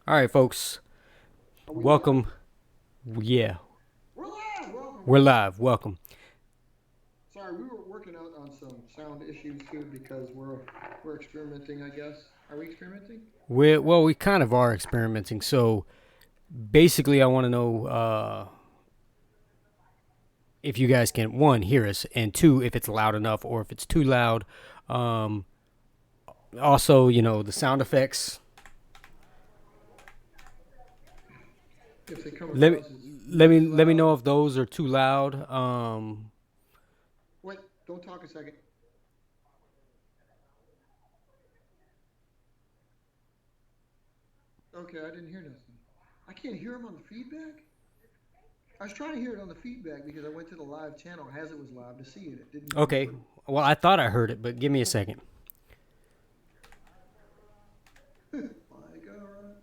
All right, folks. Are we live? Welcome. Yeah, We're live. Welcome. we're live. Welcome. Sorry, we were working out on some sound issues here because we're experimenting. I guess. Are we experimenting? We kind of are experimenting. So basically, I want to know if you guys can one hear us, and two, if it's loud enough or if it's too loud. Um, Also, the sound effects. If they come Let me across as really let me know loud. if those are too loud. Wait, don't talk a second. Okay, I didn't hear nothing. I can't hear him on the feedback. I was trying to hear it on the feedback because I went to the live channel as it was live to see it. It didn't come Okay. through. Well, I thought I heard it, but give me a second. My God.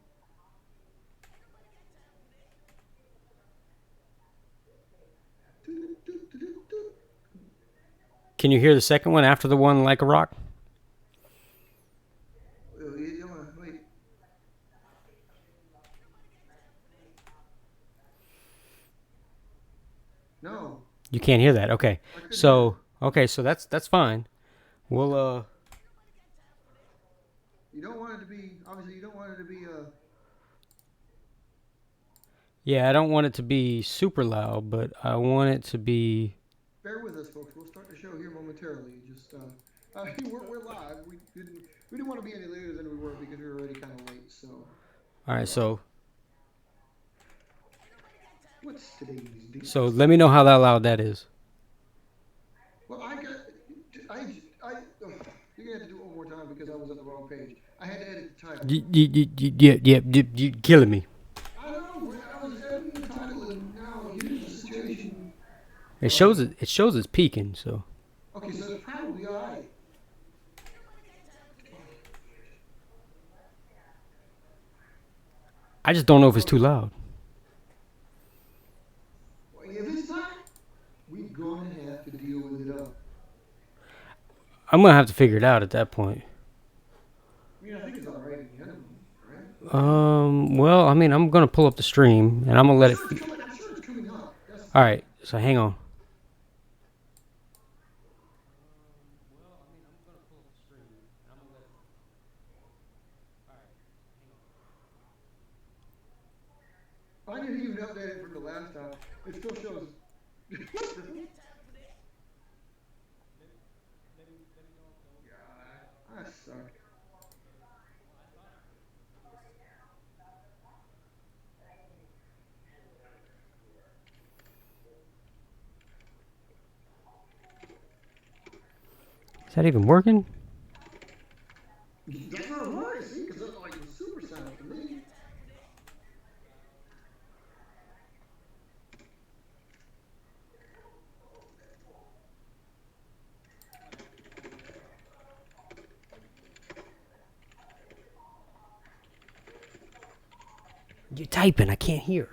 Can you hear the second one after the one like a rock? Wait. No, You can't hear that. Okay. I couldn't hear it. So that's fine. We'll You don't want it to be. Obviously, you don't want it to be Yeah, I don't want it to be super loud, but I want it to be. bear with us, folks. We'll start the show here momentarily. Just we're live. We didn't want to be any later than we were because we were already kind of late. So All right, what's today's date? so let me know how that loud that is. Well, I you're gonna have to do it one more time because I was on the wrong page. I had to edit the title. You killing me. I know. I was editing the title, and now here's the situation. It shows it's peaking, so Okay, so it's probably alright. I just don't know if it's too loud. If it's not, we're gonna have to deal with it up. I'm gonna have to figure it out at that point. I mean, I think it's alright in the end, right? Well, I mean, I'm gonna pull up the stream and I'm gonna let it. I'm sure it's coming up. That's All right, so hang on. I didn't even update it from the last time. It still shows. God, I suck. Is that even working? That's not hard to see because that's like a super sound for me. You're typing. I can't hear.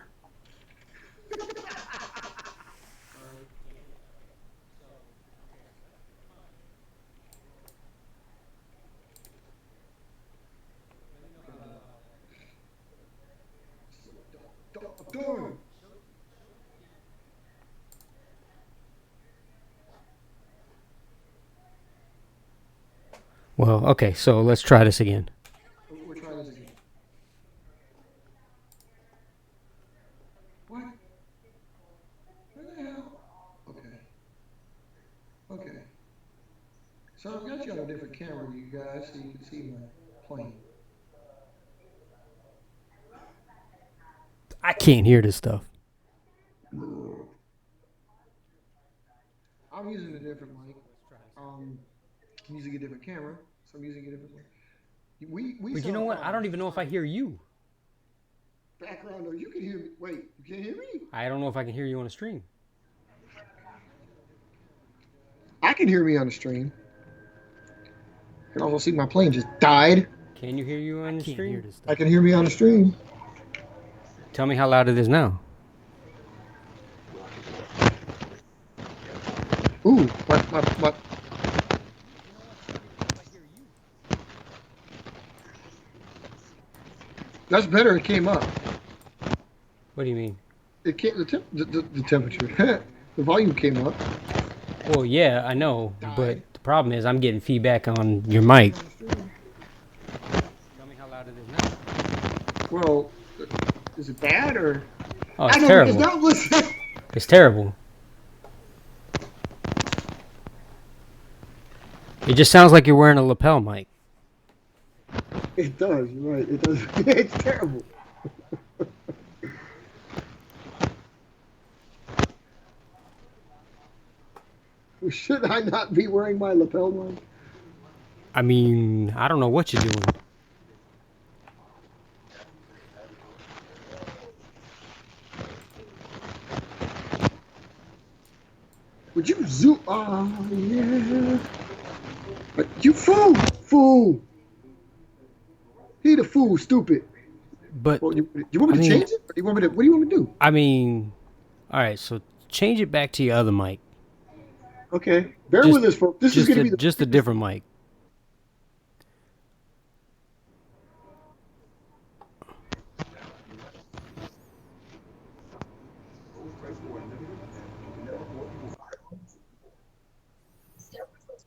Darn. Well, okay, so let's try this again. We're trying this again. What? What the hell? Okay. Okay. So I've got you on a different camera, you guys, so you can see my plane. I can't hear this stuff. I'm using a different mic. I'm using a different camera, so I'm using a different mic. We But you saw know what? I don't problems. even know if I hear you. Background noise. You can hear me. Wait, you can't hear me? I don't know if I can hear you on the stream. I can hear me on the stream. You can also see my plane just died. Can you hear you on the stream? I can hear me on the stream. Tell me how loud it is now. Ooh, what? That's better. It came up. What do you mean? It came the temperature. The volume came up. Well, yeah, I know, but the problem is I'm getting feedback on your mic. Tell me how loud it is now. Well, is it bad or? Oh, I it's know because terrible. now listen. It's terrible. It just sounds like you're wearing a lapel mic. It does. You're right. It does. It's terrible. Should I not be wearing my lapel mic? I mean, I don't know what you're doing. Would you zoom? Oh yeah. But you fool. He the fool, stupid. But Well, you want I me to mean, change it? Or you want me to? What do you want me to do? I mean, all right. So change it back to your other mic. Okay, bear Just, with us, folks. This is going to be the. just a different mic.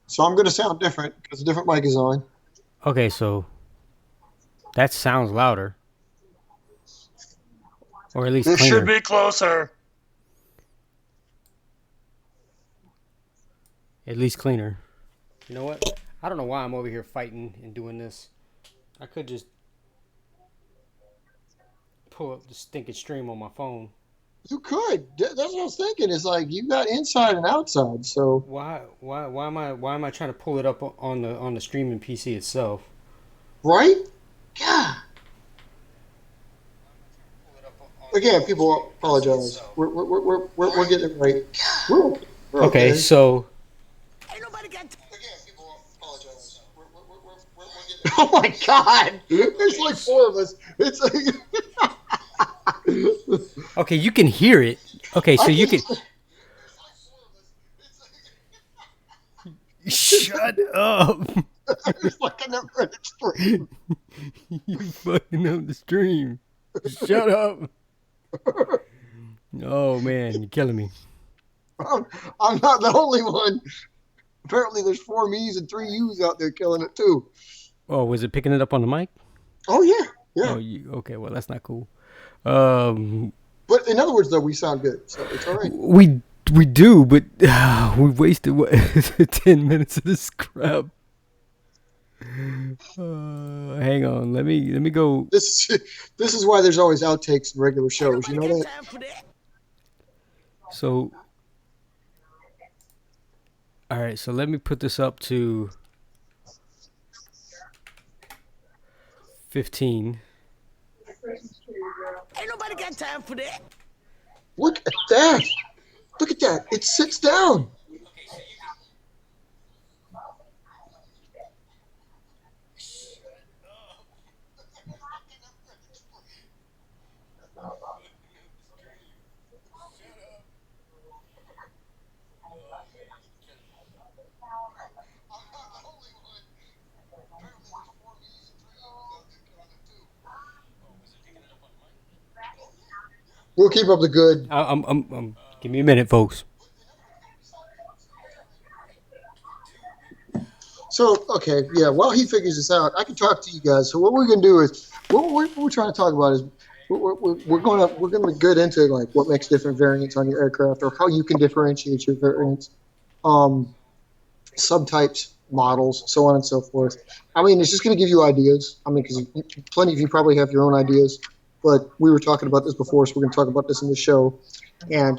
So I'm going to sound different because a different mic is on. Okay, so that sounds louder, or at least This cleaner. should be closer. At least cleaner. You know what? I don't know why I'm over here fighting and doing this. I could just pull up the stinking stream on my phone. You could. That's what I was thinking. It's like you got inside and outside. So Why am I trying to pull it up on the streaming PC itself? right? Yeah. Again, people apologize. We're getting it right. We're Okay, so Ain't nobody got time. Again, people apologize. Oh my God! There's like four of us. It's like. okay, you can hear it. Okay, so you can. Shut up! It's like I never heard it scream. You fucking up the stream. Shut up! Oh man, you're killing me. I'm not the only one. Apparently, there's 4 me's and 3 you's out there killing it too. Oh, was it picking it up on the mic? Oh yeah. Oh, okay. Well, that's not cool. But in other words, though, we sound good, so it's all right. We do, but we wasted what 10 minutes of this crap. Hang on, let me go. This is why there's always outtakes in regular shows. You know that? So, all right. So let me put this up to 15. Ain't nobody got time for that. Look at that! Look at that! It sits down. We'll keep up the good. Give me a minute, folks. So, okay, yeah, while he figures this out, I can talk to you guys. So what we're going to do is, what we're trying to talk about is, we're going to get into like what makes different variants on your aircraft or how you can differentiate your variants, subtypes, models, so on and so forth. I mean, it's just going to give you ideas. I mean, because plenty of you probably have your own ideas, but we were talking about this before, so we're going to talk about this in the show. And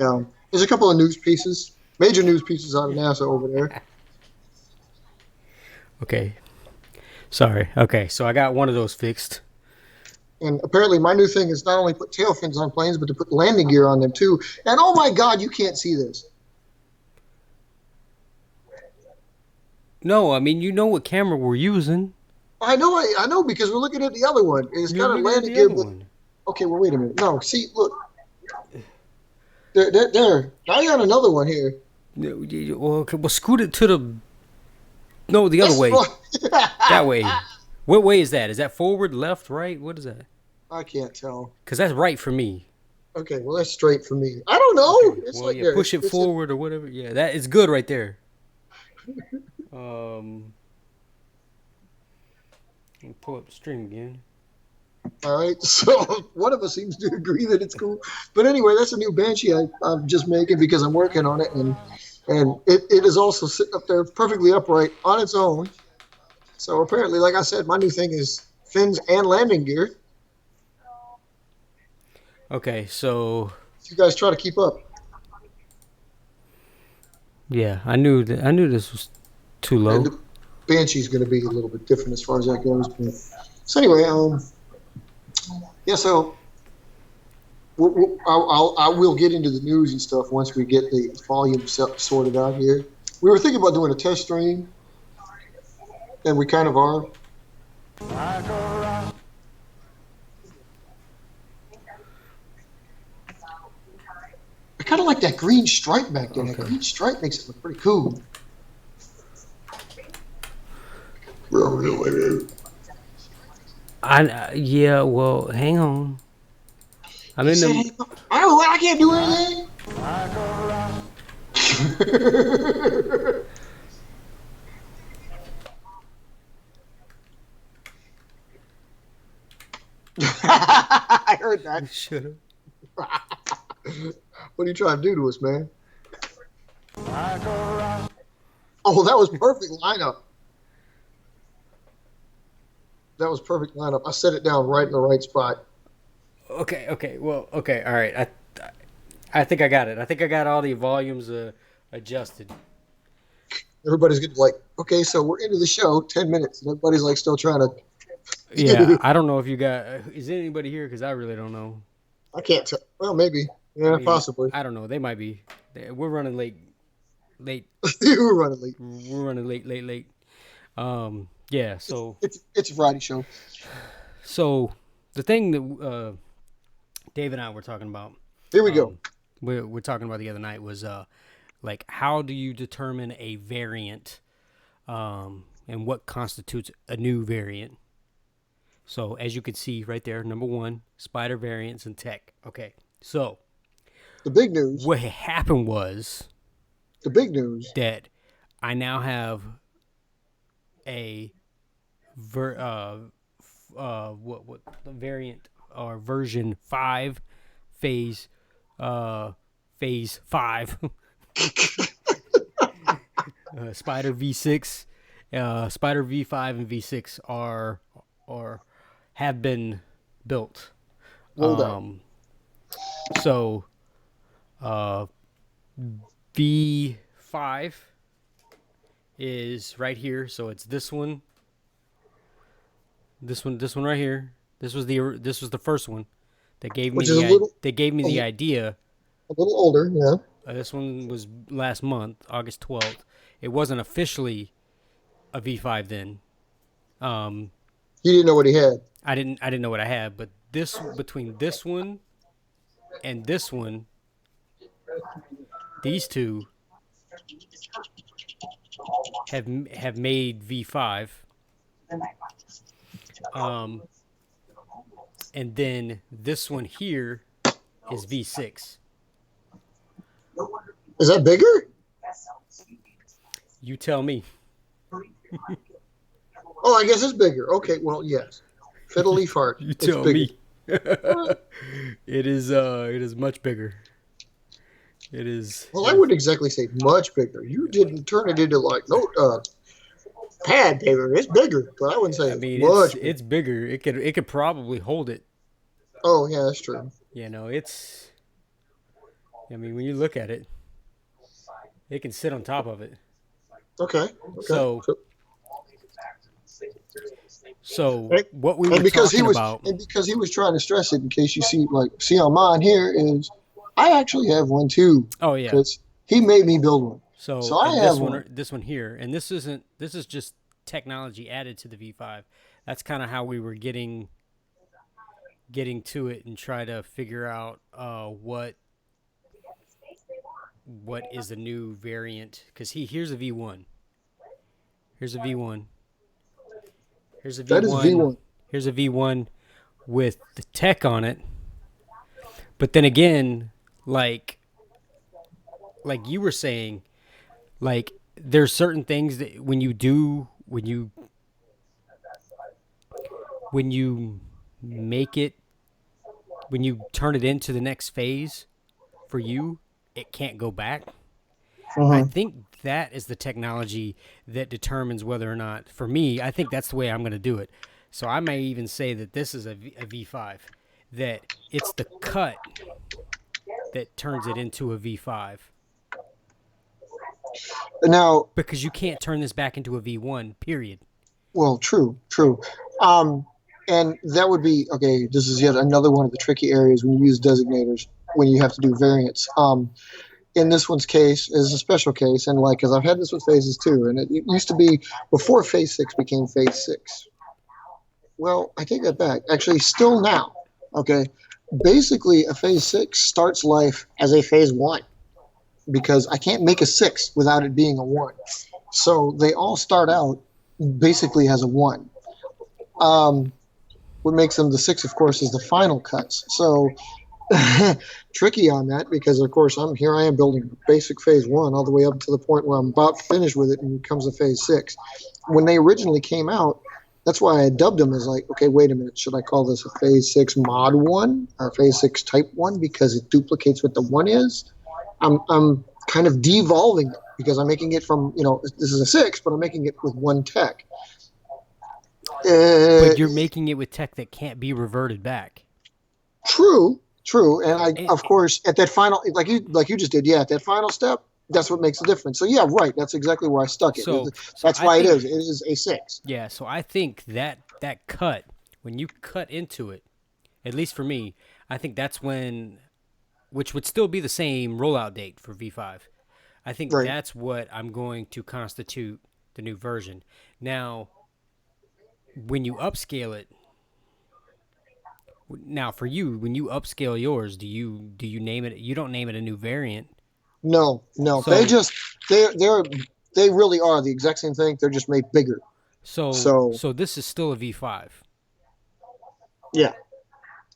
there's a couple of news pieces, major news pieces out of NASA over there. Okay. Sorry. Okay, so I got one of those fixed. And apparently my new thing is not only put tail fins on planes, but to put landing gear on them too. And oh my God, you can't see this. No, I mean, you know what camera we're using. I know because we're looking at the other one. It's got a landing gear. Okay, well, wait a minute. No, see, look. There. Now you got another one here. Well, scoot it to the... No, the other way. That way. What way is that? Is that forward, left, right? What is that? I can't tell. Because that's right for me. Okay, well that's straight for me. I don't know. Okay. It's Well, like yeah, there. push it It's in, forward or whatever. Yeah, that is good right there. Um, let me pull up the stream again. all right. So one of us seems to agree that it's cool. But anyway, that's a new Banshee I'm just making because I'm working on it, and it is also sitting up there perfectly upright on its own. So apparently, like I said, my new thing is fins and landing gear. Okay, so You guys try to keep up. yeah, I knew that. I knew this was too And low. the Banshee's going to be a little bit different as far as that goes. But, so anyway, yeah. So I will get into the news and stuff once we get the volume sorted out here. We were thinking about doing a test stream, and we kind of are. I kind of like that green stripe back there. That Okay. green stripe makes it look pretty cool. Yeah. Well, hang on. I'm He in said, the. "Hey, I can't do anything." I heard that. Shut up. What are you trying to do to us, man? Oh, that was perfect lineup. That was perfect lineup. I set it down right in the right spot. Okay. Okay. Well. Okay. All right. I think I got it. I think I got all the volumes adjusted. Everybody's getting like, okay, so we're into the show, 10 minutes, and everybody's like still trying to. Yeah. I don't know if you got. Is anybody here? Because I really don't know. I can't tell. Well, maybe. I Yeah, mean, possibly. I don't know. They might be. We're running late. Late. You were running late. We're running late. Late. Late. Yeah. So. It's a Friday show. So the thing that Dave and I were talking about, Here we go. we're talking about the other night was like how do you determine a variant, and what constitutes a new variant. So as you can see right there, number one, Spyder variants and tech. Okay, so The big news. what happened was The big news. that I now have a what the variant or version 5 phase phase 5 Spyder V6, Spyder V5 and V6 are or have been built. Rolled out. So V5 is right here, so it's this one, this one right here. This was the first one that gave me Which is a little, the idea. a little older, yeah. This one was last month, August 12th. It wasn't officially a V5 then. He didn't know what he had. I didn't know what I had, but this between this one and this one, these two have made V5. And then this one here is V6. Is that bigger? You tell me. Oh, I guess it's bigger. Okay, well, yes. Fiddly fart. You It's tell bigger. me. It is much bigger. It is. Well, I wouldn't exactly say much bigger. You didn't turn it into like pad paper. It's bigger, but I wouldn't say I mean, much. it's bigger. It could probably hold it. Oh, yeah, that's true. You know, it's. I mean, when you look at it, it can sit on top of it. Okay. So Right. what we And were because talking he was about. and because he was trying to stress it, in case you see on mine here is, I actually have one too. Oh yeah. Because he made me build one. So I and have one. This one here, and this is just technology added to the V5. That's kind of how we were getting to it and try to figure out what is the new variant, because here's a V1. Here's a V1. Here's a V1. That is V1. Here's a V1 with the tech on it. But then again, like you were saying, like there's certain things that when you make it when you turn it into the next phase for you, it can't go back. I Mhm. think that is the technology that determines whether or not, for me, I think that's the way I'm going to do it. So I may even say that this is a V5, that it's the cut that turns it into a V5 Now, because you can't turn this back into a V1, period. well, true, true. Um, and that would be okay. This is yet another one of the tricky areas when you use designators when you have to do variants. In this one's case is a special case, and like, because I've had this with phases too, and it used to be before phase 6 became phase 6. Well, I take that back. Actually, still now, okay. Basically, a phase 6 starts life as a phase 1 because I can't make a 6 without it being a 1. So they all start out basically as a 1. Um, what makes them the 6, of course, is the final cuts. So tricky on that because, of course, I am building basic phase 1 all the way up to the point where I'm about to finish with it and it comes to phase 6. When they originally came out, that's why I dubbed them as like, okay, wait a minute, should I call this a phase 6 mod 1 or phase 6 type 1 because it duplicates what the 1 is? I'm kind of devolving it because I'm making it from, this is a 6, but I'm making it with one tech. But you're making it with tech that can't be reverted back. True, true, and And, of course, at that final, like you just did, yeah, at that final step, that's what makes the difference. So yeah, right, that's exactly where I stuck it. so That's I why it think, is. It is a 6. yeah, so I think that cut, when you cut into it, at least for me, I think that's when, which would still be the same rollout date for V5. I think Right. that's what I'm going to constitute the new version. Now, when you upscale it, now for you, when you upscale yours, do you name it? You don't name it a new variant. No, no, So they really are the exact same thing. They're just made bigger. so So so this is still a V5. yeah.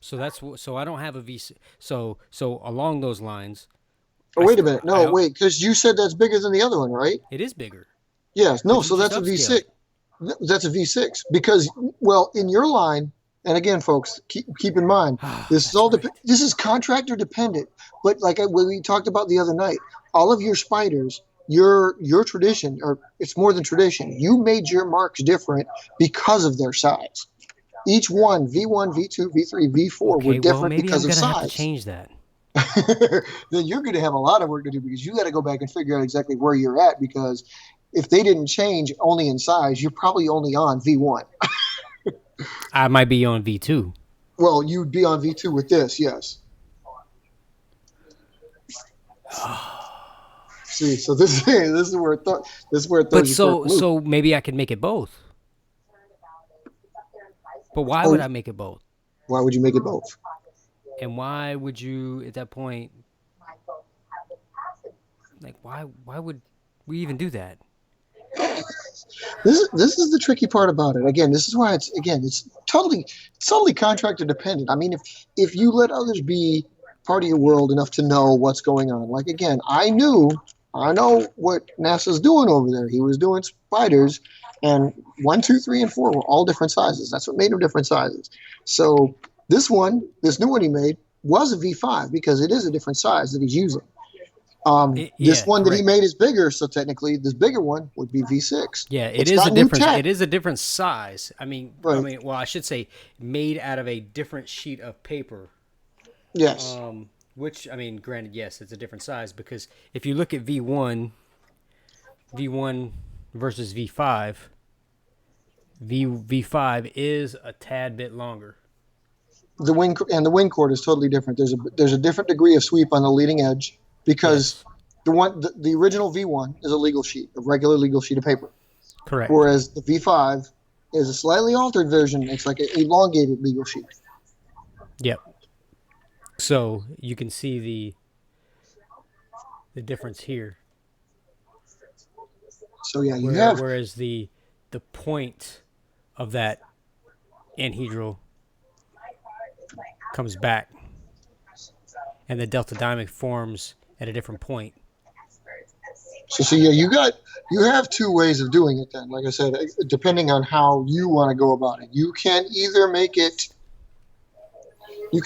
So so I don't have a V. So along those lines, Oh I wait a still minute, no, I wait, because you said that's bigger than the other one, right? it is bigger, Yes, no, but you so just that's a upscale V6. it. That's a V6 because, well, in your line, and again, folks, keep in mind, Ah, this is that's all right. this is contractor dependent. But like when we talked about the other night, all of your spiders, your tradition, or it's more than tradition. You made your marks different because of their size. Each one, V1, V2, V3, V4, were Okay, well different maybe because I'm of gonna have to size. change that. Then you're going to have a lot of work to do because you got to go back and figure out exactly where you're at because if they didn't change only in size, you're probably only on V1. I might be on V2. Well, you'd be on V2 with this, yes. See, so this is where this is where it But throws you for a so loop. so maybe I could make it both. But why would Oh, I make it both? why would you make it both? And why would you at that point, like why would we even do that? This is the tricky part about it. Again, this is why it's totally contractor dependent. I mean, if you let others be part of your world enough to know what's going on. Like again, I know what NASA's doing over there. He was doing spiders, and 1, 2, 3, and 4 were all different sizes. That's what made them different sizes. So this new one he made was a V5 because it is a different size that he's using. This Yeah, one that he correct. made is bigger, so technically this bigger one would be V6. Yeah, it It's is a got new difference. tech, It is a different size. right? Well, I should say made out of a different sheet of paper. Yes. Which granted, yes, it's a different size because if you look at V1 versus V5, V5 is a tad bit longer. The wing cord is totally different. There's a different degree of sweep on the leading edge because Yes, the original V1 is a regular legal sheet of paper, correct. whereas the V5 is a slightly altered version. It's like an elongated legal sheet. Yep. So you can see the difference here. So yeah, you have Whereas the point of that anhedral comes back, and the delta diamond forms at a different point. So yeah, you have two ways of doing it then. Like I said, depending on how you want to go about it. You can either make it the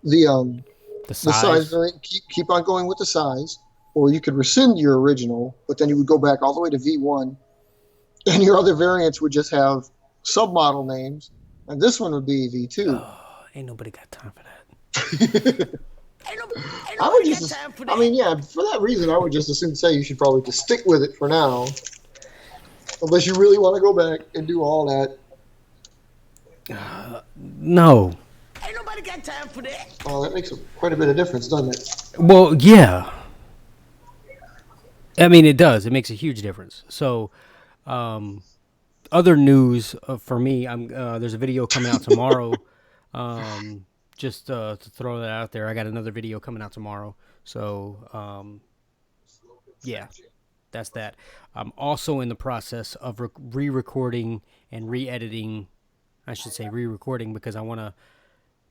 The the size size. variant, keep on going with the size, or you could rescind your original, but then you would go back all the way to V1, and your other variants would just have submodel names, and this one would be V2. Oh, ain't nobody got time for that. Ain't, no, ain't I would nobody got just, time for I that. mean, yeah, for that reason, I would just as soon say you should probably just stick with it for now, unless you really want to go back and do all that. No. Ain't nobody got time for that. Oh, that makes quite a bit of difference, doesn't it? Well, yeah. I mean, it does. It makes a huge difference. So, other news for me, there's a video coming out tomorrow. Just to throw that out there, I got another video coming out tomorrow. So, yeah, that's that. I'm also in the process of re-recording and re-editing. I should say re-recording because I want to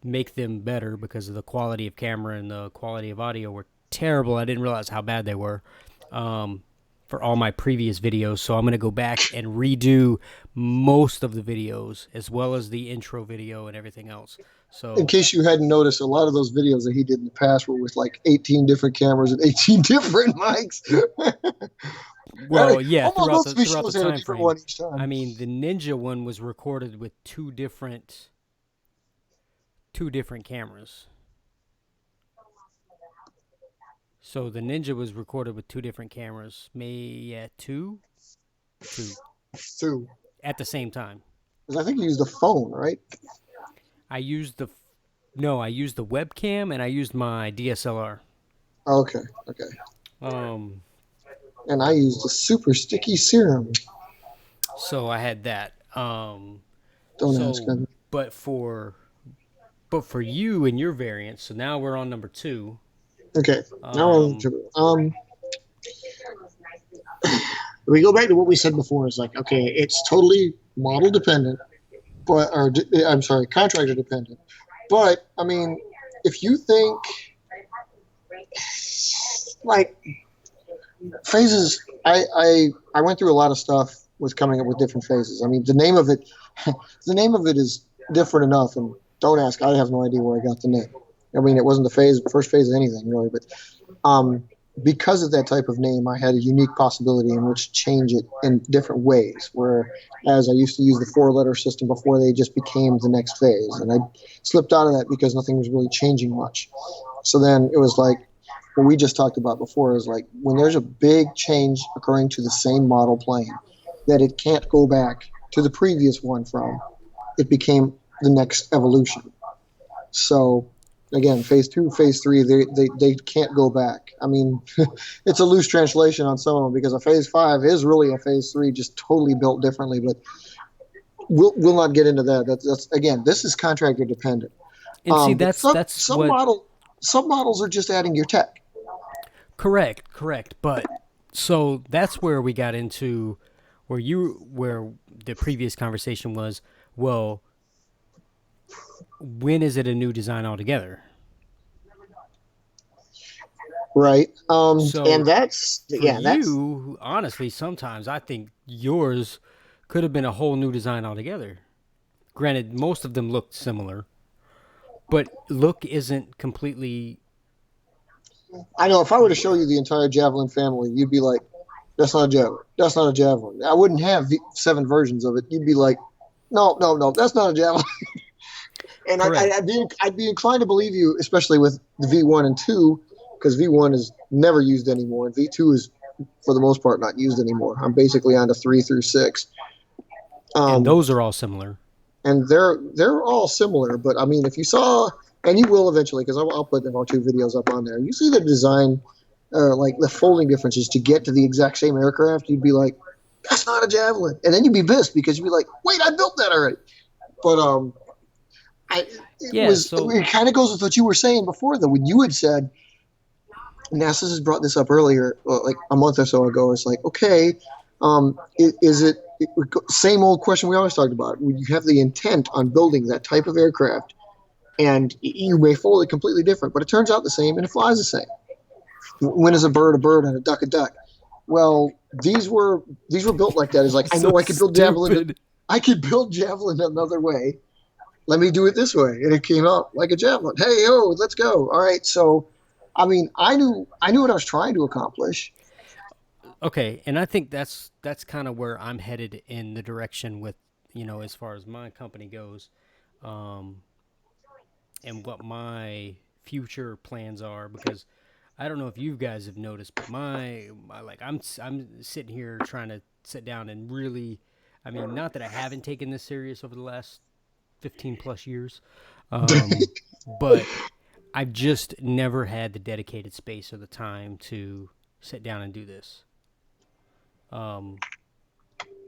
make them better because of the quality of camera and the quality of audio were terrible. I didn't realize how bad they were for all my previous videos. So I'm going to go back and redo most of the videos as well as the intro video and everything else. So In case you hadn't noticed, a lot of those videos that he did in the past were with like 18 different cameras and 18 different mics. well, yeah, Almost throughout most the of his throughout the shows had a time different frame. one each time. I mean, the Ninja one was recorded with two different cameras. So the Ninja was recorded with two different cameras. Two Too. at the same time. Because I think you used the phone, right? I used the webcam and I used my DSLR. Okay. Um, And I used the super sticky serum. so I had that. Don't ask So, me. but for you and your variants, so now we're on number 2. Okay. Now we go back to what we said before. Is like, okay, it's totally model dependent, I'm sorry, contractor dependent. But I mean, if you think like phases, I went through a lot of stuff with coming up with different phases. I mean, the name of it, is different enough. And don't ask, I have no idea where I got the name. I mean, it wasn't the first phase of anything really, but because of that type of name, I had a unique possibility in which to change it in different ways. Whereas I used to use the 4-letter system before they just became the next phase, and I slipped out of that because nothing was really changing much. So then it was like what we just talked about before is like when there's a big change occurring to the same model plane that it can't go back to the previous one from, it became the next evolution. So again, phase 2, phase 3, they can't go back. I mean, it's a loose translation on some of them because a phase 5 is really a phase 3, just totally built differently. But we'll not get into that. That's again, this is contractor dependent. And see, But that's some what models are just adding your tech. correct. But so that's where we got into where the previous conversation was. Well, when is it a new design altogether? Right. So And that's for you, honestly, sometimes I think yours could have been a whole new design altogether. Granted, most of them looked similar, but look isn't completely. I know if I were to show you the entire Javelin family, you'd be like, that's not a Javelin. That's not a Javelin. I wouldn't have 7 versions of it. You'd be like, no, that's not a Javelin. And I'd be inclined to believe you, especially with the V1 and 2, because V1 is never used anymore, and V2 is, for the most part, not used anymore. I'm basically on to 3 through 6. And those are all similar. And they're all similar, but I mean, if you saw, and you will eventually, because I'll put our 2 videos up on there. You see the design, like the folding differences to get to the exact same aircraft, you'd be like, that's not a Javelin. And then you'd be pissed because you'd be like, wait, I built that already. But it kind of goes with what you were saying before, though, when you had said, NASA has brought this up earlier, like a month or so ago. It's like, okay, is it Same old question we always talked about. When you have the intent on building that type of aircraft, and you may fold it completely different, but it turns out the same and it flies the same. When is a bird, and a duck? Well, these were built like that. It's like I So know I could build Javelin. stupid. I could build Javelin another way. Let me do it this way, and it came out like a Javelin. Hey, let's go. All right. So, I mean, I knew what I was trying to accomplish. Okay, and I think that's kind of where I'm headed in the direction with, as far as my company goes, um, and what my future plans are. Because I don't know if you guys have noticed, but my like I'm sitting here trying to sit down and really, I mean, not that I haven't taken this serious over the last 15 plus years, but I've just never had the dedicated space or the time to sit down and do this. Um,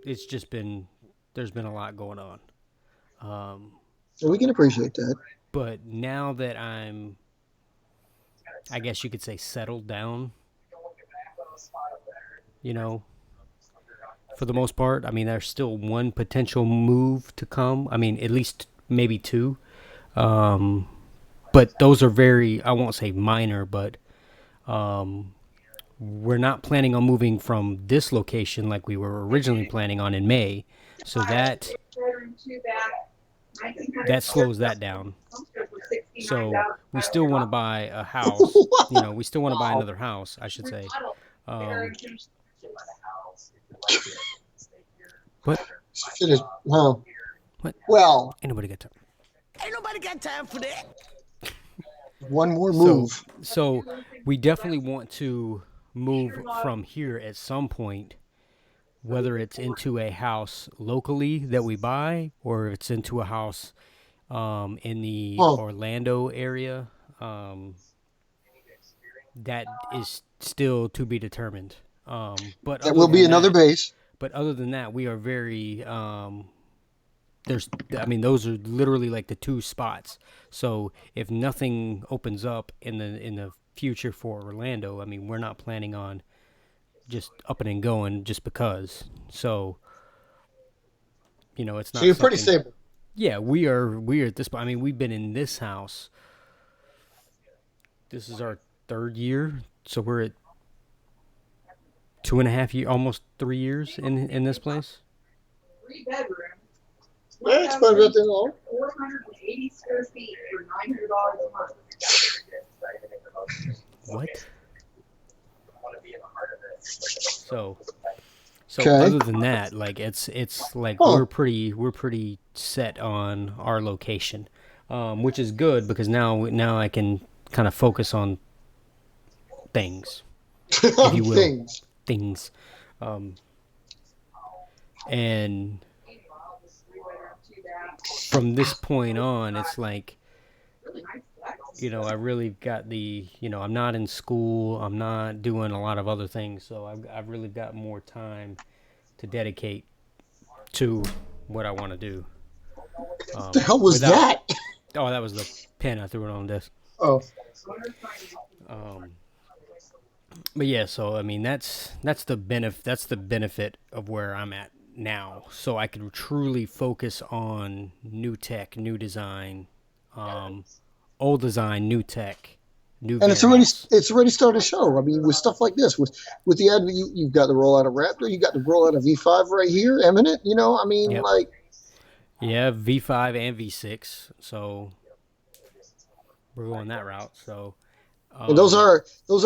it's just been there's been a lot going on. Um, So we can appreciate that. but now that I guess you could say, settled down, you know, for the most part. I mean, there's still one potential move to come. I mean, at least maybe two. Um, but those are very, I won't say minor, but um, we're not planning on moving from this location like we were originally planning on in May. So that slows that down. So we still want to buy a house. We still want to buy Wow. another house, I should say. Um, what? It is, huh? What? Well, Ain't nobody got time. Ain't nobody got time for that. one more So, move. so we definitely want to move from here at some point, whether it's into a house locally that we buy or if it's into a house in the Huh. Orlando area. That is still to be determined. But That other will be than another that, base. we are very those are literally like the two spots. So if nothing opens up in the future for Orlando, I mean, we're not planning on just upping and going just because. So it's So not you're pretty something. stable. Yeah, we are at this point. I mean, we've been in this house. This is our third year, so we're at 2.5 years, almost 3 years in this place. Yeah, it's quite a bit long. 480 square feet for $900 a month. What? So Okay. other than that, like it's like Huh. we're pretty set on our location, which is good because now I can kind of focus on things, if you will, Things. things, and from this point on, it's like I really got I'm not in school, I'm not doing a lot of other things, so I've really got more time to dedicate to what I want to do. The hell was Without that? Oh, that was the pen I threw it on this. Oh, Um, but yeah, so I mean that's the benefit of where I'm at now. So I can truly focus on new tech, new design, um, old design, new tech, new and variants. it's already started to show. I mean, with stuff like this, with the advent, you've got the rollout of Raptor, you got the rollout of V5 right here, imminent. I mean, Yep. like, Yeah, V5 and V6. So we're going that route. So and um, those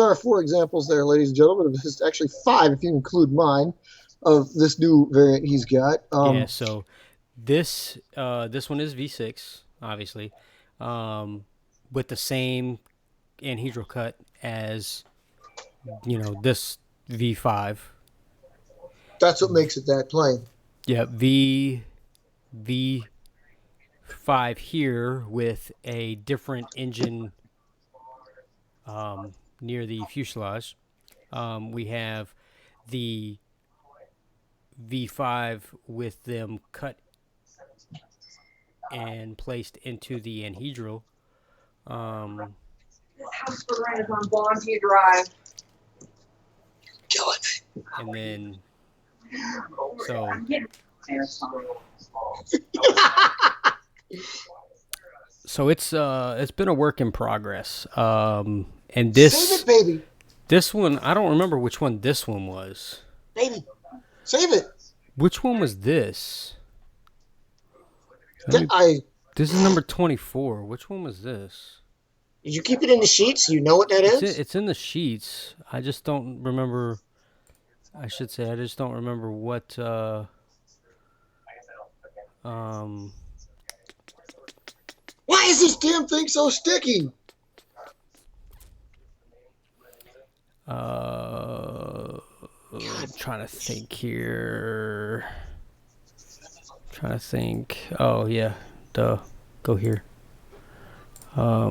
are four examples there, ladies and gentlemen. It's actually five if you include mine of this new variant he's got. yeah, so this one is V6, obviously, with the same anhedral cut as this V5. That's what makes it that plane. Yeah, V5 here with a different engine near the fuselage. We have the V5 with them cut and placed into the anhedral. This house for rent is on Bonneview Drive. Killing me. And then So, it's been a work in progress. And Save it, baby. this one, I don't remember which one this one was. Baby. Save it. Which one was this? Did This is number 24. Which one was this? you keep it in the sheets? You know what that is? It's in the sheets. I just don't remember. I should say I just don't remember what. Why is this damn thing so sticky? Trying to think here. Trying to think. Oh yeah, duh. Go here. I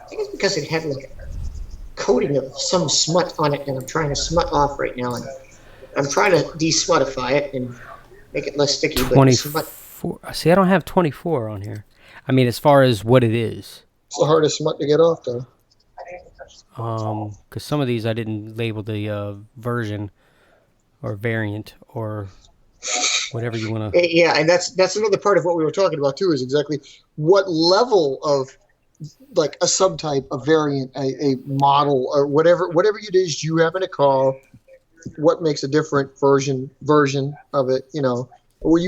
think it's because it had like a coating of some smut on it, and I'm trying to smut off right now. And I'm trying to de-smuttify it and make it less sticky. 24. See, I don't have 24 on here. I mean, as far as what it is. It's the hardest smut to get off, though. Because some of these I didn't label the version or variant or whatever you want to. Yeah, and that's another part of what we were talking about too. Is exactly what level of like a subtype, a variant, a model, or whatever it is you happen to call. What makes a different version of it? You know, we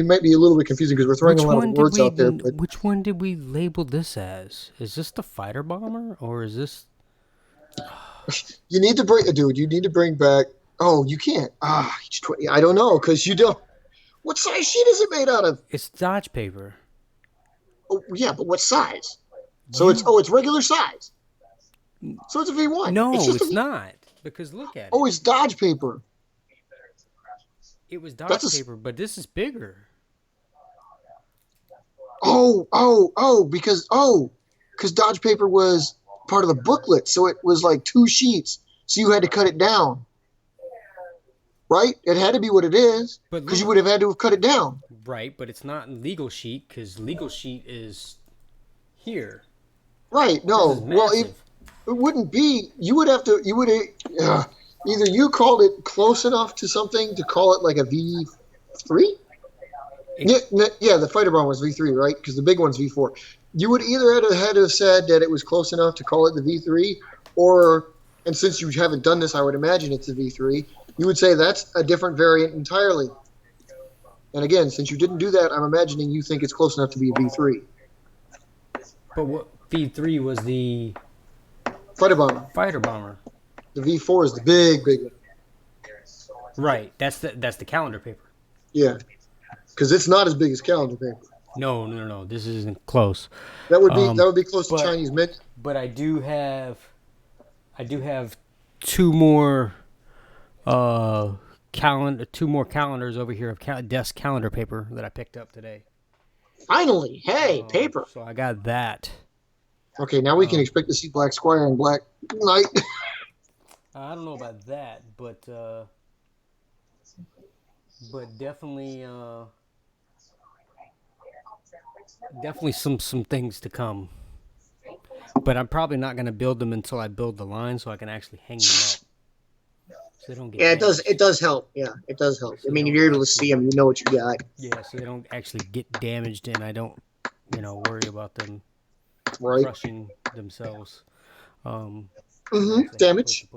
might be a little bit confusing because we're throwing a lot of words out there. But which one did we label this as? Is this the fighter bomber or is this? You need to bring back. Oh, you can't. I don't know because you don't. What size sheet is it made out of? It's Dodge paper. Oh, yeah, but what size? So it's regular size. So it's a V1. No, it's not. Because look at it. Oh, it's Dodge paper. It was Dodge paper, but this is bigger. Because Dodge paper was part of the booklet, so it was like 2 sheets. So you had to cut it down. Right? It had to be what it is, because you would have had to have cut it down. Right, but it's not legal sheet, because legal sheet is here. Right, no. Well, it wouldn't be. Either you called it close enough to something to call it like a V3? Yeah, the fighter bomb was V3, right? Because the big one's V4. You would either had to have said that it was close enough to call it the V3, and since you haven't done this, I would imagine it's a V3, you would say that's a different variant entirely. And again, since you didn't do that, I'm imagining you think it's close enough to be a V3. But what V3 was the fighter bomber. Fighter bomber. The V4 is the big one. Right. That's the calendar paper. Yeah. Because it's not as big as calendar paper. No. This isn't close. That would be close to Chinese mint. But I do have 2 more calendars over here of desk calendar paper that I picked up today. Finally, hey, paper. So I got that. Okay, now we can expect to see Black Squire and Black Knight. I don't know about that, but definitely some things to come. But I'm probably not going to build them until I build the line, so I can actually hang them up. So they don't get damaged. It does help. Yeah, it does help. So I mean, if you're able to see them, you know what you got. Yeah, so they don't actually get damaged, and I don't, worry about them crushing themselves. Damage.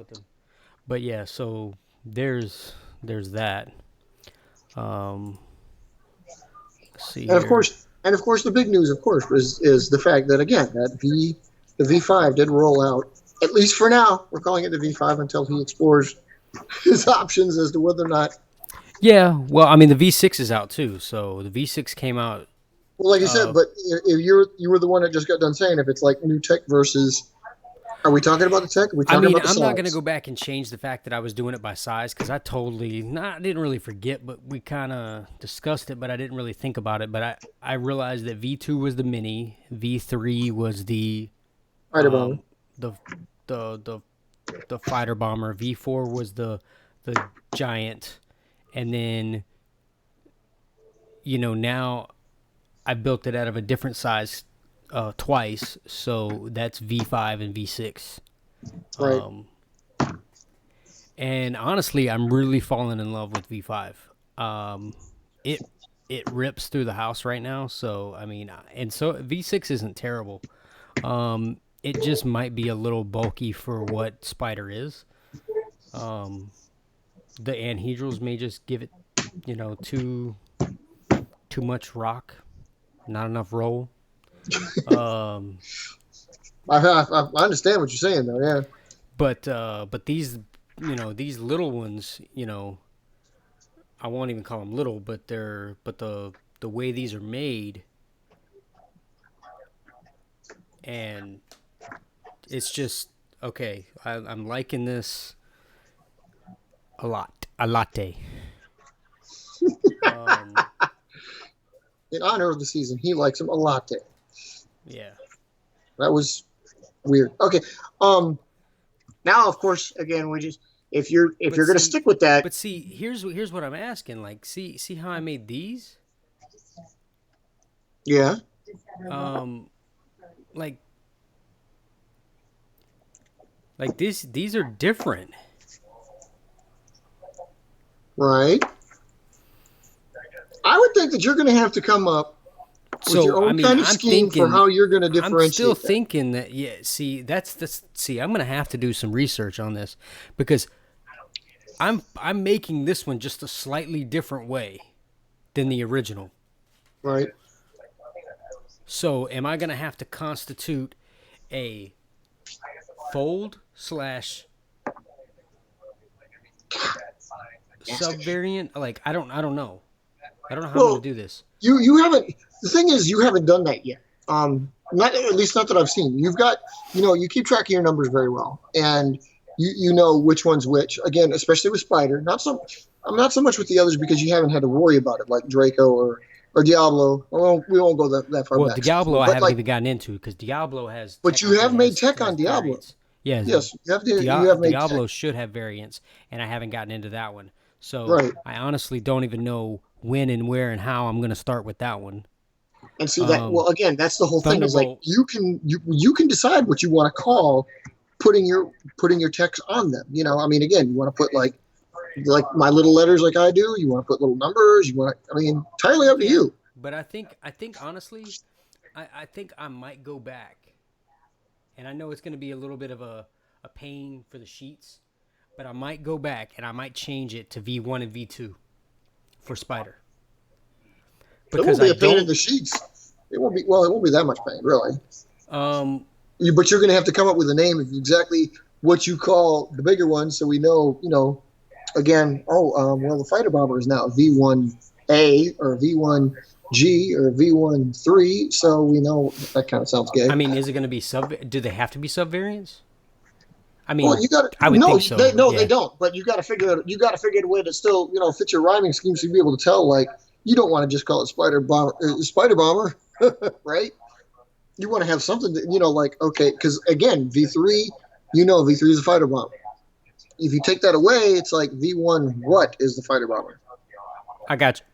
But yeah, so there's that. Let's see. And of course, the big news, is the fact that again the V5 did roll out. At least for now, we're calling it the V5 until he explores his options as to whether or not. Yeah, well, I mean the V6 is out too, so the V6 came out. Well, like you said, but if you were the one that just got done saying if it's like new tech versus. Are we talking about the tech? I'm not going to go back and change the fact that I was doing it by size because I didn't really forget, but we kind of discussed it, but I didn't really think about it. But I realized that V2 was the mini, V3 was the fighter bomber, the fighter bomber, V4 was the giant, and then now I built it out of a different size. Twice, so that's V5 and V6. Right. And honestly, I'm really falling in love with V5. It it rips through the house right now. So I mean, and so V6 isn't terrible. It just might be a little bulky for what Spyder is. Um, the anhedrals may just give it, too much rock, not enough roll. Um, I understand what you're saying though. Yeah. but these little ones, I won't even call them little, but the way these are made, and it's just okay. I'm liking this a lot, a latte. In honor of the season, he likes him a latte. Yeah. That was weird. Okay. Now, of course, again, we just if you're going to stick with that. But see, here's what I'm asking. Like, see how I made these? Yeah. Like these are different. Right. I would think that you're going to have to come up with your own kind of scheme for how you're going to differentiate. I'm still thinking that. Yeah. See, I'm going to have to do some research on this because I'm making this one just a slightly different way than the original. Right. So, am I going to have to constitute a fold / subvariant? Like, I don't know. I don't know how I'm going to do this. You haven't. The thing is, you haven't done that yet. Not at least not that I've seen. You've got, you keep track of your numbers very well, and you know which one's which. Again, especially with Spyder. Not so much with the others because you haven't had to worry about it, like Draco or Diablo. We won't go that far back. Well, Diablo I haven't even gotten into because Diablo has. But you have made tech on Diablo. Variants. Yes. You have made Diablo tech. should have variants, and I haven't gotten into that one. So right. I honestly don't even know when and where and how I'm going to start with that one. And see that. Well, again, that's the whole thing. Is like you can decide what you want to call putting your text on them. I mean, again, you want to put like my little letters like I do. You want to put little numbers. Entirely up to you. But I think honestly, I think I might go back, and I know it's going to be a little bit of a pain for the sheets, but I might go back and I might change it to V1 and V2 for Spyder. Because it won't be a pain in the sheets. It won't be that much pain, really. But you're going to have to come up with a name of exactly what you call the bigger one, so we know. Again, the fighter bomber is now V1A or V1G or V13, so we know that kind of sounds gay. I mean, is it going to be do they have to be subvariants? I mean, well, I would think so. They don't. But you got to figure out a way to still, fit your rhyming scheme, so you be able to tell. Like, you don't want to just call it Spider Bomber, right? You want to have something that, okay, because again, V3, V3 is a fighter bomber. If you take that away, it's like V1. What is the fighter bomber? I got you.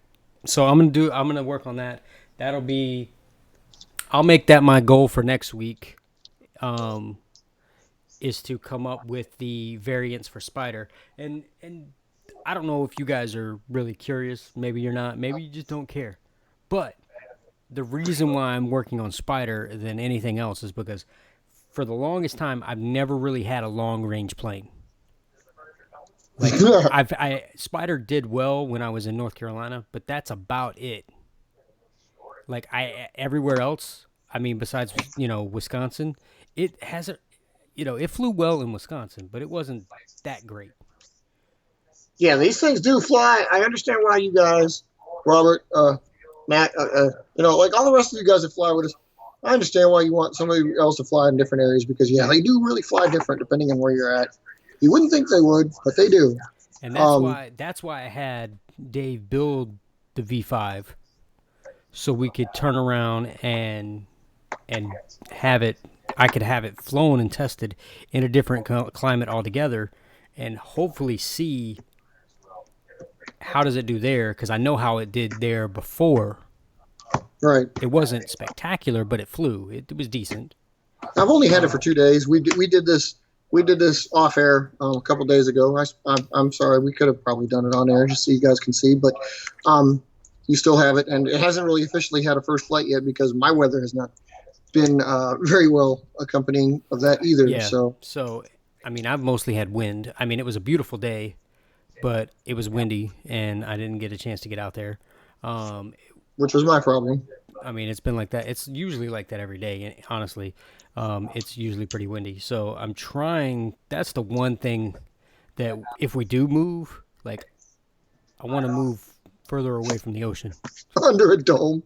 So I'm gonna work on that. I'll make that my goal for next week. Is to come up with the variants for Spyder. And I don't know if you guys are really curious. Maybe you're not. Maybe you just don't care. But the reason why I'm working on Spyder than anything else is because for the longest time, I've never really had a long-range plane. Like, Spyder did well when I was in North Carolina, but that's about it. Like, everywhere else, I mean, besides, Wisconsin, it hasn't, it flew well in Wisconsin, but it wasn't that great. Yeah, these things do fly. I understand why you guys, Robert, Matt, like all the rest of you guys that fly with us, I understand why you want somebody else to fly in different areas because, yeah, they do really fly different depending on where you're at. You wouldn't think they would, but they do. And that's why I had Dave build the V5 so we could turn around and have it. I could have it flown and tested in a different climate altogether, and hopefully see how does it do there, because I know how it did there before. Right. It wasn't spectacular, but it flew. It was decent. I've only had it for 2 days. We did this we did this off air a couple days ago. I'm sorry, we could have probably done it on air just so you guys can see, but um, you still have it, and it hasn't really officially had a first flight yet because my weather has not been very well accompanying of that either. Yeah. So, So, I mean, I've mostly had wind. I mean, it was a beautiful day, but it was windy, and I didn't get a chance to get out there. Um, which was my problem. I mean, it's been like that. It's usually like that every day. Honestly, it's usually pretty windy. So I'm trying. That's the one thing that if we do move, like I want to move further away from the ocean. Under a dome.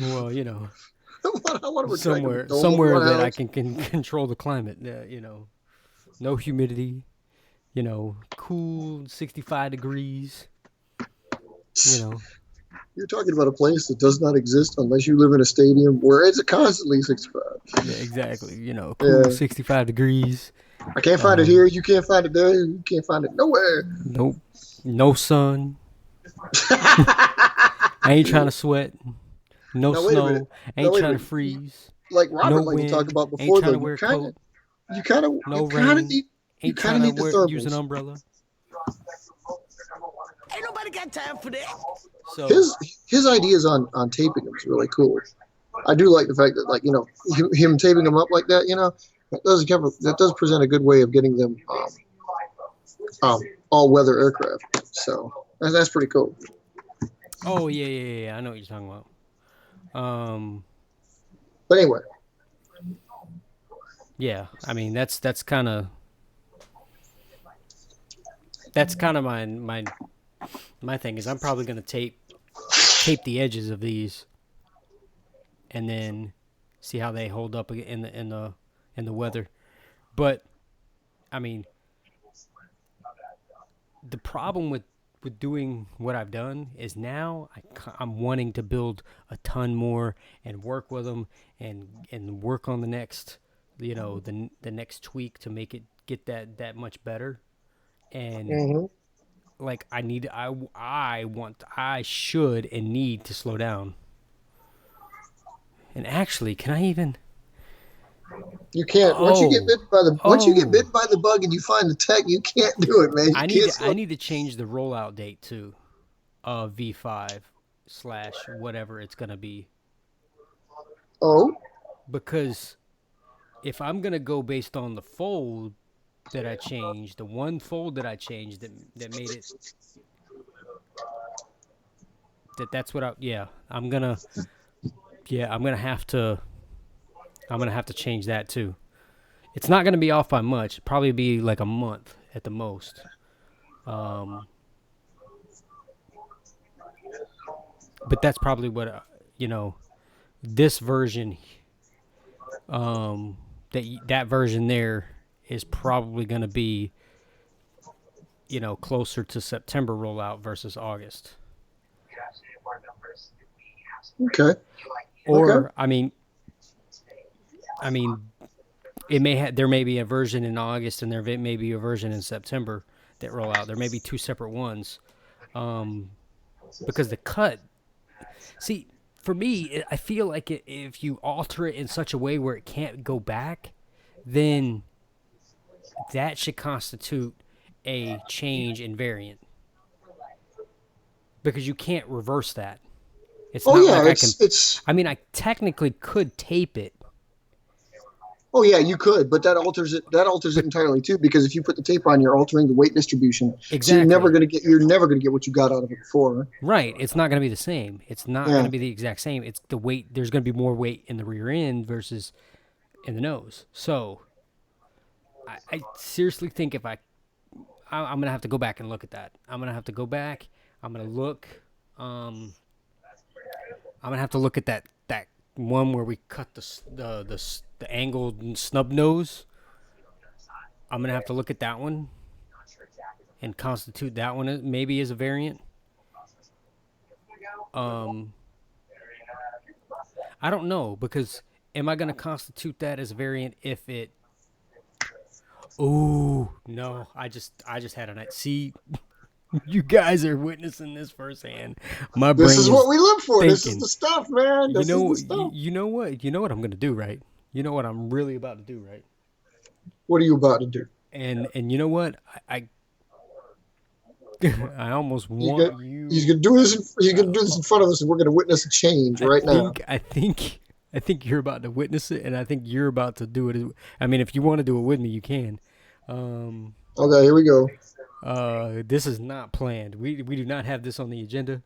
Well, you know, I want to somewhere that I can control the climate. You know, no humidity. You know, cool 65 degrees. You know. You're talking about a place that does not exist unless you live in a stadium where it's constantly 65. Yeah, exactly. You know, cool 65 degrees. I can't find it here. You can't find it there. You can't find it nowhere. Nope. No sun. I ain't trying to sweat. No snow. I ain't trying to freeze. Like Robert, no like wind. we talked about Ain't before, trying though, to wear a coat. you kind of need, Ain't trying need to the thermals. use an umbrella. Ain't nobody got time for that. So His ideas on taping them is really cool. I do like the fact that, like, you know, him taping them up like that, you know, that does present a good way of getting them all weather aircraft. So that's pretty cool. oh yeah. I know what you're talking about. But anyway, Yeah. I mean that's kind of my thing is I'm probably gonna tape the edges of these and then see how they hold up in the weather. But I mean, the problem with doing what I've done is now I'm wanting to build a ton more and work with them and work on the next, you know, the next tweak to make it get that much better. And like I should and need to slow down. And actually, can I even? you can't. Once you get bitten by the bug and you find the tech, you can't do it, man. I need to change the rollout date to V5 / whatever it's gonna be. Oh, Because if I'm gonna go based on the fold that I changed, the one fold that I changed that made it that's what I'm gonna have to change that too. It's not gonna be off by much. Probably be like a month at the most. But that's probably what this version that version there is probably going to be closer to September rollout versus August. okay. Or I mean there may be a version in August and there may be a version in September that roll out. There may be two separate ones. Because the cut, see, for me, I feel like if you alter it in such a way where it can't go back, then that should constitute a change in variant. Because you can't reverse that. It's not like I mean, I technically could tape it. Oh yeah, you could, but that alters it. That alters it entirely too, because if you put the tape on, you're altering the weight distribution. Exactly. So you're never gonna get what you got out of it before. Right. It's not gonna be the same. It's not gonna be the exact same. It's the weight. There's gonna be more weight in the rear end versus in the nose. So I seriously think if I'm gonna have to go back and look at that. I'm gonna have to go back. I'm gonna look. I'm gonna have to look at that one where we cut the angled snub nose. I'm gonna have to look at that one and constitute that one maybe as a variant. I don't know, because am I gonna constitute that as a variant if it? Oh no! I just had a night. See, you guys are witnessing this firsthand. My brain. This is what we live for. Thinking. This is the stuff, man. You know what? You know what I'm gonna do, right? You know what I'm really about to do, right? What are you about to do? And you know what? I almost He's gonna, want you. he's gonna do this. He's gonna do this in front of us, and we're gonna witness a change right now. I think you're about to witness it, and I think you're about to do it. I mean, if you want to do it with me, you can. Okay, here we go. This is not planned. We do not have this on the agenda.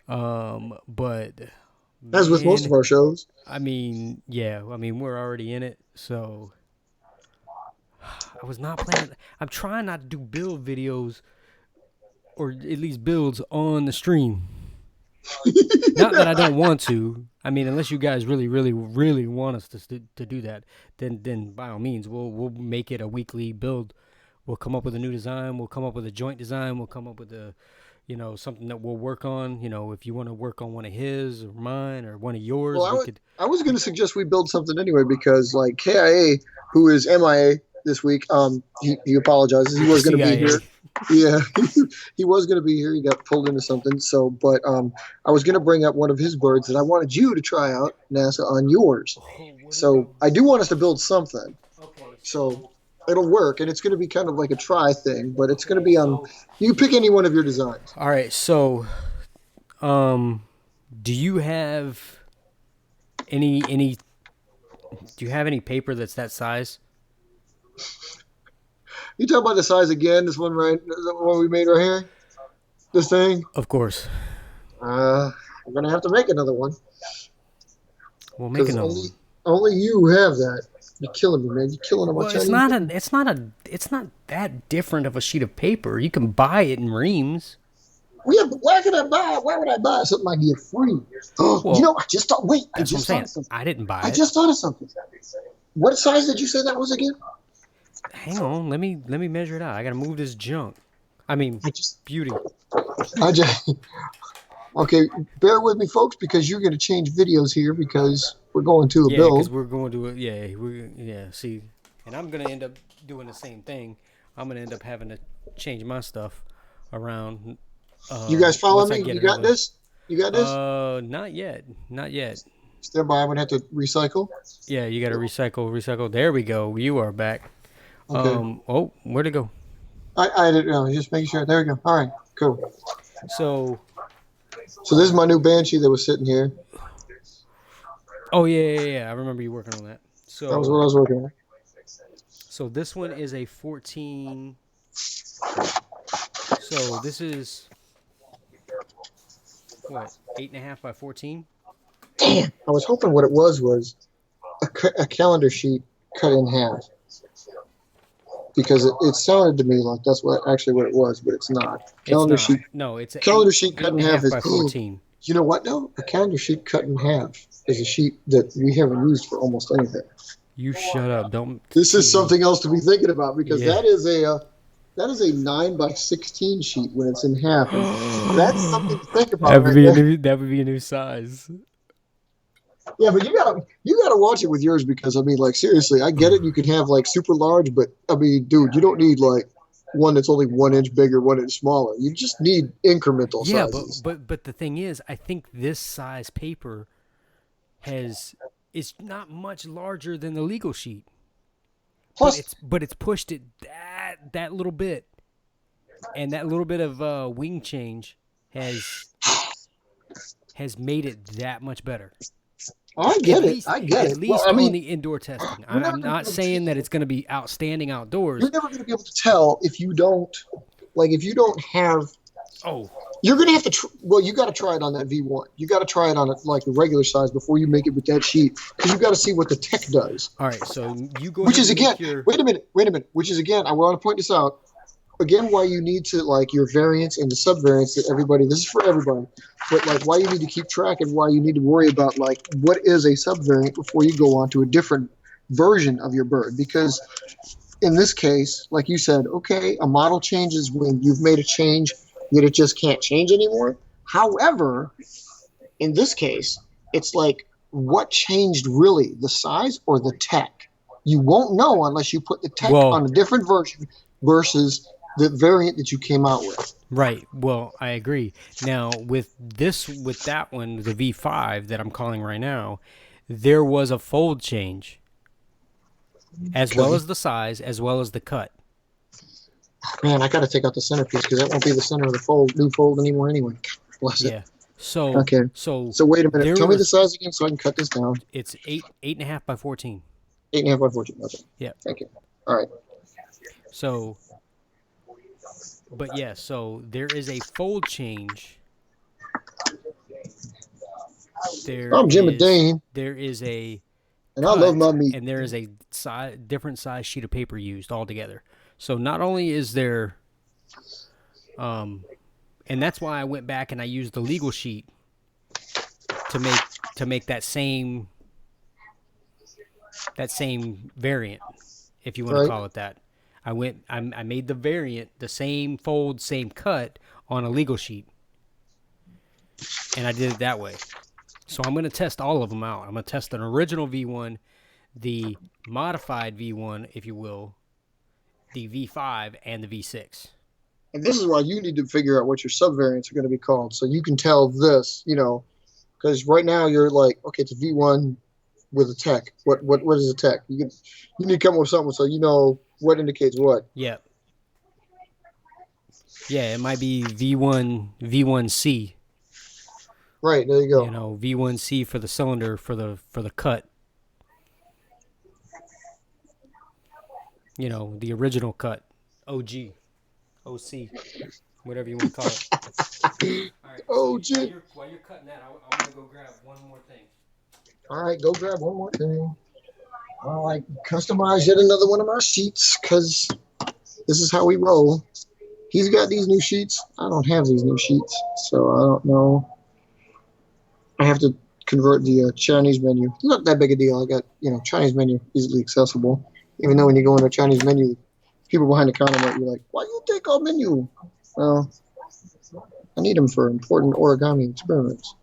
But As with most of man, our shows. I mean, yeah. I mean, we're already in it, so I was not planning. I'm trying not to do build videos, or at least builds on the stream. Not that I don't want to. I mean, unless you guys really, really, really want us to do that, then by all means, we'll make it a weekly build. We'll come up with a new design. We'll come up with a joint design. We'll come up with something that we'll work on. If you want to work on one of his or mine or one of yours, Well, could. I was going to suggest we build something anyway because, like, KIA, who is MIA this week, he apologizes. He was going to be here. Yeah, he was going to be here. He got pulled into something. So, but I was going to bring up one of his birds that I wanted you to try out, NASA, on yours. So I do want us to build something. Okay. So it'll work, and it's going to be kind of like a try thing, but it's going to be on. You pick any one of your designs. All right. So, do you have any? Do you have any paper that's that size? You talk about the size again. This one, right? The one we made right here. This thing. Of course. I'm gonna have to make another one. We'll make another one. Only you have that. You're killing me, man. You're killing them. Well, it's not that different of a sheet of paper. You can buy it in reams. Yeah, but why would I buy something I get free? Well, I just thought. Wait, that's what I'm saying. I didn't buy it. I just thought of something. What size did you say that was again? Hang on, let me measure it out. I gotta move this junk. I mean, beauty. Okay, bear with me, folks, because you're going to change videos here because we're going to a build. Yeah, because we're going to see, and I'm going to end up doing the same thing. I'm going to end up having to change my stuff around. You guys follow me? You got this? You got this? Not yet. Stand by. I'm going to have to recycle. Yeah, you got to recycle. There we go. You are back. Okay. Where'd it go? I didn't know. Just making sure. There we go. All right, cool. So this is my new Banshee that was sitting here. Oh, yeah. I remember you working on that. So that was what I was working on. So this one is a 14. So this is, what, 8.5 by 14? Damn. I was hoping what it was a calendar sheet cut in half. Because it sounded to me like that's what it was, but it's not. Calendar sheet. No, it's calendar sheet cut in half is by 14. You know what? No, a calendar sheet cut in half is a sheet that we haven't used for almost anything. You shut up! Don't. This is something else to be thinking about because that is a 9 by 16 sheet when it's in half. And that's something to think about. That would be a new size. Yeah, but you gotta watch it with yours because I mean, like seriously, I get it. You can have like super large, but I mean, dude, you don't need like one that's only 1 inch bigger, 1 inch smaller. You just need incremental sizes. Yeah, but the thing is, I think this size paper is not much larger than the legal sheet. Plus, but it's pushed it that little bit, and that little bit of wing change has made it that much better. I get it. At least on the indoor testing. I'm not saying that it's going to be outstanding outdoors. You're never going to be able to tell if you don't have. Oh. You're going to have to. You got to try it on that V1. You got to try it on like the regular size before you make it with that sheet because you got to see what the tech does. All right, so you go. Which is again. Wait a minute. Which is again. I want to point this out. Again, why you need to like your variants and the subvariants that everybody. This is for everybody, but like why you need to keep track and why you need to worry about like what is a subvariant before you go on to a different version of your bird. Because in this case, like you said, okay, a model changes when you've made a change that it just can't change anymore. However, in this case, it's like what changed really, the size or the tech? You won't know unless you put the tech on a different version versus the variant that you came out with. Right. Well, I agree. Now, with that one, the V5 that I'm calling right now, there was a fold change. as well as the size, as well as the cut. Man, I got to take out the centerpiece because that won't be the center of the new fold anymore anyway. Bless it. Yeah. So Okay. so So wait a minute. there Tell me the was size again so I can cut this down. it's 8.5 by 14. 8.5 by 14. Okay. Yeah. Thank you. All right. So, but yeah, so there is a fold change. I'm Jim and Dane, There is a and I love cut, my meat. and there is a different size sheet of paper used altogether. So not only is there, and that's why I went back and I used the legal sheet to make that same variant, if you want to Right. call it that. I made the variant the same fold, same cut on a legal sheet, and I did it that way. So I'm going to test all of them out. I'm going to test an original V1, the modified V1, if you will, the V5, and the V6. And this is why you need to figure out what your subvariants are going to be called, so you can tell this, because right now you're like, okay, it's a V1 with a tech. What is a tech? You need to come up with something so you know what indicates what. Yeah. Yeah, it might be V1C. Right, there you go. V1C for the cylinder for the cut. The original cut. OG. OC. Whatever you want to call it. All right, OG. While you're cutting that, I want to go grab one more thing. All right, go grab one more thing. I customize yet another one of my sheets because this is how we roll. He's got these new sheets. I don't have these new sheets, so I don't know. I have to convert the Chinese menu. Not that big a deal. I got, Chinese menu easily accessible. Even though when you go into a Chinese menu, people behind the counter might be like, why you take our menu? Well, I need them for important origami experiments.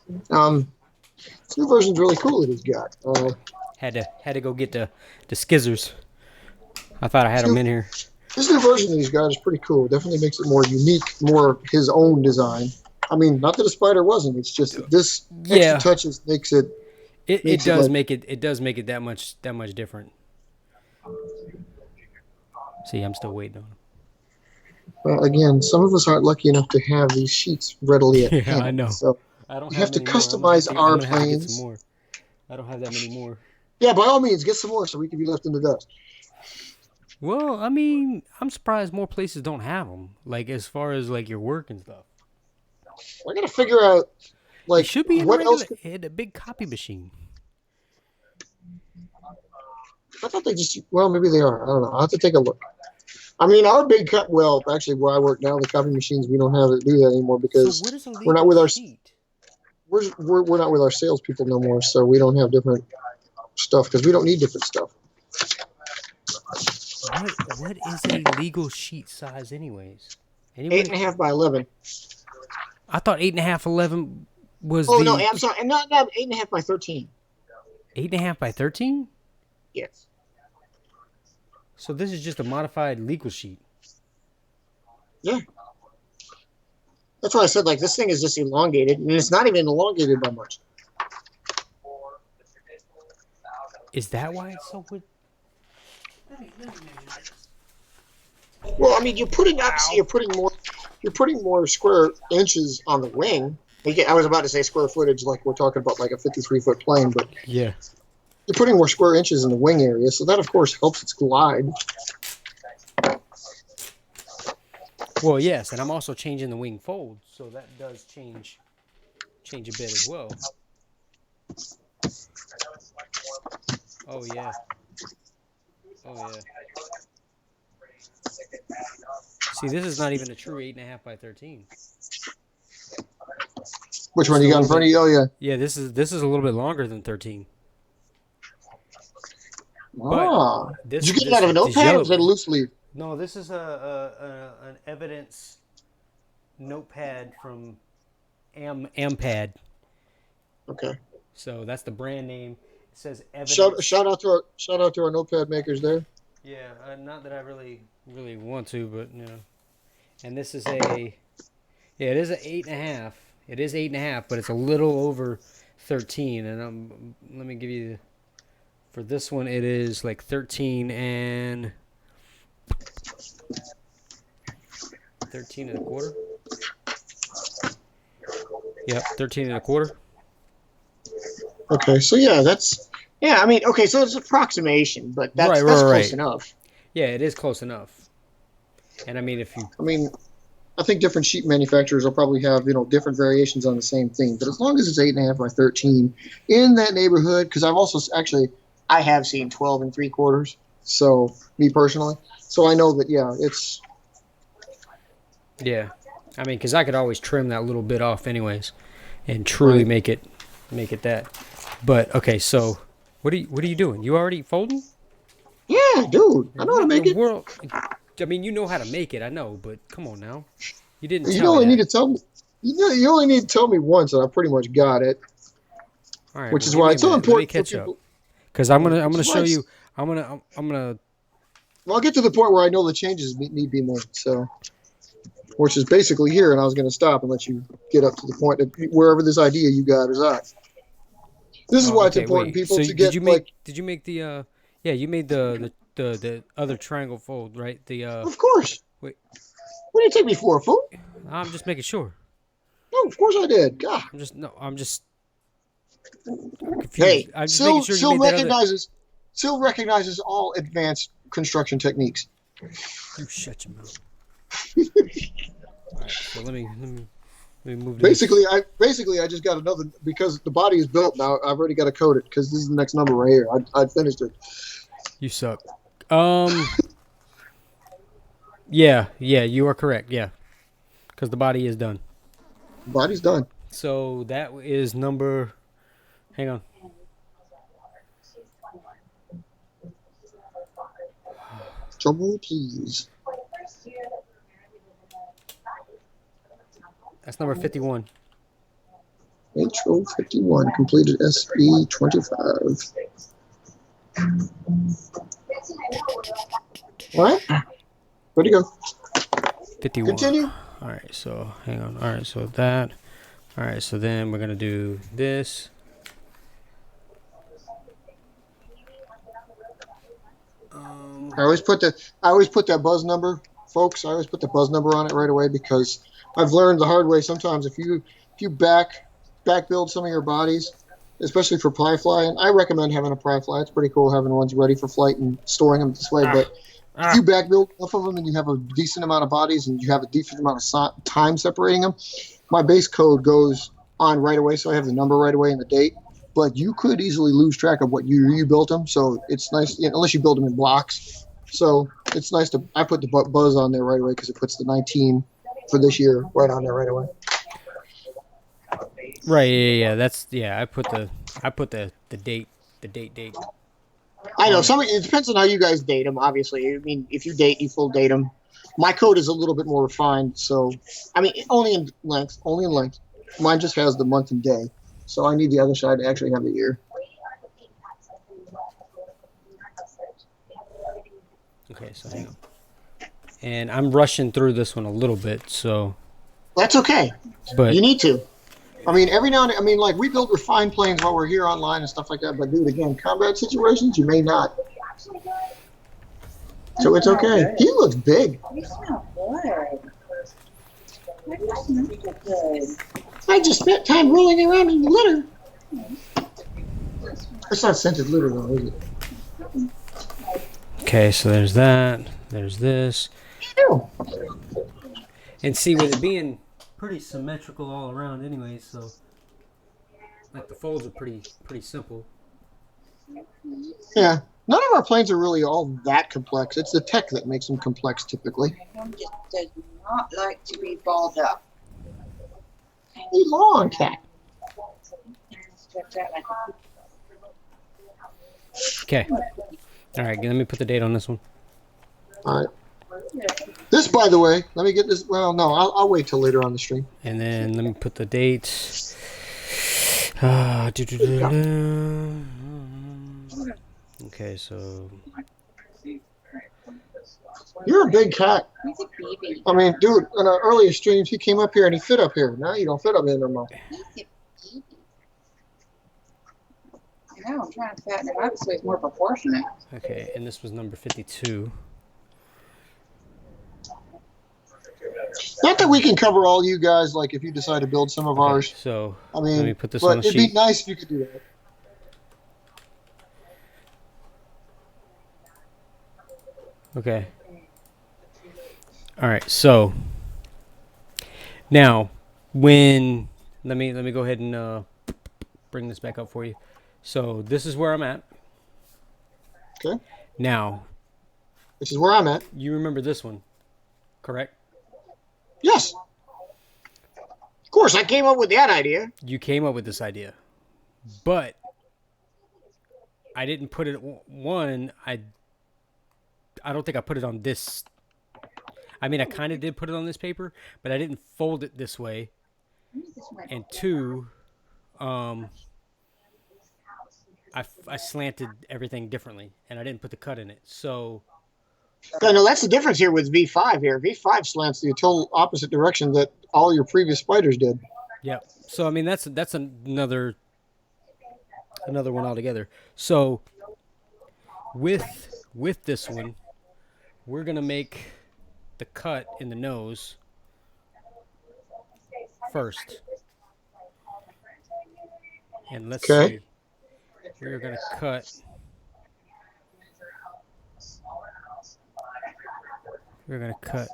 This new version's really cool that he's got. Had to go get the skizzers. I thought I had them in here. This new version that he's got is pretty cool. Definitely makes it more unique, more his own design. I mean, not that a Spyder wasn't. It's just that this extra touches makes it. It does make it that much different. See, I'm still waiting on him. Well, again, some of us aren't lucky enough to have these sheets readily at hand. I know. So I don't you have to customize our planes. I don't have that many more. Yeah, by all means, get some more so we can be left in the dust. Well, I mean, I'm surprised more places don't have them. Like as far as like your work and stuff. We're gonna figure out it should be what else. A big copy machine. I thought they just. Well, maybe they are. I don't know. I'll have to take a look. I mean, our big cut. Well, actually, where I work now, the copy machines we don't have to do that anymore because we're not with our. We're not with our salespeople no more, so we don't have different stuff because we don't need different stuff. What is a legal sheet size, anyways? 8.5 by 11. I thought 8.5, 11 was. Oh no, I'm sorry, not 8.5 by 13. 8.5 by 13? Yes. So this is just a modified legal sheet. Yeah. That's why I said this thing is just elongated, and it's not even elongated by much. Is that why it's so good? Well, I mean, you're putting more square inches on the wing. I was about to say square footage, like we're talking about like a 53-foot plane, but yeah, you're putting more square inches in the wing area, so that of course helps its glide. Well, yes, and I'm also changing the wing fold, so that does change a bit as well. Oh yeah. See, this is not even a true 8.5 by 13. Which one you got in front of you? Oh yeah. Yeah, this is a little bit longer than 13. Did you get it out of a notepad or was it a loose leaf? No, this is an evidence notepad from Ampad. Okay. So that's the brand name. It says evidence. Shout out to our notepad makers there. Yeah, not that I really want to, but And this is it is an 8.5. It is 8.5, but it's a little over 13. And let me give you For this one, it is like 13 and 13 1/4. Yep, 13 1/4. Okay, so yeah, I mean, okay, so it's approximation, but that's close enough. Yeah, it is close enough. And I mean, if you, I mean, I think different sheep manufacturers will probably have different variations on the same thing, but as long as it's 8.5 by 13 in that neighborhood, because I have seen 12 3/4. So me personally, so I know that it's yeah, I mean, because I could always trim that little bit off anyways, and truly make it that. But okay, so what are you doing? You already folding? Yeah, dude, I know how to make it. World? I mean, you know how to make it, I know, but come on now, you didn't You tell me only need that. to tell me. You only need to tell me once, and I pretty much got it. All right, Which well, is give why me a it's so minute. Let me important for catch up, people. because I'm gonna Which is why show you. I'm gonna. Well, I'll get to the point where I know the changes need to be made. So, which is basically here, and I was going to stop and let you get up to the point that wherever this idea you got is at. This is Oh, why it's okay. important, Wait. people, So to get did you make the? Yeah, you made the other triangle fold, right? Of course. Wait. What do you take me for, fool? I'm just making sure. No, of course I did. God. I'm confused. Hey, I'm just making sure you made that other. Sil recognizes all advanced construction techniques. You shut your mouth. All right. So let me move this. Basically, I just got another, because the body is built now. I've already got to code it because this is the next number right here. I finished it. You suck. Yeah, you are correct. Yeah, because the body is done. The body's done. So that is number. Hang on. Trouble, please. That's number 51. Intro 51, completed SE25. All right, ready to go. 51. Continue. All right, so hang on. All right, so that. All right, so then we're gonna do this. I always put that buzz number, folks. I always put the buzz number on it right away, because I've learned the hard way. Sometimes if you back build some of your bodies, especially for pry fly, and I recommend having a pry fly. It's pretty cool having ones ready for flight and storing them this way. But if you back build enough of them and you have a decent amount of bodies and you have a decent amount of time separating them, my base code goes on right away, so I have the number right away and the date. But you could easily lose track of what you built them, so it's nice, unless you build them in blocks. So it's nice I put the buzz on there right away, because it puts the 19 for this year right on there right away. Right. Yeah. That's I put the date. I know it depends on how you guys date them. Obviously, I mean, if you date, you full date them. My code is a little bit more refined, so I mean, only in length. Mine just has the month and day, so I need the other side to actually have the year. Okay, so hang on. And I'm rushing through this one a little bit, so. That's okay. But you need to. I mean, every now and then, I mean, like, we build refined planes while we're here online and stuff like that, but dude, again, combat situations, you may not. So it's okay. He looks big. You smell good. Why do you smell so good? I just spent time rolling around in the litter. It's not scented litter, though, is it? okay, so there's that. There's this. Ew. And see, with it being pretty symmetrical all around anyway, so like the folds are pretty simple. Yeah. None of our planes are really all that complex. It's the tech that makes them complex typically. Mom just does not like to be balled up. Hey, long cat. Stretch out like Okay. All right, let me put the date on this one. All right. This, by the way, let me get this. Well, no, I'll wait till later on the stream. And then let me put the date. Okay, so. You're a big cat. he's a baby. I mean, dude, in our earlier streams, he came up here and he fit up here. Now you don't fit up here no more. He's a baby. know. I'm trying to fatten him up so he's more proportionate. Okay, and this was number 52. Not that we can cover all you guys, like if you decide to build some of Okay, ours. so I let me mean, put this on but the it'd be sheet. nice if you could do that. Okay. All right. So now, when let me go ahead and bring this back up for you. So this is where I'm at. Okay. Now, This is where I'm at. you remember this one, correct? Yes. Of course, I came up with that idea. You came up with this idea, but I didn't put it one. I don't think I put it on this. I mean, I kind of did put it on this paper, but I didn't fold it this way. And two, I slanted everything differently, and I didn't put the cut in it. So, No, that's the difference here with V5 here. V5 Slants the total opposite direction that all your previous Spyders did. yeah. So I mean, that's another one altogether. So with this one, we're gonna make the cut in the nose first, and let's Okay. see. We're gonna cut. We're gonna cut.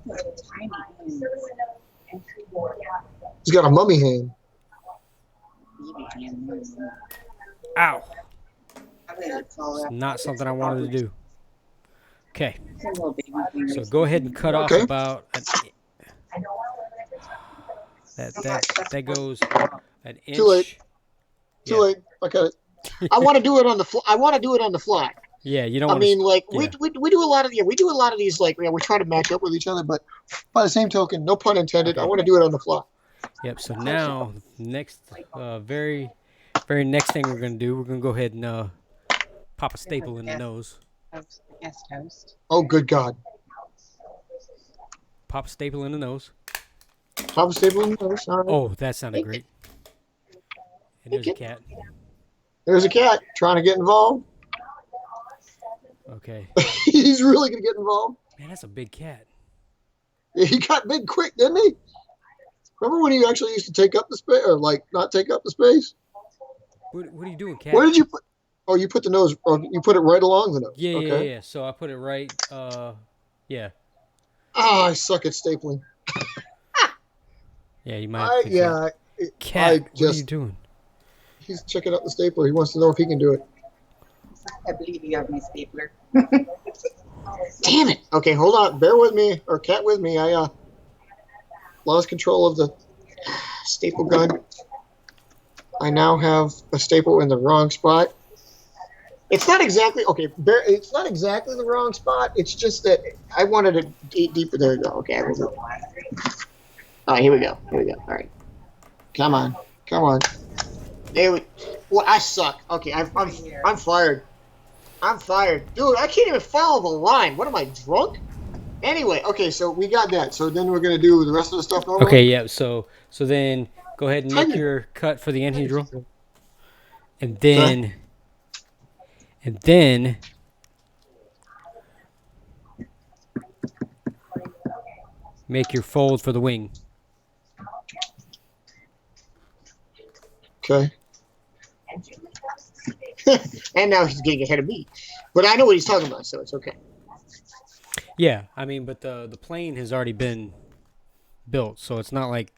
Tiny hands. He's got a mummy hand. Baby hands. Ow! I would call that Not something I wanted to do. Okay, some little baby fingers. so go ahead and cut off Okay. about that goes an inch. Too late. Yeah. Too late. I got it. I want to do it on the I want to do it on the fly. Yeah, you don't. I wanna mean, like yeah. we do a lot of we do a lot of these like We try to match up with each other, but by the same token, no pun intended, I want to do it on the fly. Yep. So now, next, very next thing we're gonna do, we're gonna go ahead and pop a staple in the nose. Yes, toast. Oh, good God. Pop a staple in the nose. Pop a staple in the nose. All right. Oh, that sounded great. And there's a cat. There's a cat trying to get involved. Okay. He's really going to get involved. Man, that's a big cat. He got big quick, didn't he? Remember when he actually used to take up the space, or like not take up the space? What are you doing, cat? Where did you put? Oh, you put the nose. Or you put it right along the nose. Yeah, Okay. yeah. So I put it right. Yeah. Ah, I suck at stapling. Yeah, you might. Fix that. Cat, what are you doing? He's checking out the stapler. He wants to know if he can do it. I believe you have my stapler. damn it. Okay, hold on. Bear with me, or cat with me. I lost control of the staple gun. I now have a staple in the wrong spot. It's not exactly okay. It's not exactly the wrong spot. It's just that I wanted it deeper. There we go. Okay, all right, here we go. All right, come on, come on. there we. Well, I suck. Okay, I'm fired. I'm fired, dude. I can't even follow the line. What am I, drunk? Anyway, okay, so we got that. So then we're gonna do the rest of the stuff normally. Okay, yeah. So then go ahead and make your cut for the anhedral, and then make your fold for the wing. Okay. And now he's getting ahead of me, but I know what he's talking about, so it's okay. Yeah, I mean, but the plane has already been built, so it's not like,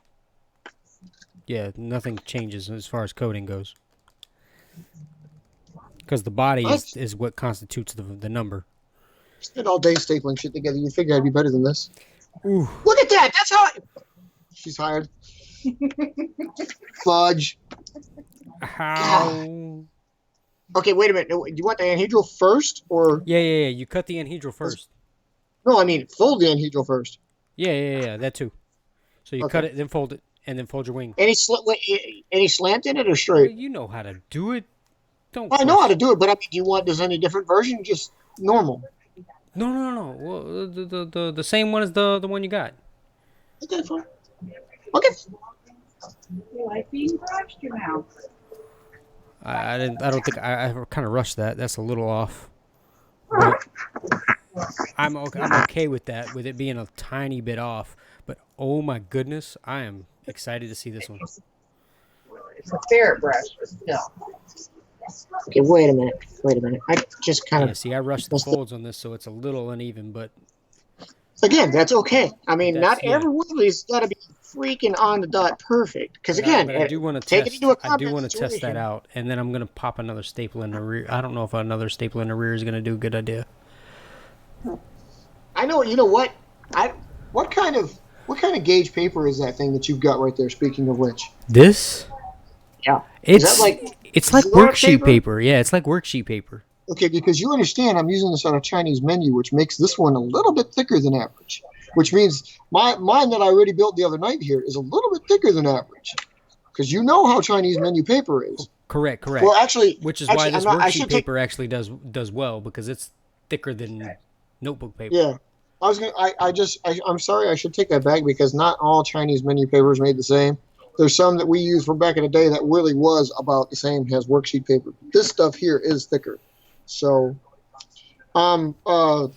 yeah, nothing changes as far as coding goes. Because the body is what constitutes the number. Spent all day stapling shit together. You figure I'd be better than this. Ooh. Look at that. That's how. She's hired. Fudge. How? Okay, wait a minute. Do you want the anhedral first, or Yeah. You cut the anhedral first. no? I mean, fold the anhedral first. Yeah. That too. So you cut it, then fold it, and then fold your wing. any slant in it or Well, straight? you know how to do it. Don't. I know how to do it, but I mean, do you want? Does any different version? Just normal. No. Well, the same one as the one you got. Okay, fine. Okay. You like being brushed, you know. I didn't. I don't think I kind of rushed that. That's a little off. But I'm okay with that, with it being a tiny bit off. But oh my goodness, I am excited to see this one. It's a ferret brush, but still. Okay, wait a minute. I just kind Yeah, of... see, I rushed the folds on this, so it's a little uneven. But Again, that's okay. I mean, not yeah. every one of these got to be freaking on the dot perfect. Because But again, I do want to take it test. into a I do combat want to test that situation. out, and then I'm gonna pop another staple in the rear. I don't know if another staple in the rear is gonna do a good idea. I know. You know what? What kind of gauge paper is that thing that you've got right there? Speaking of which, This? yeah, It's is that like Xerox worksheet paper. Yeah, it's like worksheet paper. Okay, because you understand, I'm using this on a Chinese menu, which makes this one a little bit thicker than average. Which means mine that I already built the other night here is a little bit thicker than average. Because you know how Chinese menu paper is. Correct. Well, actually, which is why this I worksheet should paper actually does well, because it's thicker than notebook paper. Yeah, I'm sorry, I should take that back, because not all Chinese menu paper is made the same. There's some that we used from back in the day that really was about the same as worksheet paper. This stuff here is thicker. So, wait a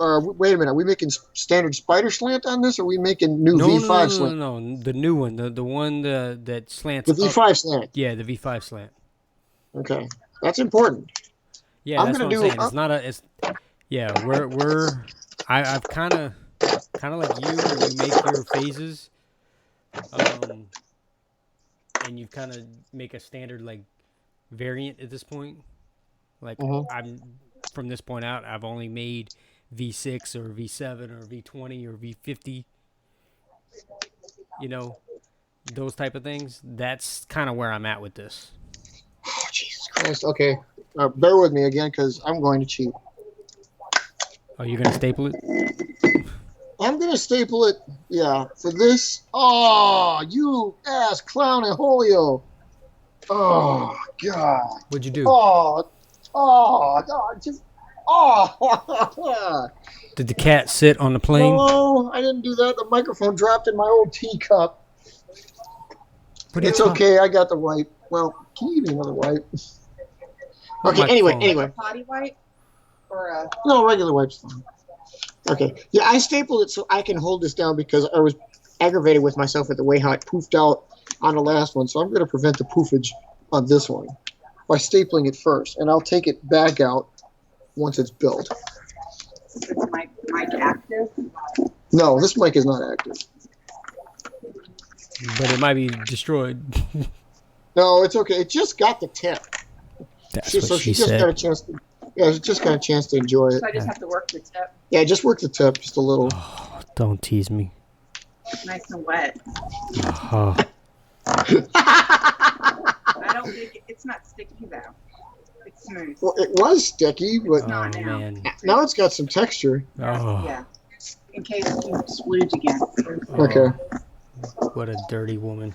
minute. Are we making standard Spyder slant on this, or are we making new V5 slant? No, the new one, the one that slants. The V5 up. slant. Yeah, the V5 slant. Okay, that's important. Yeah, that's what I'm saying. It's not a. It's yeah. I've kind of like you when you make your phases, and you kind of make a standard like variant at this point. Like I'm from this point out, I've only made V6 or V7 or V20 or V50. You know, those type of things. That's kind of where I'm at with this. Oh, Jesus Christ. Okay, bear with me again, because I'm going to cheat. Oh, you're gonna staple it? I'm going to staple it, yeah, for this. Oh, you ass clown and Holio. Oh, God. What'd you do? Just... Did the cat sit on the plane? No, I didn't do that. The microphone dropped in my old teacup. It's okay. I got the wipe. Well, can you give me another wipe? Okay, anyway. A potty wipe? Or a... No, regular wipe's fine. Okay. Yeah, I stapled it so I can hold this down, because I was aggravated with myself with the way how it poofed out on the last one. So I'm going to prevent the poofage on this one by stapling it first. And I'll take it back out once it's built. Is this mic active? No, this mic is not active. But it might be destroyed. No, it's okay. It just got the tip. That's So what she she just said. got a chance to... Yeah, she just got a chance to enjoy it. So I just have to work the tip. Yeah, just work the tip just a little. Oh, don't tease me. Nice and wet. Oh. I don't think it's not sticky though. It's smooth. Well, it was sticky, but Not Oh, now. man. now it's got some texture. Oh, Yeah. In case you splooge again. Okay. what a dirty woman.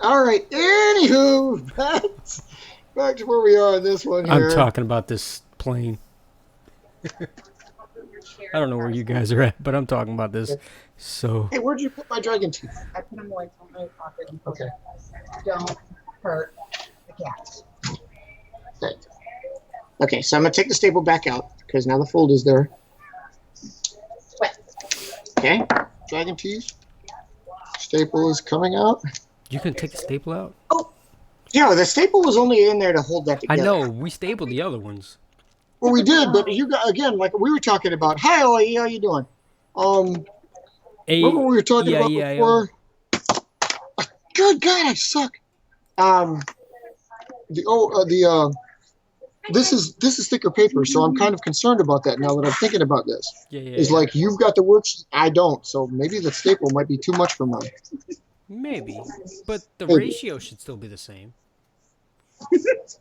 All right. Anywho, back to where we are on this one here. I'm talking about this plane. I don't know where you guys are at, but I'm talking about this. So, Hey, where'd you put my dragon teeth? I put them away from my pocket. Okay. Don't hurt the cat. Okay, so I'm going to take the staple back out, because now the fold is there. Wet. Okay. Dragon teeth. Staple is coming out. you can take the staple out? Yeah, the staple was only in there to hold that I together. know. We stapled the other ones. Well, we did, but you got, again, like we were talking about. Hi, Ollie, how you doing? Remember what we were talking about before? Good God, I suck. This is thicker paper, so I'm kind of concerned about that now that I'm thinking about this. Yeah. It's like you've got the worksheet, I don't, so maybe the staple might be too much for mine. Maybe. But the Maybe. ratio should still be the same.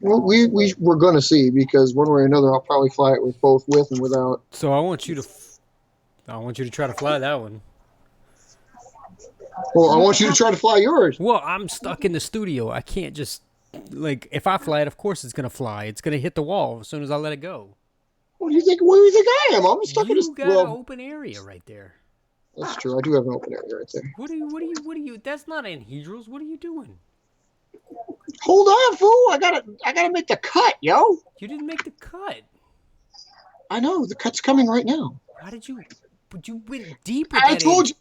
Well, we're going to see, because one way or another, I'll probably fly it with both with and without. So I want you to try to fly that one. Well, I want you to try to fly yours. Well, I'm stuck in the studio. I can't just like if I fly it, of course it's gonna fly. It's gonna hit the wall as soon as I let it go. What do you think? Where do you think I am? I'm stuck in this. You got an open area right there. That's true. I do have an open area right there. What are you? That's not anhedrals. What are you doing? Hold on, fool. I gotta make the cut, yo. You didn't make the cut. I know the cut's coming right now. Why did you? But you went deep with I that. told you.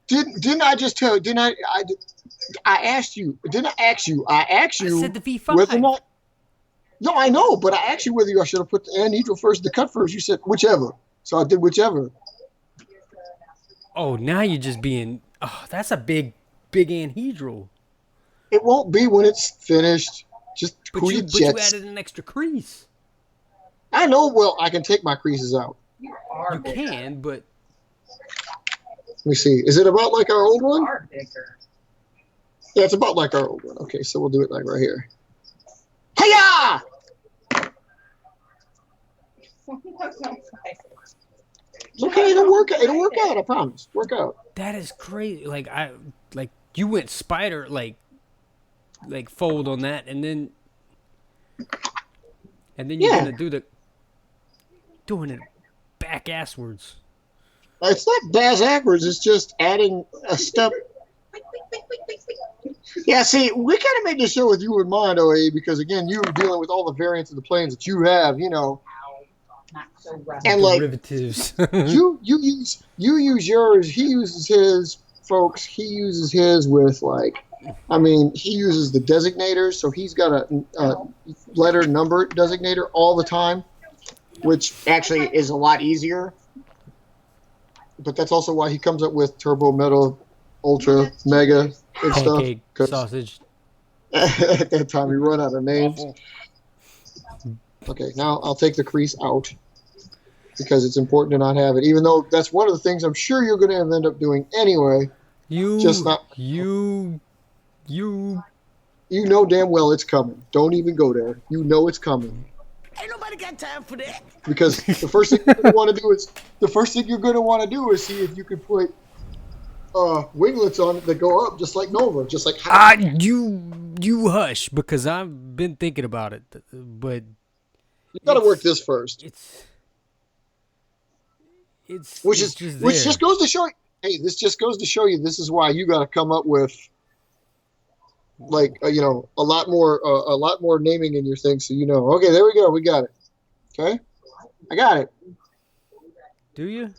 Didn't I just tell? Didn't I asked you. Didn't I ask you? I asked you. I said the V5. Whether or not. No, I know, but I asked you whether I should have put the anhedral first, the cut first. You said whichever, so I did whichever. Oh, now you're just being. Oh, that's a big anhedral. It won't be when it's finished. Just But cool you your jets. added an extra crease. I know. Well, I can take my creases out. You can, but Let me see. Is it about like our old one? Yeah, it's about like our old one. Okay, so we'll do it like right here. Hiya! Okay, it'll work. It'll work out. I promise. Work out. that is crazy. Like you went Spyder like fold on that, and then you're Yeah. gonna doing it back asswards. It's not backwards. It's just adding a step. Yeah, see, we kind of made this show with you in mind, OA, because again, you were dealing with all the variants of the planes that you have, you know. And like Derivatives. you use yours, he uses his, folks. He uses his with like, I mean, he uses the designators, so he's got a letter number designator all the time, which Actually, is a lot easier. but that's also why he comes up with turbo, metal, ultra, mega, and Pancake, stuff. 'Cause sausage. at that time, we run out of names. Okay, now I'll take the crease out because it's important to not have it, even though that's one of the things I'm sure you're going to end up doing anyway. Just not. You You know damn well it's coming. Don't even go there. You know it's coming. Ain't nobody got time for that. Because the first thing you're going to want to do is see if you can put winglets on it that go up just like Nova, just like You hush, because I've been thinking about it, but you got to work this first. Which just goes to show you. Hey, this just goes to show you. This is why you got to come up with like a lot more naming in your thing, so you know. Okay, there we go. We got it. Okay, I got it. Do you?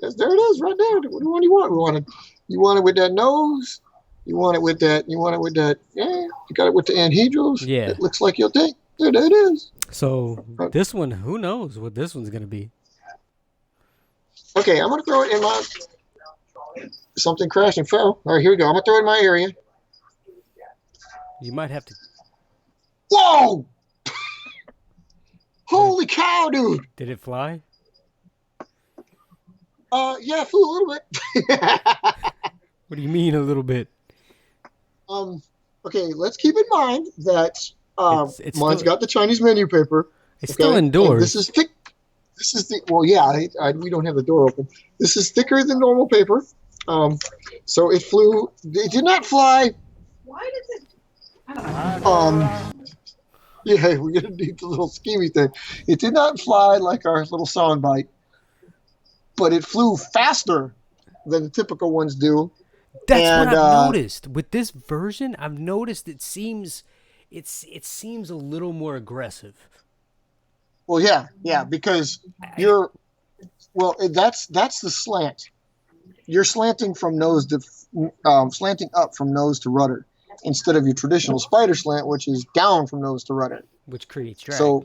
There it is, right there. What one do you want? You want it with that nose? You want it with that? Yeah, you got it with the anhedrals. Yeah. It looks like your thing. There it is. So this one, who knows what this one's gonna be? Okay, I'm gonna throw it in my. Something crashed and fell. All right, here we go. I'm gonna throw it in my area. You might have to. Whoa! Holy cow, dude! Did it fly? Yeah, it flew a little bit. What do you mean a little bit? Okay, let's keep in mind that It's mine's still- got the Chinese menu paper. It's Okay? still And indoors. this is thick. This is the we don't have the door open. This is thicker than normal paper. So it flew. It did not fly. Why does it? Yeah, we're gonna need the little schemy thing. It did not fly like our little sound bite, but it flew faster than the typical ones do. That's and, what I've noticed with this version. I've noticed it seems a little more aggressive. Well, yeah, because that's the slant. You're slanting from nose to slanting up from nose to rudder, instead of your traditional Spyder slant, which is down from nose to rudder. Which creates drag. So,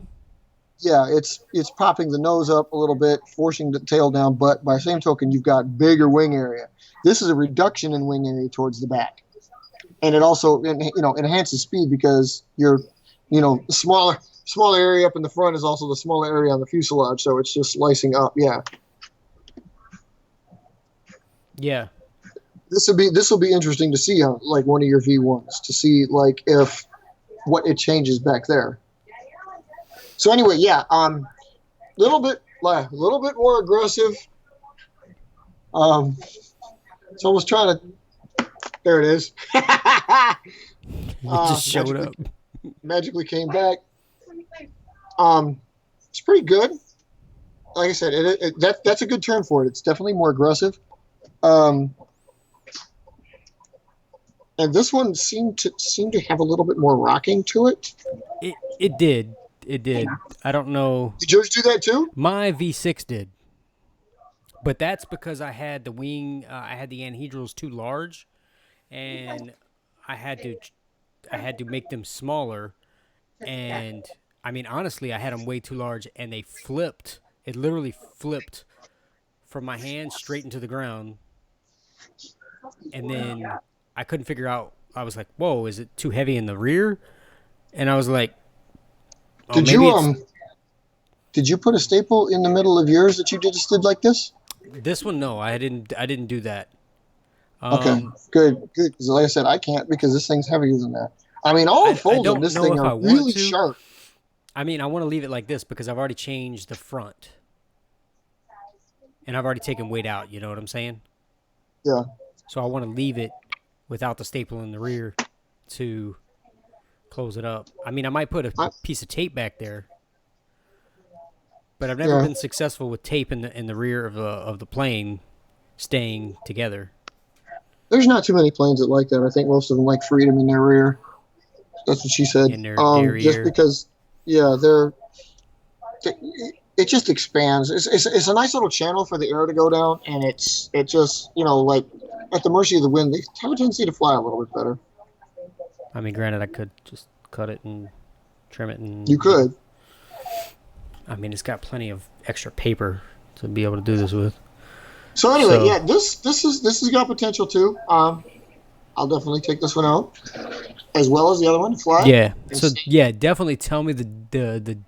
yeah, it's popping the nose up a little bit, forcing the tail down, but by the same token, you've got bigger wing area. This is a reduction in wing area towards the back, and it also enhances speed because you're smaller area up in the front is also the smaller area on the fuselage, so it's just slicing up. Yeah. Yeah. This will be interesting to see on like one of your V1s to see like if what it changes back there. So anyway, yeah, little bit more aggressive. It's almost trying to. There it is. It just showed up. Magically came back. It's pretty good. like I said, that's a good term for it. It's definitely more aggressive. And this one seemed to have a little bit more rocking to it. It did. It did. I don't know. Did yours do that too? My V6 did. But that's because I had the wing, I had the anhedrals too large, and I had to make them smaller. And I mean, honestly, I had them way too large, and they flipped. It literally flipped from my hand straight into the ground. And then I couldn't figure out. I was like, "Whoa, is it too heavy in the rear?" And I was like, "Oh, Did maybe you Did you put a staple in the middle of yours that you just did like this? This one, no, I didn't do that. Okay, good. Because like I said, I can't because this thing's heavier than that. I mean, all the folds on this thing are really sharp. I mean, I want to leave it like this because I've already changed the front. And I've already taken weight out, you know what I'm saying? Yeah. So I want to leave it without the staple in the rear to close it up. I mean, I might put a piece of tape back there. But I've never been successful with tape in the rear of the plane staying together. There's not too many planes that like that. I think most of them like freedom in their rear. That's what she said. In their rear. Just because, it just expands. It's a nice little channel for the air to go down, and it just, like at the mercy of the wind, they have a tendency to fly a little bit better. I mean, granted, I could just cut it and trim it. You could. I mean, it's got plenty of extra paper to be able to do this with. So anyway, this has got potential too. I'll definitely take this one out, as well as the other one, fly. Yeah. So definitely tell me the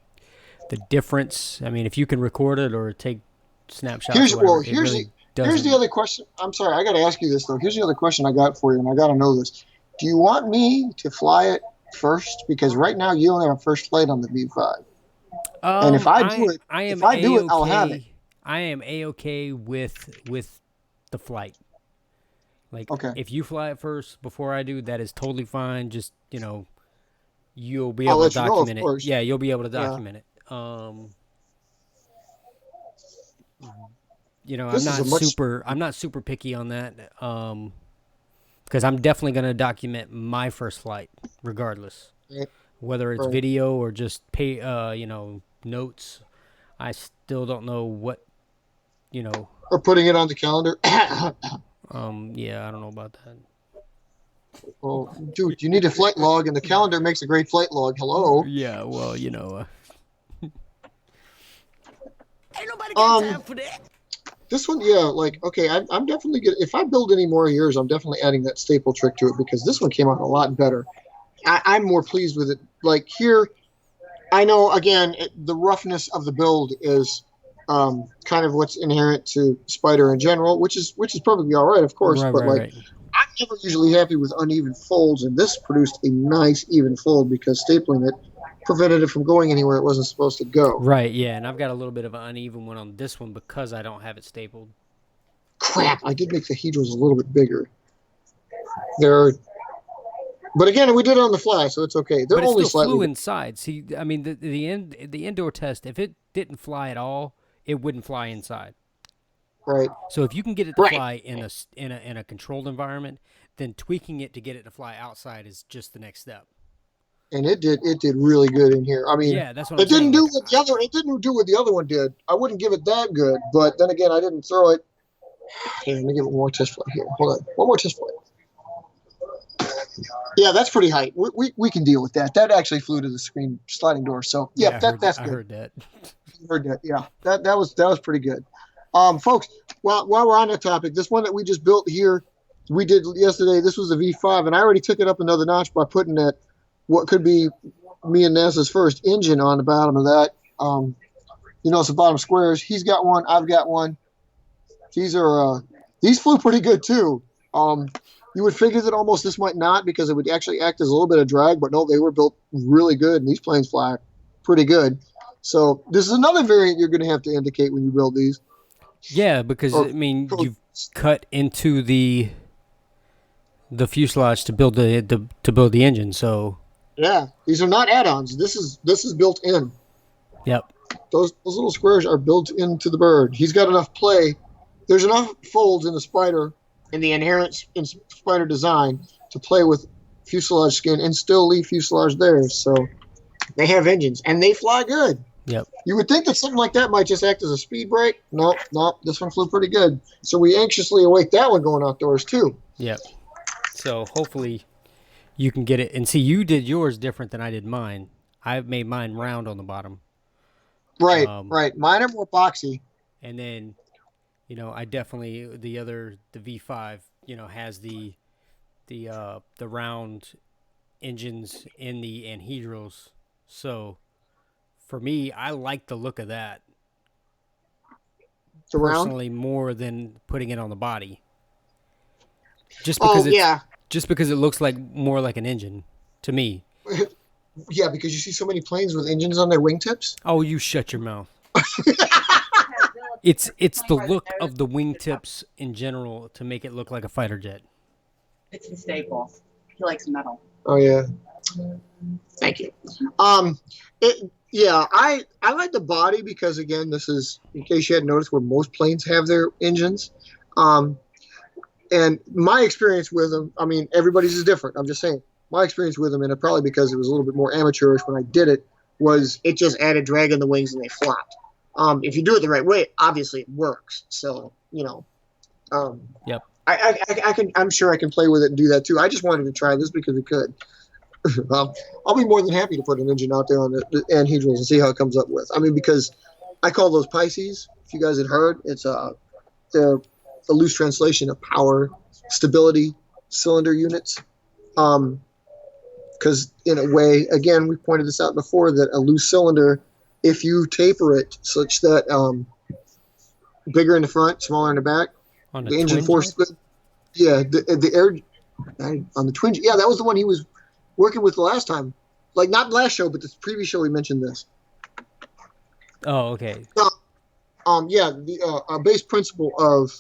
difference. I mean, if you can record it or take snapshots. Here's the the other question. I'm sorry, I got to ask you this though. Here's the other question I got for you, and I got to know this. Do you want me to fly it first? Because right now you only have a first flight on the V5. And if I do it, I'll have it. I am A-okay with the flight. Like, if you fly it first before I do, that is totally fine. Just, you'll be able to document it. Yeah, you'll be able to document it. I'm not super picky on that. Because I'm definitely going to document my first flight regardless. Right. Whether it's video or just pay, notes. I still don't know what, Or putting it on the calendar. Yeah, I don't know about that. Well, dude, you need a flight log, and the calendar makes a great flight log. Hello. Yeah, well, Ain't nobody got time for that. This one, I'm definitely good. If I build any more of yours, I'm definitely adding that staple trick to it because this one came out a lot better. I'm more pleased with it. Like here, I know, again, the roughness of the build is kind of what's inherent to Spyder in general, which is perfectly all right, of course. Right, but right. I'm never usually happy with uneven folds, and this produced a nice even fold because stapling it prevented it from going anywhere it wasn't supposed to go. Right, yeah, and I've got a little bit of an uneven one on this one because I don't have it stapled. Crap, I did make the hedrons a little bit bigger. But again, we did it on the fly, so it's okay. But it still flew inside. See, I mean, the indoor test, if it didn't fly at all, it wouldn't fly inside. Right. So if you can get it to fly in a controlled environment, then tweaking it to get it to fly outside is just the next step. And it did really good in here. I mean, that's what it didn't do what the other one did. I wouldn't give it that good, but then again, I didn't throw it. Here, let me give it one more test flight here. Hold on, one more test flight. Yeah, that's pretty high. We can deal with that. That actually flew to the screen sliding door. So that's good. I heard that. You heard that. Yeah, that was pretty good. Folks, while we're on that topic, this one that we just built here, we did yesterday. This was a V5, and I already took it up another notch by putting that what could be me and NASA's first engine on the bottom of that. It's the bottom squares. He's got one. I've got one. These flew pretty good too. You would figure that almost this might not because it would actually act as a little bit of drag, but no, they were built really good, and these planes fly pretty good. So this is another variant you're going to have to indicate when you build these. Yeah, because you've cut into the fuselage to build the engine. So yeah, these are not add-ons. This is built in. Yep. Those little squares are built into the bird. He's got enough play. There's enough folds in the Spyder, in the inherent in Spyder design, to play with fuselage skin and still leave fuselage there. So they have engines and they fly good. Yep. You would think that something like that might just act as a speed brake. Nope, nope. This one flew pretty good. So we anxiously await that one going outdoors too. Yep. So hopefully you can get it. And see, you did yours different than I did mine. I made mine round on the bottom. Right, right. Mine are more boxy. And then, I definitely the V5, has the round engines in the anhedrals. So for me, I like the look of that The round? personally more than putting it on the body. Just because just because it looks like more like an engine to me. Yeah, because you see so many planes with engines on their wingtips. Oh, you shut your mouth. It's the look of the wingtips in general to make it look like a fighter jet. It's the staple. He likes metal. Oh yeah. Thank you. I like the body because again, this is in case you hadn't noticed where most planes have their engines. And my experience with them, I mean, everybody's is different. I'm just saying, my experience with them, and probably because it was a little bit more amateurish when I did it, was it just added drag in the wings and they flopped. If you do it the right way, obviously it works. So Yep. I'm sure I can play with it and do that too. I just wanted to try this because we could. I'll be more than happy to put an engine out there on the anhedrals and see how it comes up with. I mean, because I call those Pisces. If you guys had heard, it's they're a loose translation of power, stability, cylinder units. Because in a way, again, we pointed this out before, that a loose cylinder, if you taper it such that bigger in the front, smaller in the back, On the engine force, the air on the twin, that was the one he was working with the last time. Like, not last show, but the previous show we mentioned this. Oh, okay. The base principle of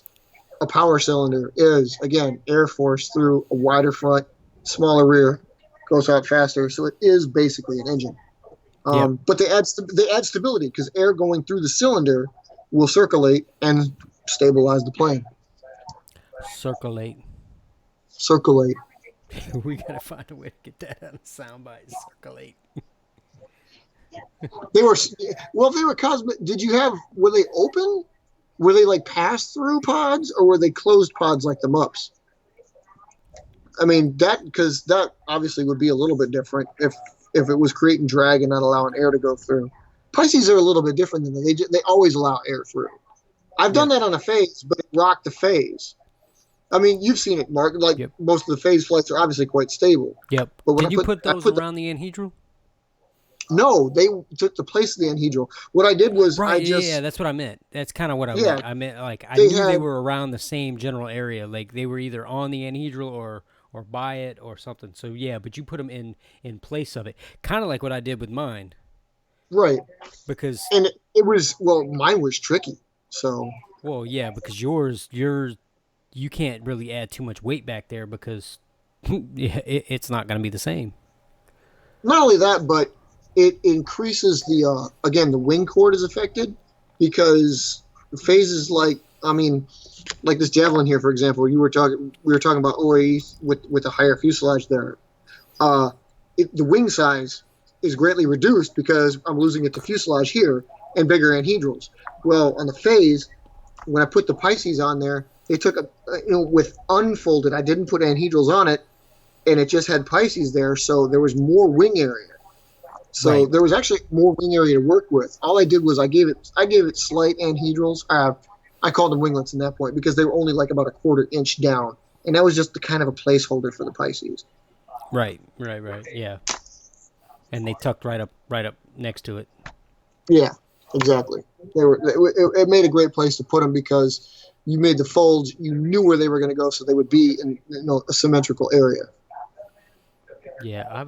a power cylinder is, again, air force through a wider front, smaller rear, goes out faster. So it is basically an engine. But they add stability because air going through the cylinder will circulate and stabilize the plane. Circulate. We gotta find a way to get that on a soundbite. Circulate. They were cosmic. Were they open? Were they like pass-through pods, or were they closed pods like the Mups? I mean, because that obviously would be a little bit different if it was creating drag and not allowing air to go through. Pisces are a little bit different than they always allow air through. I've done that on a phase, but it rocked the phase. I mean, you've seen it, Mark. Like most of the phase flights are obviously quite stable. Yep. But Did you put those around the anhedral? No, they took the place of the anhedral. What I did was that's what I meant. That's kind of what I meant. I meant like I knew they were around the same general area. Like they were either on the anhedral or by it or something. So yeah, but you put them in place of it, kind of like what I did with mine. Right. Because it was mine was tricky. So. Well, yeah, because you can't really add too much weight back there because it's not going to be the same. Not only that, but it increases the wing chord is affected because phases like this Javelin here, for example, we were talking about OAE with a higher fuselage there. The wing size is greatly reduced because I'm losing it to fuselage here and bigger anhedrals. Well, on the phase, when I put the Pisces on there, they took with unfolded. I didn't put anhedrals on it, and it just had Pisces there, so there was more wing area. So there was actually more wing area to work with. All I did was I gave it slight anhedrals. I called them winglets in that point because they were only like about a quarter inch down, and that was just the kind of a placeholder for the Pisces. Right, yeah. And they tucked right up next to it. Yeah, exactly. It made a great place to put them because you made the folds. You knew where they were going to go, so they would be in a symmetrical area. Yeah, I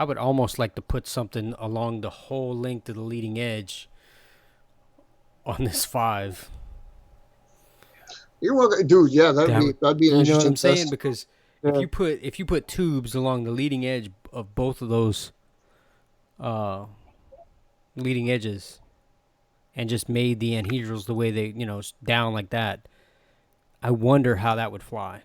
would almost like to put something along the whole length of the leading edge on this 5. You're welcome, dude. Yeah, that'd be an interesting. You know what I'm saying? Test. Because if you put tubes along the leading edge of both of those leading edges, and just made the anhedrals the way they, down like that, I wonder how that would fly.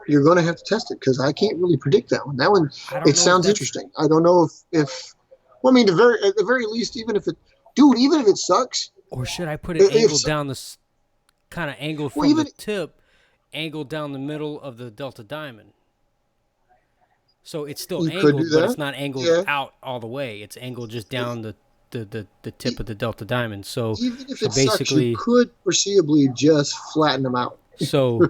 You're going to have to test it because I can't really predict that one. That one, I don't it know if sounds that's interesting. I don't know if well, I mean, at the very least, even if it sucks, or should I put it if angled down this kind of angled well, from the even tip, angled down the middle of the Delta Diamond. So it's still you could do angled, but it's that. not angled Yeah, out all the way. It's angled just down the tip of the Delta Diamond. So even if so it sucks, you basically, could foreseeably just flatten them out. so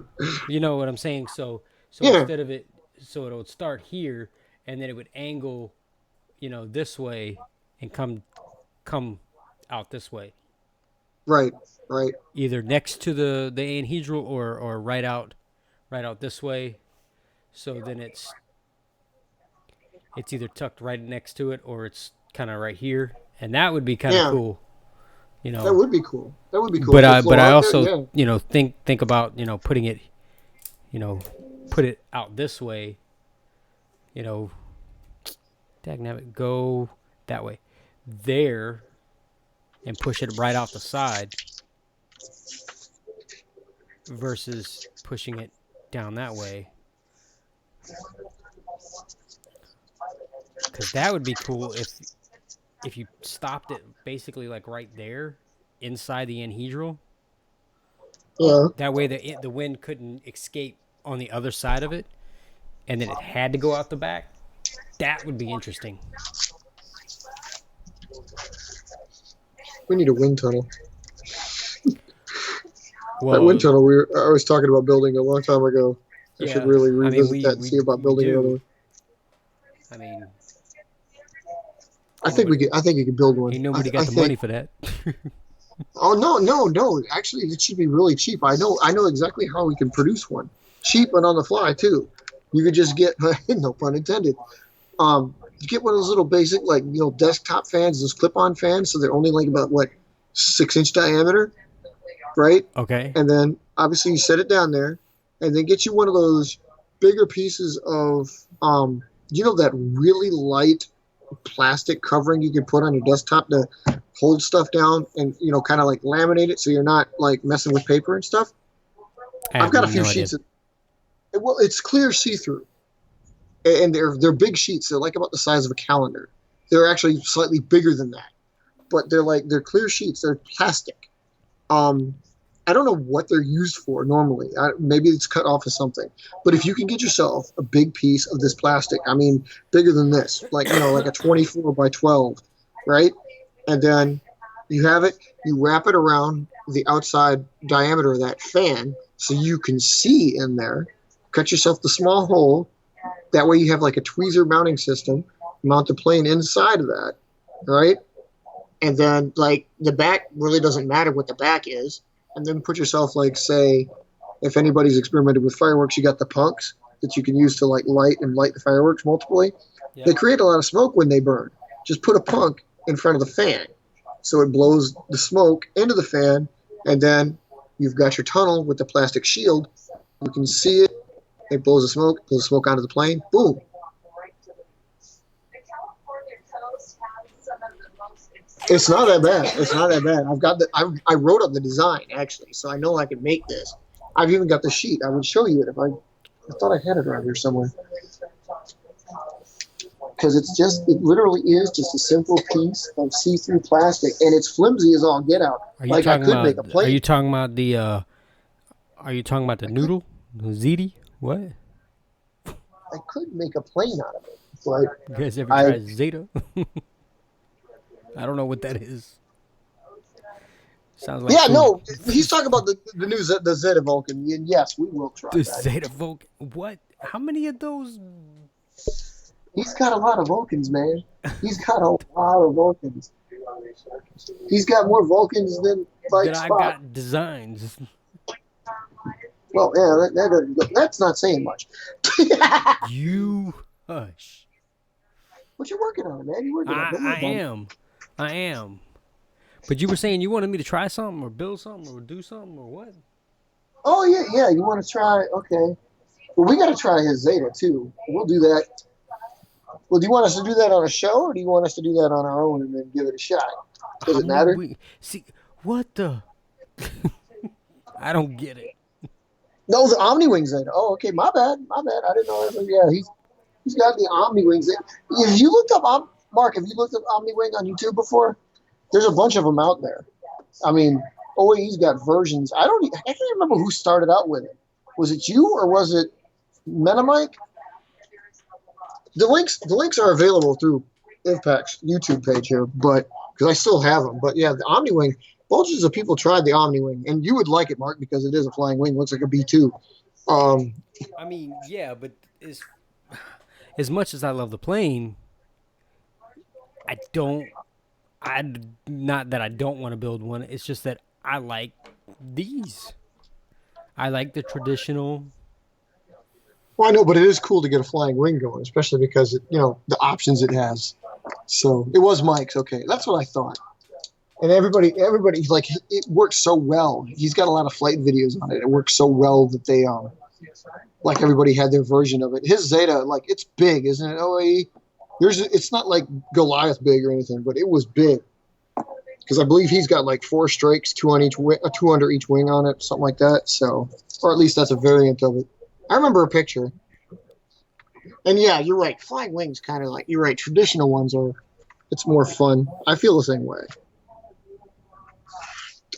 you know what I'm saying. So Yeah, instead of it, so it would start here, and then it would angle, this way, and come out this way, right, right. either next to the anhedral or right out this way. So then it's either tucked right next to it or it's kind of right here, and that would be kind of Yeah, cool, that would be cool. That would be cool. But If it I flow but I out there, also yeah. think about putting it, put it out this way, dagnabbit, go that way, there, and push it right out the side versus pushing it down that way. Because that would be cool if you stopped it basically like right there inside the anhedral. Yeah. That way the wind couldn't escape on the other side of it, and then it had to go out the back. That would be interesting. We need a wind tunnel. That Well, wind tunnel I was talking about building a long time ago. I should yeah. really I mean, revisit that and see about building another one. I mean, I think you could build one. ain't nobody I got the think, money for that. Oh no! Actually, it should be really cheap. I know exactly how we can produce one, cheap and on the fly too. You could just get no pun intended. You get one of those little basic desktop fans, those clip-on fans, so they're only like about 6-inch diameter, right? Okay. And then obviously you set it down there, and then get you one of those bigger pieces of that really light plastic covering you can put on your desktop to hold stuff down and kind of like laminate it so you're not like messing with paper and stuff. I've got a few sheets. Well, it's clear see-through, and they're big sheets. They're like about the size of a calendar. They're actually slightly bigger than that, but they're clear sheets. They're plastic. I don't know what they're used for normally. Maybe it's cut off of something. But if you can get yourself a big piece of this plastic, I mean, bigger than this, like a 24 by 12, right? And then you have it, you wrap it around the outside diameter of that fan so you can see in there. Cut yourself the small hole. That way you have like a tweezer mounting system. Mount the plane inside of that, right? And then like the back really doesn't matter what the back is. And then put yourself like, say, if anybody's experimented with fireworks, you got the punks that you can use to light the fireworks multiply. Yeah. They create a lot of smoke when they burn. Just put a punk in front of the fan so it blows the smoke into the fan, and then you've got your tunnel with the plastic shield. You can see it. It blows the smoke onto the plane. Boom. It's not that bad. I wrote up the design actually, so I know I can make this. I've even got the sheet. I would show you it I thought I had it around here somewhere. Because it literally is just a simple piece of see-through plastic, and it's flimsy as all get out. Are you talking about the noodle? The ziti? What? I could make a plane out of it. But you guys ever tried Zeta? I don't know what that is. Sounds like food. No. He's talking about the Zeta Vulcan. And yes, we will try the that. Zeta Vulcan. What? How many of those? He's got a lot of Vulcans, man. He's got a lot of Vulcans. He's got more Vulcans than I got designs. Well, yeah, that's not saying much. You hush. But you're working on it, man. You're working on it. I am. But you were saying you wanted me to try something or build something or do something or what? Oh, yeah. You want to try? Okay. Well, we got to try his Zeta, too. We'll do that. Well, do you want us to do that on a show, or do you want us to do that on our own and then give it a shot? Does it matter? See, what the? I don't get it. No, the Omni Wings. Oh, okay. My bad. My bad. I didn't know. Yeah, he's got the Omni Wings. If you looked up Mark, have you looked up Omni Wing on YouTube before? There's a bunch of them out there. I mean, OAE's got versions. I can't remember who started out with it. Was it you or was it Metamike? The links are available through IVPAC's YouTube page here, but because I still have them. But yeah, the OmniWing, bunches of people tried the OmniWing, and you would like it, Mark, because it is a flying wing. Looks like a B2. I mean, yeah, but as much as I love the plane, I don't. Not that I don't want to build one. It's just that I like these. I like the traditional. Well, I know, but it is cool to get a flying wing going, especially because the options it has. So it was Mike's. Okay, that's what I thought. And everybody, like, it works so well. He's got a lot of flight videos on it. It works so well that they like everybody had their version of it. His Zeta, like, it's big, isn't it? OAE. It's not like Goliath big or anything, but it was big. Because I believe he's got like 4 strakes, 2 under each wing on it, something like that. So, or at least that's a variant of it. I remember a picture. And yeah, you're right. Flying wings kind of like, you're right. Traditional ones it's more fun. I feel the same way.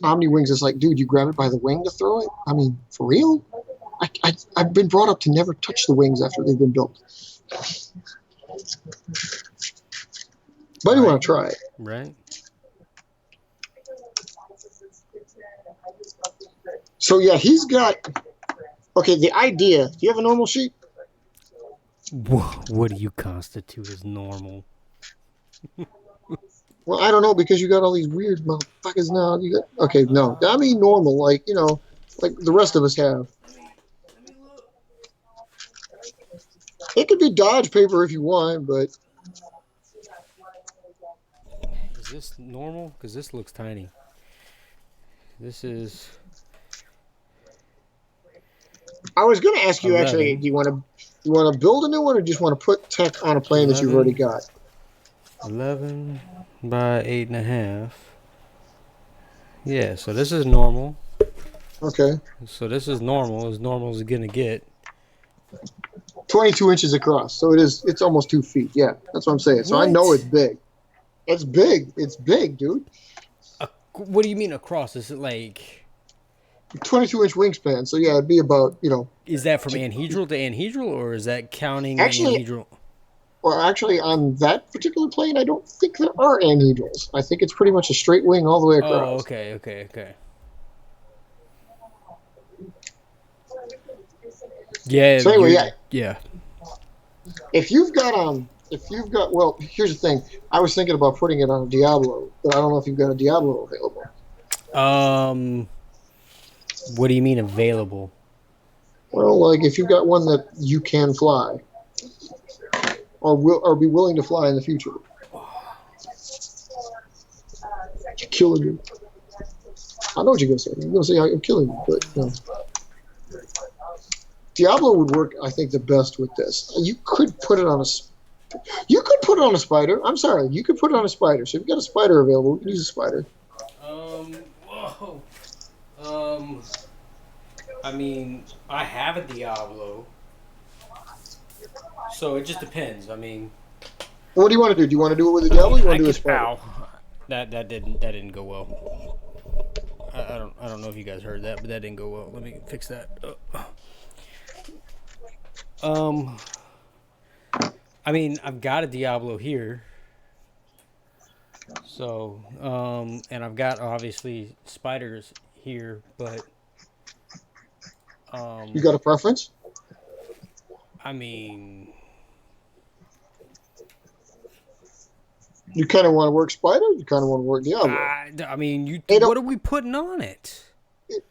Omni Wings is like, dude, you grab it by the wing to throw it? I mean, for real? I've been brought up to never touch the wings after they've been built. But I do want to try it. Right. So yeah, he's got. Okay, the idea. Do you have a normal sheet? What do you constitute as normal? Well, I don't know because you got all these weird motherfuckers now. Okay, no, I mean normal, like like the rest of us have. It could be Dodge paper if you want, but. Is this normal? Because this looks tiny. This is. I was going to ask you 11. actually. Do you want to build a new one, or just want to put tech on a plane 11, that you've already got? 11 by 8.5. Yeah. So this is normal. Okay. So this is normal as it's gonna get. 22 inches across, so it's almost 2 feet. Yeah, that's what I'm saying. So what? I know it's big. It's big. It's big, dude. What do you mean across? Is it like 22-inch wingspan? So yeah, it'd be about Is that from anhedral to anhedral, or is that counting anhedral? Well, actually, on that particular plane, I don't think there are anhedrals. I think it's pretty much a straight wing all the way across. Oh, okay. Yeah. So anyway, yeah. If you've got well, here's the thing. I was thinking about putting it on a Diablo, but I don't know if you've got a Diablo available. What do you mean available? Well, like if you've got one that you can fly, or be willing to fly in the future. You're killing me. I know what you're gonna say. You're gonna say I'm killing you, but Diablo would work, I think, the best with this. You could put it on a Spyder. I'm sorry, you could put it on a Spyder. So if you've got a Spyder available, we can use a Spyder. Whoa. I mean, I have a Diablo, so it just depends. I mean, what do you want to do? Do you want to do it with a Diablo? Or you want to do a Spyder? Ow. That didn't go well. I don't know if you guys heard that, but that didn't go well. Let me fix that. I mean, I've got a Diablo here. So, and I've got obviously Spyders here, but you got a preference? I mean, you kind of want to work Spyder? Or you kind of want to work Diablo? I mean, what are we putting on it?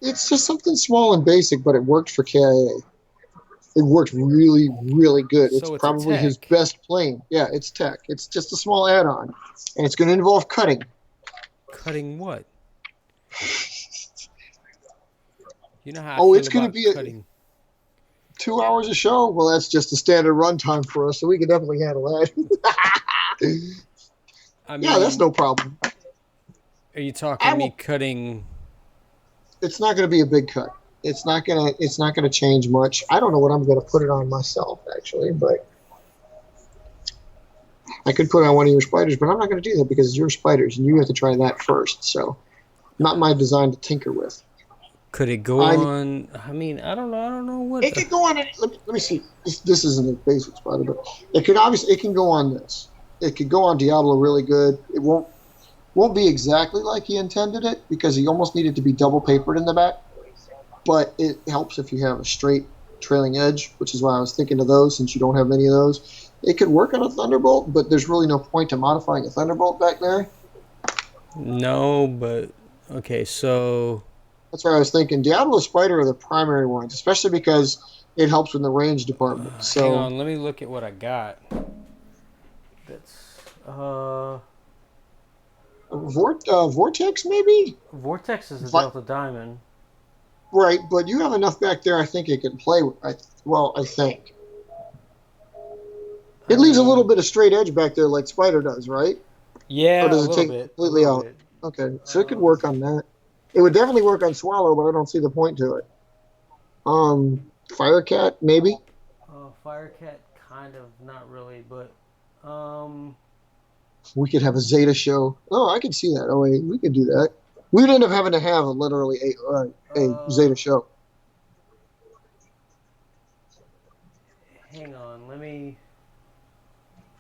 It's just something small and basic, but it worked for KIA. It worked really, really good. It's probably his best plane. Yeah, it's tech. It's just a small add-on, and it's going to involve cutting. Cutting what? You know how? It's going to be cutting. 2 hours a show. Well, that's just the standard runtime for us, so we can definitely handle that. I Yeah, that's mean, no problem. are you I talking me will. cutting? It's not going to be a big cut. It's not gonna. It's not gonna change much. I don't know what I'm going to put it on myself actually, but I could put on one of your spiders. But I'm not going to do that because it's your spiders, and you have to try that first. So, not my design to tinker with. Could it go I on? I mean, I don't know. I don't know what. It could go on. Let me see. This isn't a basic spider, but it could obviously it can go on this. It could go on Diablo really good. It won't be exactly like he intended it because he almost needed to be double papered in the back. But it helps if you have a straight trailing edge, which is why I was thinking of those since you don't have many of those. It could work on a Thunderbolt, but there's really no point to modifying a Thunderbolt back there. No, but okay. So That's why I was thinking Diablo Spider are the primary ones, especially because it helps in the range department. hang So on. Let me look at what I got. That's Vortex maybe? Vortex is a But, Delta Diamond. right, but you have enough back there. I think it can play. I think I it leaves a mean, little bit of straight edge back there, like Spider does, right? Or yeah, a does it little take it bit. A completely little out? bit. Okay, so it could work on that. It would definitely work on Swallow, but I don't see the point to it. Firecat maybe. Firecat, kind of, not really, but We could have a Zeta show. Oh, I could see that. Oh wait, we could do that. We'd end up having to have literally a Zeta show. hang on. Let me.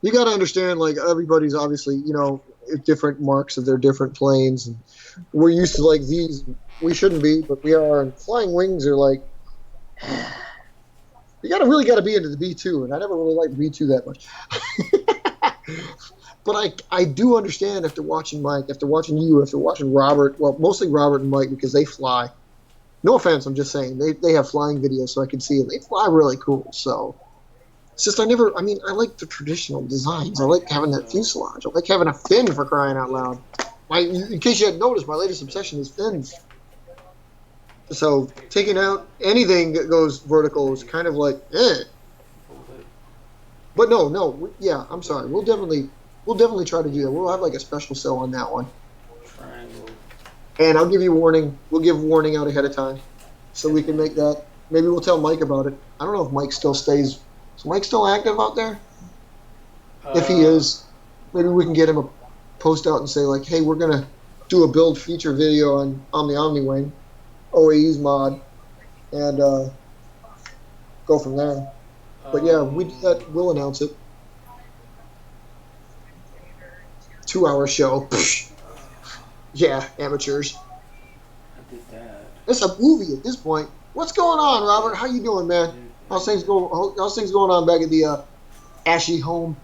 You got to understand, like everybody's obviously, different marks of their different planes, and we're used to like these. We shouldn't be, but we are. And flying wings are like you really got to be into the B2, and I never really liked B2 that much. But I do understand after watching Mike, after watching you, after watching Robert. Well, mostly Robert and Mike because they fly. No offense, I'm just saying they have flying videos, so I can see it. They fly really cool. So it's just I like the traditional designs. I like having that fuselage. I like having a fin for crying out loud. In case you hadn't noticed, my latest obsession is fins. So taking out anything that goes vertical is kind of like, eh. But no, yeah, I'm sorry. We'll definitely try to do that. We'll have like a special sale on that one. Triangle. And I'll give you warning. We'll give warning out ahead of time, so we can make that. Maybe we'll tell Mike about it. I don't know if Mike still stays. Is Mike still active out there? If he is, maybe we can get him a post out and say like, hey, we're gonna do a build feature video on the Omniwing, OAE's mod, and go from there. But yeah, we do that. We'll announce it. 2 hour show. Yeah, amateurs. I did that. It's a movie at this point. What's going on, Robert? How you doing, man? How's things going on back at the Ashy home?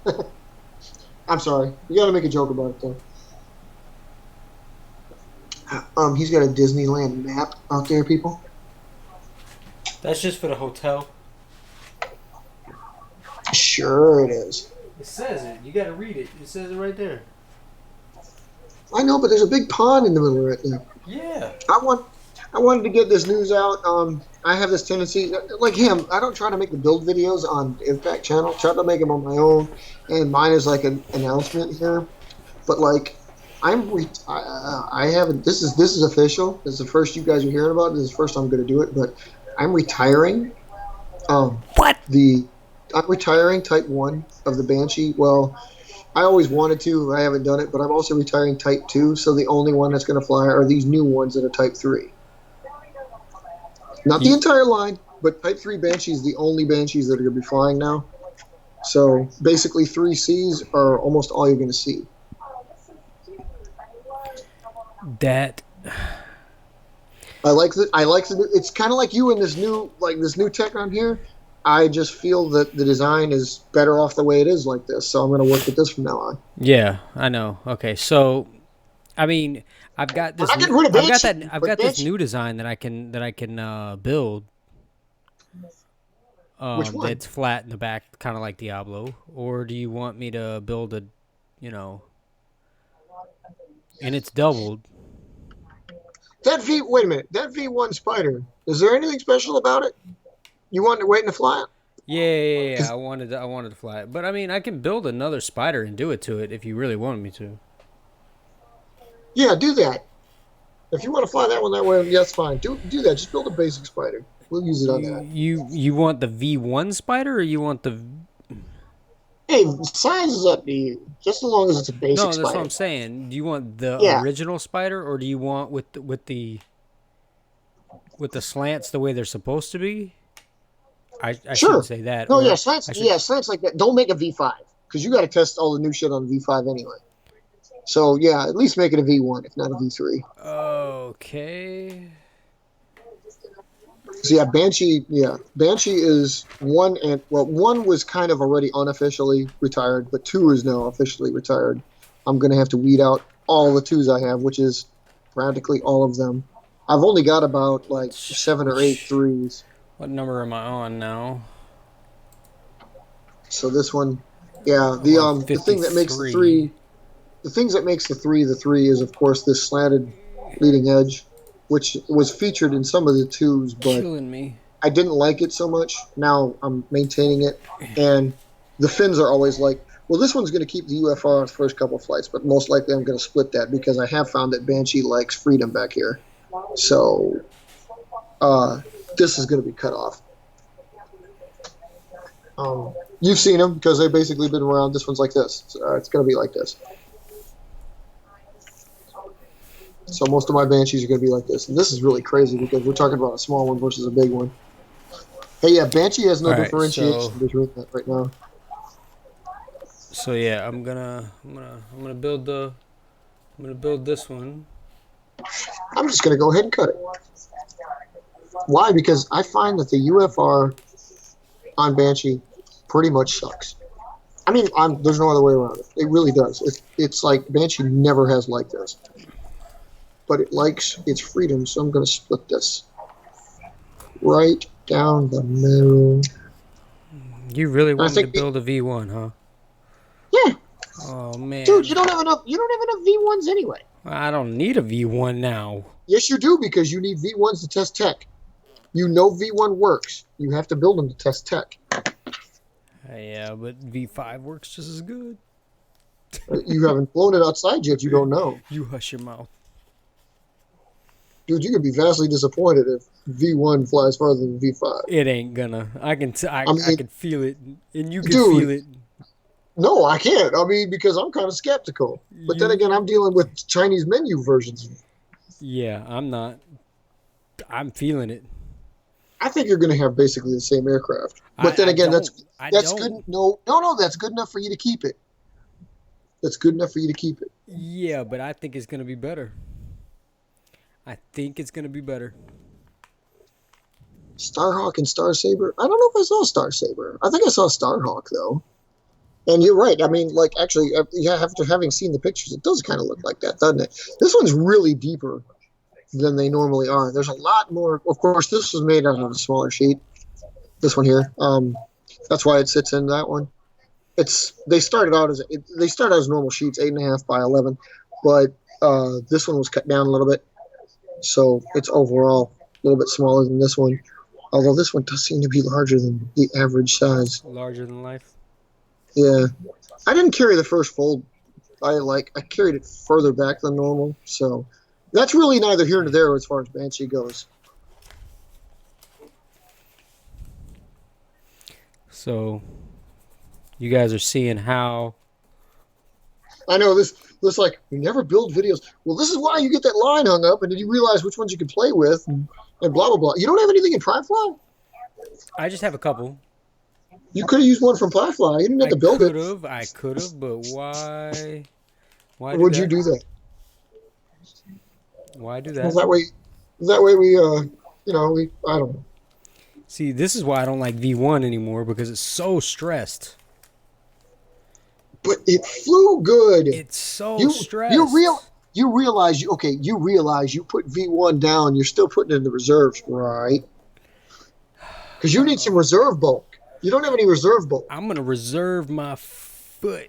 I'm sorry. You got to make a joke about it, though. He's got a Disneyland map out there, people. That's just for the hotel. Sure it is. It says it. You got to read it. It says it right there. I know, but there's a big pond in the middle right there. Yeah. I wanted to get this news out. I have this tendency, like him, I don't try to make the build videos on the IVPAC channel. I try to make them on my own, and mine is like an announcement here. But like, I haven't. This is official. This is the first you guys are hearing about. This is the first I'm going to do it. But I'm retiring. What? I'm retiring Type 1 of the Banshee. Well, I always wanted to. I haven't done it, but I'm also retiring Type 2. So the only one that's going to fly are these new ones that are Type 3. Not the entire line, but Type 3 Banshee is the only Banshees that are going to be flying now. So basically 3Cs are almost all you're going to see. That. I like the. It's kind of like you in this new tech on here. I just feel that the design is better off the way it is like this. So I'm going to work with this from now on. Yeah, I know. Okay, so I mean, I've got this. I've got this new design that I can build. Which one? That's flat in the back, kind of like Diablo. Or do you want me to build a, and it's doubled. Wait a minute. That V1 Spyder. Is there anything special about it? You want to wait to fly it? Yeah. 'Cause- I wanted to fly it, but I mean, I can build another Spyder and do it to it if you really wanted me to. yeah, do that. If you want to fly that one that way, yeah, that's fine. Do that. Just build a basic Spyder. We'll use it on that. You want the V1 Spyder or you want the? Hey, size is up to you. Just as long as it's a basic No, that's what I'm Spyder. saying. Do you want the Yeah. original Spyder or do you want with the slants the way they're supposed to be? I Sure. shouldn't say that. No, Or yeah, slants. I should, Yeah, slants like that. Don't make a V5 because you got to test all the new shit on V5 anyway. So yeah, at least make it a V1, if not a V3. Okay. So yeah, Banshee. Yeah, Banshee is one, and well, one was kind of already unofficially retired, but two is now officially retired. I'm gonna have to weed out all the twos I have, which is practically all of them. I've only got about like 7 or 8 threes. What number am I on now? So this one, yeah, I'm on the thing that makes the 53. three, the things that makes the three is of course this slanted leading edge, which was featured in some of the twos, but Killing me. I didn't like it so much. Now I'm maintaining it, and the fins are always like, well, this one's going to keep the UFR on its first couple flights, but most likely I'm going to split that because I have found that Banshee likes freedom back here. So this is going to be cut off. You've seen them because they've basically been around. This one's like this. So, it's going to be like this. So most of my Banshees are going to be like this. And this is really crazy because we're talking about a small one versus a big one. Hey, yeah, Banshee has no All right, differentiation so- between that right now. So yeah, I'm gonna build this one. I'm just going to go ahead and cut it. Why? Because I find that the UFR on Banshee pretty much sucks. I mean, there's no other way around it. It really does. It's like Banshee never has liked this. But it likes its freedom, so I'm going to split this right down the middle. You really want me to think build a V1, huh? Yeah, Oh man, dude, you don't have enough V1s anyway. I don't need a V1 now. Yes, you do, because you need V1s to test tech. You know V1 works. You have to build them to test tech. Yeah, but V5 works just as good. You haven't flown it outside yet. You don't know. You hush your mouth. Dude, you could be vastly disappointed if V1 flies farther than V5. It ain't gonna. I can feel it, and you can Dude, feel it. No, I can't. I mean, because I'm kind of skeptical. But then again, I'm dealing with Chinese menu versions. Yeah, I'm not. I'm feeling it. I think you're going to have basically the same aircraft. But then again, that's don't. good. No, that's good enough for you to keep it. That's good enough for you to keep it. Yeah, but I think it's gonna be better. I think it's gonna be better. Starhawk and Star Saber. I don't know if I saw Star Saber. I think I saw Starhawk though. And you're right. I mean, like actually, yeah, after having seen the pictures, it does kind of look like that, doesn't it? This one's really deeper than they normally are. There's a lot more. Of course, this was made out of a smaller sheet. This one here. That's why it sits in that one. They started out as normal sheets, 8.5 by 11, but this one was cut down a little bit, so it's overall a little bit smaller than this one. Although this one does seem to be larger than the average size. Larger than life. Yeah, I didn't carry the first fold. I carried it further back than normal, so that's really neither here nor there as far as Banshee goes. So, you guys are seeing how. I know this like we never build videos. Well, this is why you get that line hung up, and then you realize which ones you can play with, and blah blah blah. You don't have anything in Pryfly? I just have a couple. You could have used one from Pryfly. You didn't have to build it. I could have, but why? Why Would you do that? Why do Well, that? that way we I don't know. See, this is why I don't like V1 anymore because it's so stressed. But it flew good. It's so stressed. You realize you put V1 down, you're still putting it in the reserves, right? Because you need some reserve bulk. You don't have any reserve bulk. I'm gonna reserve my foot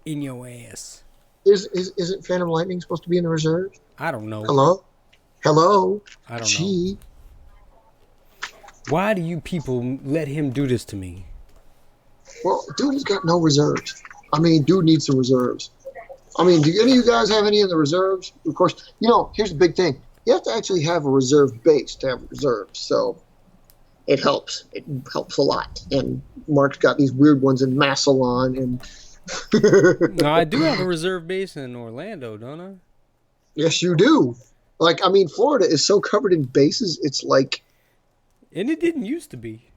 in your ass. Isn't Phantom Lightning supposed to be in the reserves? I don't know. Hello? I don't know. Gee. Why do you people let him do this to me? Well, dude, he's got no reserves. I mean, dude needs some reserves. I mean, do any of you guys have any in the reserves? Of course, here's the big thing. You have to actually have a reserve base to have reserves. So it helps. It helps a lot. And Mark's got these weird ones in Massillon and No, I do have a reserve base in Orlando, don't I? yes, you do. Like, I mean, Florida is so covered in bases, it's like And it didn't used to be.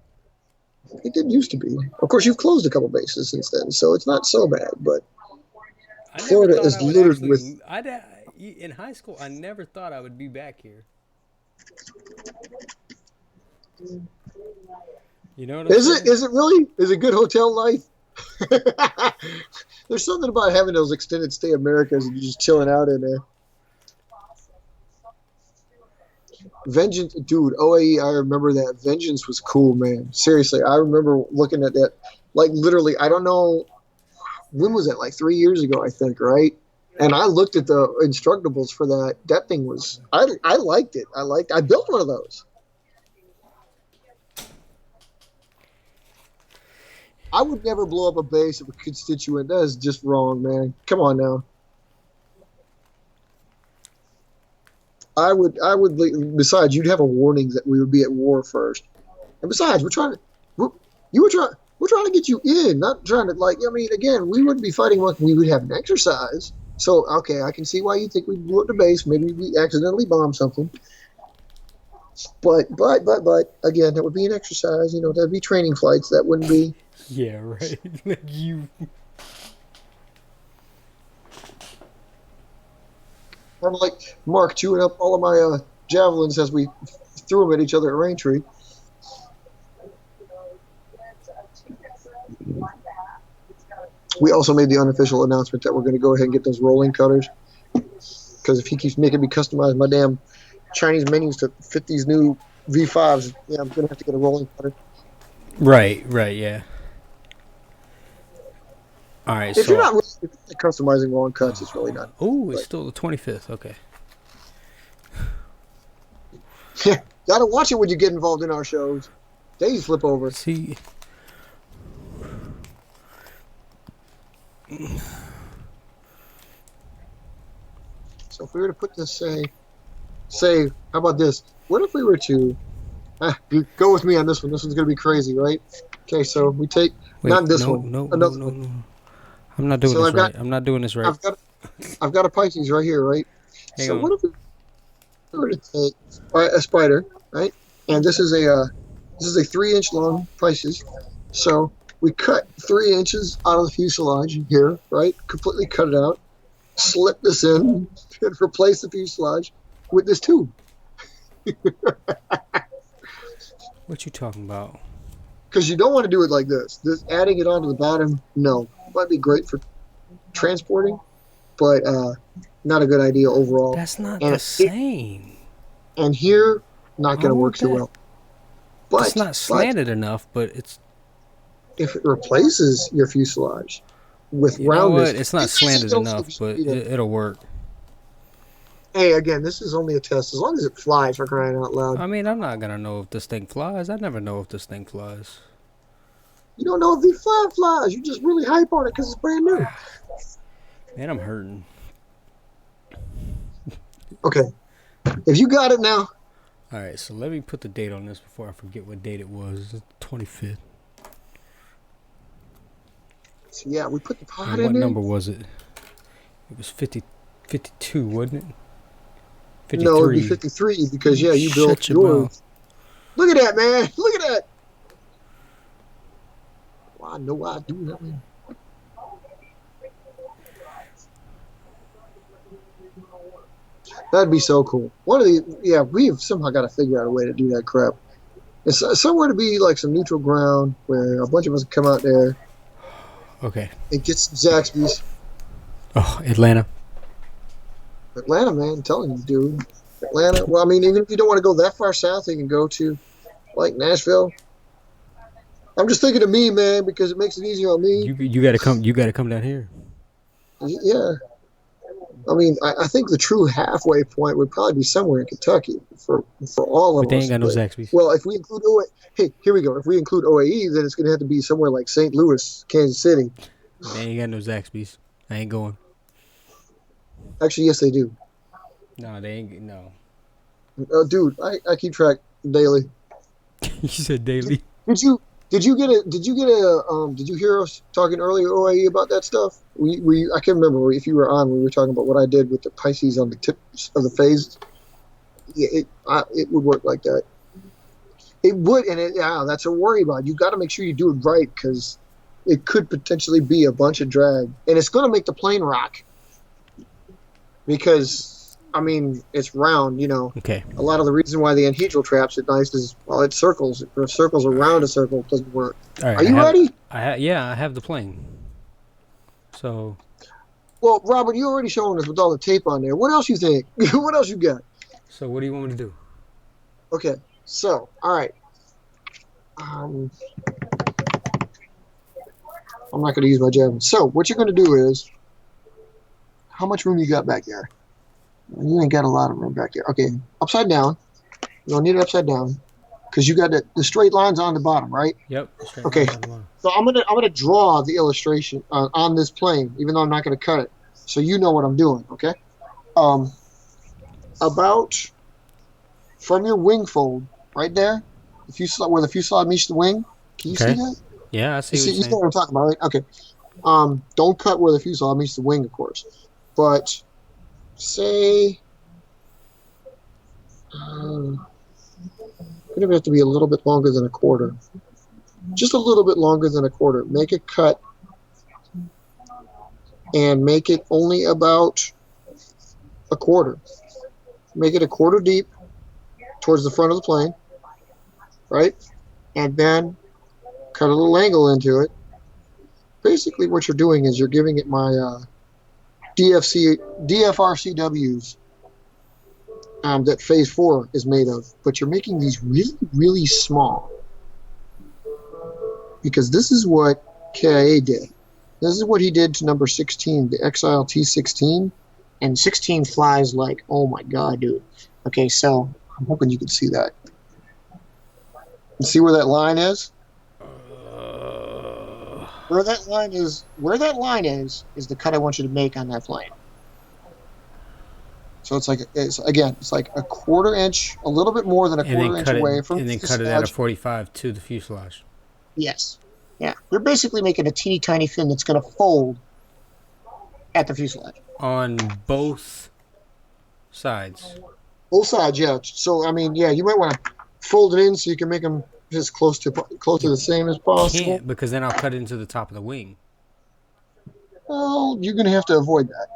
it didn't used to be. Of course, you've closed a couple bases since then, so it's not so bad. But I never Florida thought is I would littered actually. with. In high school, I never thought I would be back here. You know what I'm saying? Is it really? Is it good hotel life? There's something about having those extended stay Americas and you're just chilling out in there. Vengeance, dude, OAE, I remember that. Vengeance was cool, man. Seriously, I remember looking at that. Like, literally, I don't know, when was it? Like 3 years ago, I think, right? And I looked at the instructables for that. That thing was, I liked it. I built one of those. I would never blow up a base of a constituent. That is just wrong, man. Come on now. I would. Besides, you'd have a warning that we would be at war first. And besides, we're trying to get you in, not trying to I mean, again, we wouldn't be fighting. We would have an exercise. So, okay, I can see why you think we blew up the base. Maybe we accidentally bombed something. But again, that would be an exercise. That'd be training flights. That wouldn't be. Yeah, right. Like you. I'm like Mark chewing up all of my javelins as we threw them at each other at Raintree. We also made the unofficial announcement that we're going to go ahead and get those rolling cutters. Because if he keeps making me customize my damn Chinese menus to fit these new V5s, yeah, I'm going to have to get a rolling cutter. Right, yeah. All right, if you're not really customizing long cuts, it's really not. Oh, it's still the 25th. Okay. Yeah, gotta watch it when you get involved in our shows. Days flip over. See. So if we were to put this, say, how about this? What if we were to go with me on this one? This one's gonna be crazy, right? Okay, so we take not this one. No. I'm not doing this right. I'm not doing this right. I've got a Pisces right here, right? Hang on. What if we were to take a Spyder, right? And this is a 3-inch long Pisces. So we cut 3 inches out of the fuselage here, right? Completely cut it out. Slip this in and replace the fuselage with this tube. What you talking about? Because you don't want to do it like this. Adding it onto the bottom, no. Might be great for transporting, but not a good idea overall. That's not the same. And here, not going to work too well. But it's not slanted enough, but it's... If it replaces your fuselage with roundness... You know what? It's not slanted enough, but it'll work. Hey, again, this is only a test. As long as it flies, for crying out loud. I mean, I'm not going to know if this thing flies. I never know if this thing flies. You don't know if the flies. You just really hype on it because it's brand new. Man, I'm hurting. Okay. If you got it now. All right, so let me put the date on this before I forget what date it was. It's the 25th. So, yeah, we put the pod And in what there. number was it? It was 52, wasn't it? 53. No, it'd be 53 because, yeah, you built yours. Mouth. Look at that, man. Look at that. Well, I know I do that, man. That'd be so cool. We've somehow got to figure out a way to do that crap. It's somewhere to be like some neutral ground where a bunch of us can come out there. Okay. And get some Zaxby's. Oh, Atlanta. Atlanta, man, I'm telling you, dude. Atlanta. Well, I mean, even if you don't want to go that far south, you can go to, like, Nashville. I'm just thinking of me, man, because it makes it easier on me. You got to come. You got to come down here. Yeah. I mean, I think the true halfway point would probably be somewhere in Kentucky for all of But they us. ain't got no Zaxby's. Well, if we include hey, here we go. If we include OAE, then it's going to have to be somewhere like St. Louis, Kansas City. They ain't got no Zaxby's. I ain't going. Actually, yes, they do. No, they ain't. No. Dude, I keep track daily. You said daily. Did you hear us talking earlier, OAE, about that stuff? I can't remember if you were on when we were talking about what I did with the Pisces on the tips of the phase. Yeah, it would work like that. It would, and that's a worry about. You got to make sure you do it right because it could potentially be a bunch of drag, and it's going to make the plane rock. Because I mean, it's round, Okay. A lot of the reason why the anhedral traps it nice is it circles. If circles around a circle, it doesn't work. All right, Are you ready? Yeah, I have the plane. So. Well, Robert, you already shown us with all the tape on there. What else you think? What else you got? So what do you want me to do? Okay, so all right. I'm not going to use my javelin. So what you're going to do is, how much room you got back there? You ain't got a lot of room back there. Okay, upside down. You don't need it upside down because you got the straight lines on the bottom, right? Yep. Okay. So I'm gonna draw the illustration on this plane, even though I'm not gonna cut it, so you know what I'm doing. Okay. About from your wing fold right there, where the fuselage meets the wing. Can you see that? Yeah, I see. You see what I'm talking about, right? Okay. Don't cut where the fuselage meets the wing, of course, but say. Going to have to be a little bit longer than a quarter. Just a little bit longer than a quarter. Make a cut and make it only about a quarter. Make it a quarter deep towards the front of the plane, right? And then cut a little angle into it. Basically what you're doing is you're giving it my DFRCWs that Phase 4 is made of, but you're making these really, really small. Because this is what KIA did. This is what he did to number 16, the Exile T-16. And 16 flies like, oh my god, dude. Okay, so I'm hoping you can see that. You see where that line is? Where that line is the cut I want you to make on that plane. So it's like a quarter inch, a little bit more than a quarter inch away from the fuselage. And then cut it at a 45 to the fuselage. Yes. Yeah. You're basically making a teeny tiny fin that's going to fold at the fuselage. On both sides. Both sides, yeah. So I mean, yeah, you might want to fold it in so you can make them as close to the same as possible. Can't, because then I'll cut it into the top of the wing. Well, you're going to have to avoid that.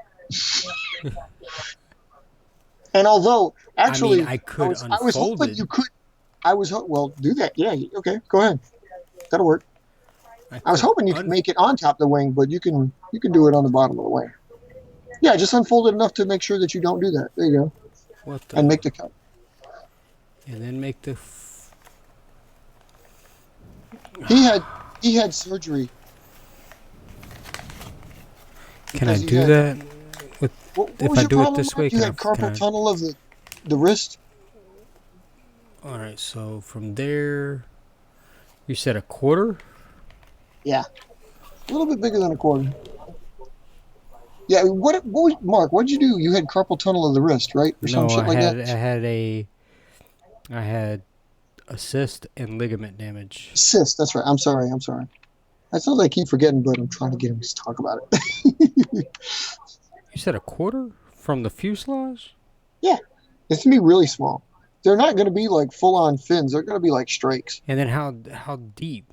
And although, actually, I could unfold I was hoping it. you could. Well, do that. Yeah, okay, go ahead. That'll work. I was hoping you could make it on top of the wing, but you can do it on the bottom of the wing. Yeah, just unfold it enough to make sure that you don't do that. There you go. And make the cut. And then make the. He had surgery. Can I do that? If I do it this way, you had carpal tunnel of the wrist. All right, so from there, you said a quarter. Yeah, a little bit bigger than a quarter. Yeah, Mark? What'd you do? You had carpal tunnel of the wrist, right, or some shit like that? I had a cyst and ligament damage. Cyst. That's right. I'm sorry. That's something I keep forgetting, but I'm trying to get him to talk about it. You said a quarter from the fuselage? Yeah, it's gonna be really small. They're not gonna be like full-on fins. They're gonna be like strakes. And then how deep?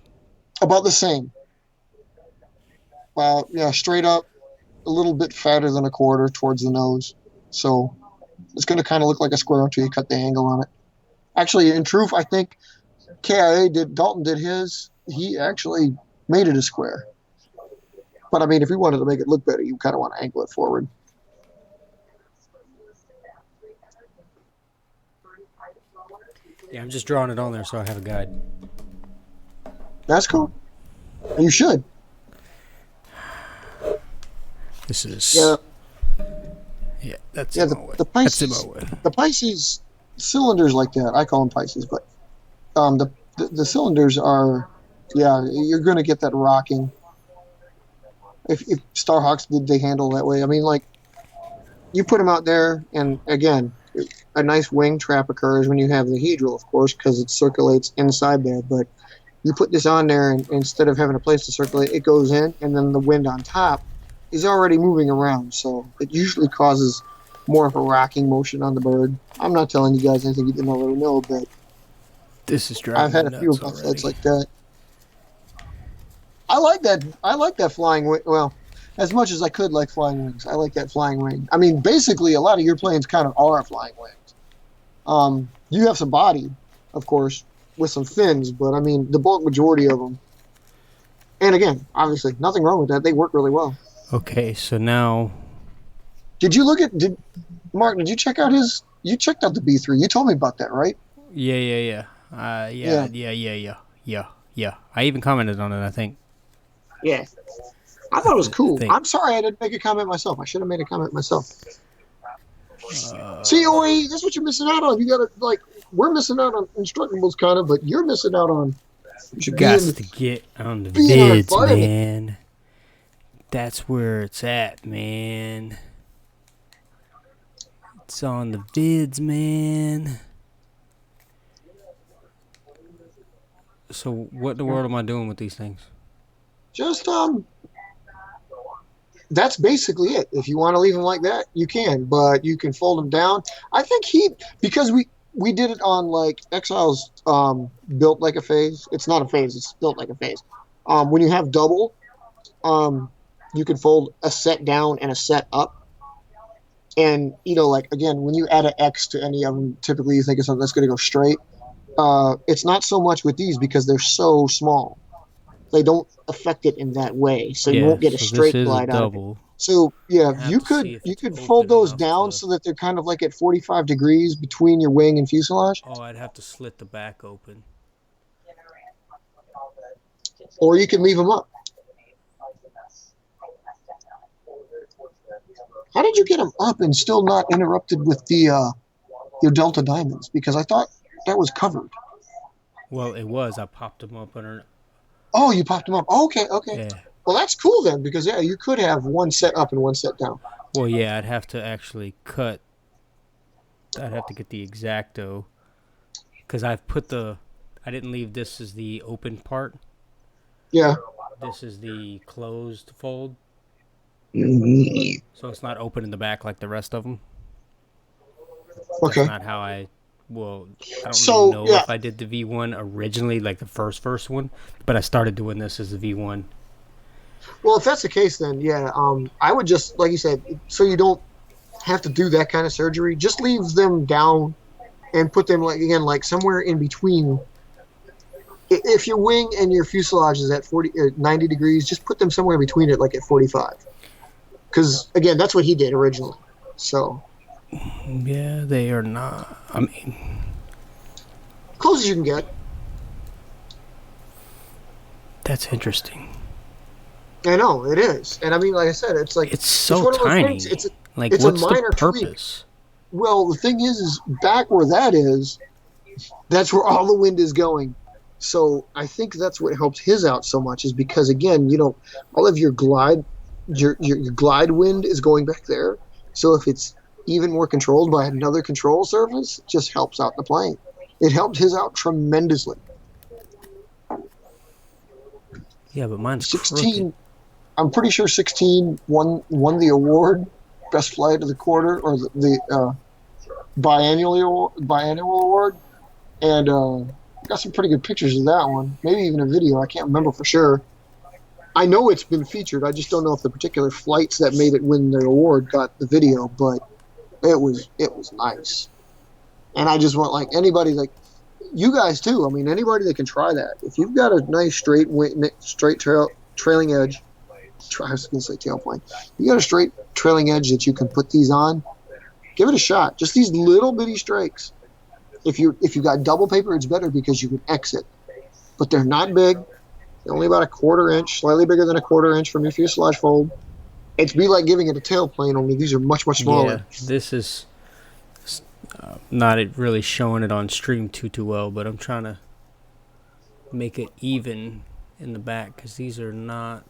About the same. Yeah, straight up, a little bit fatter than a quarter towards the nose. So it's gonna kind of look like a square until you cut the angle on it. Actually, in truth, I think Dalton did his. He actually made it a square. But I mean, if you wanted to make it look better, you kind of want to angle it forward. Yeah, I'm just drawing it on there so I have a guide. That's cool. And you should. This is. Yeah. Yeah, that's Yeah, in my way. the That's in Pisces, my way. the Pisces cylinders like that. I call them Pisces, but the cylinders are, yeah, you're going to get that rocking. If Starhawks did they handle that way? I mean, like you put them out there, and again, a nice wing trap occurs when you have the hedral, of course, because it circulates inside there. But you put this on there, and instead of having a place to circulate, it goes in, and then the wind on top is already moving around, so it usually causes more of a rocking motion on the bird. I'm not telling you guys anything you didn't already know, but This is I've driving me had a few nuts of my flights already. like that. I like that. I like that flying wing. Well, as much as I could like flying wings, I like that flying wing. I mean, basically, a lot of your planes kind of are flying wings. You have some body, of course, with some fins, but I mean, the bulk majority of them. And again, obviously, nothing wrong with that. They work really well. Okay, so now Did you look at? Did Mark? Did you check out his? You checked out the B3. You told me about that, right? yeah. Yeah. Yeah. I even commented on it, I think. Yeah. I thought it was cool. think. I'm sorry I didn't make a comment myself. I should have made a comment myself. Uh, See, OAE, that's what you're missing out on. You gotta like, we're missing out on instructables kind of, but you're missing out on. you got being- to get on the being an vids, environment. man. That's where it's at, man. It's on the vids, man. So what in the world am I doing with these things? Just that's basically it. If you want to leave them like that, you can, but you can fold them down. I think because we did it on like Exiles built like a phase. It's not a phase, it's built like a phase. When you have double, you can fold a set down and a set up. And like again, when you add an X to any of them, typically you think of something that's going to go straight. It's not so much with these because they're so small. They don't affect it in that way, so you won't get a so straight this is glide a out of it. double. So yeah, have you to could see if you it's could open fold those enough down to- so that they're kind of like at 45 degrees between your wing and fuselage, Oh, I'd have to slit the back open. or you can leave them up. How did you get them up and still not interrupted with the your Delta Diamonds? Because I thought that was covered. Well, it was. I popped them up under. Oh, you popped them up. Okay. Yeah. Well, that's cool then, because yeah, you could have one set up and one set down. Well, yeah, I'd have to actually cut. I'd have to get the exacto, because I've put the. I didn't leave this as the open part. Yeah. This is the closed fold, Okay. so it's not open in the back like the rest of them. That's not how I. Well, I don't So, know yeah. if I did the V1 originally, like the first one, but I started doing this as the V1. Well, if that's the case, then yeah, I would just, like you said, so you don't have to do that kind of surgery. Just leave them down and put them like somewhere in between. If your wing and your fuselage is at 90 degrees, just put them somewhere between it, like at 45. Because again, that's what he did originally. So Yeah, they are not. I mean, close as you can get. that's interesting. I know it is, and I mean, like I said, it's like It's so one of those tiny. things, Like, it's a what's minor the tweak. purpose? Well, the thing is back where that is, that's where all the wind is going. So I think that's what helps his out so much, is because again, all of your glide wind is going back there. So if it's even more controlled by another control surface, it just helps out the plane. It helped his out tremendously. Yeah, but mine's 16, crooked. I'm pretty sure 16 won the award, best flight of the quarter, or the biannual award, and got some pretty good pictures of that one. Maybe even a video. I can't remember for sure. I know it's been featured. I just don't know if the particular flights that made it win the award got the video, but it was nice. And I just want, like, anybody, like you guys too. I mean, anybody that can try that. If you've got a nice straight trailing edge, I was going to say tailplane. You got a straight trailing edge that you can put these on. Give it a shot. Just these little bitty strakes. If you got double paper, it's better because you can exit. But they're not big. They're only about a quarter inch, slightly bigger than a quarter inch from your fuselage fold. It'd be like giving it a tailplane, only these are much, much Yeah, smaller. this is not really showing it on stream too well, but I'm trying to make it even in the back because these are not.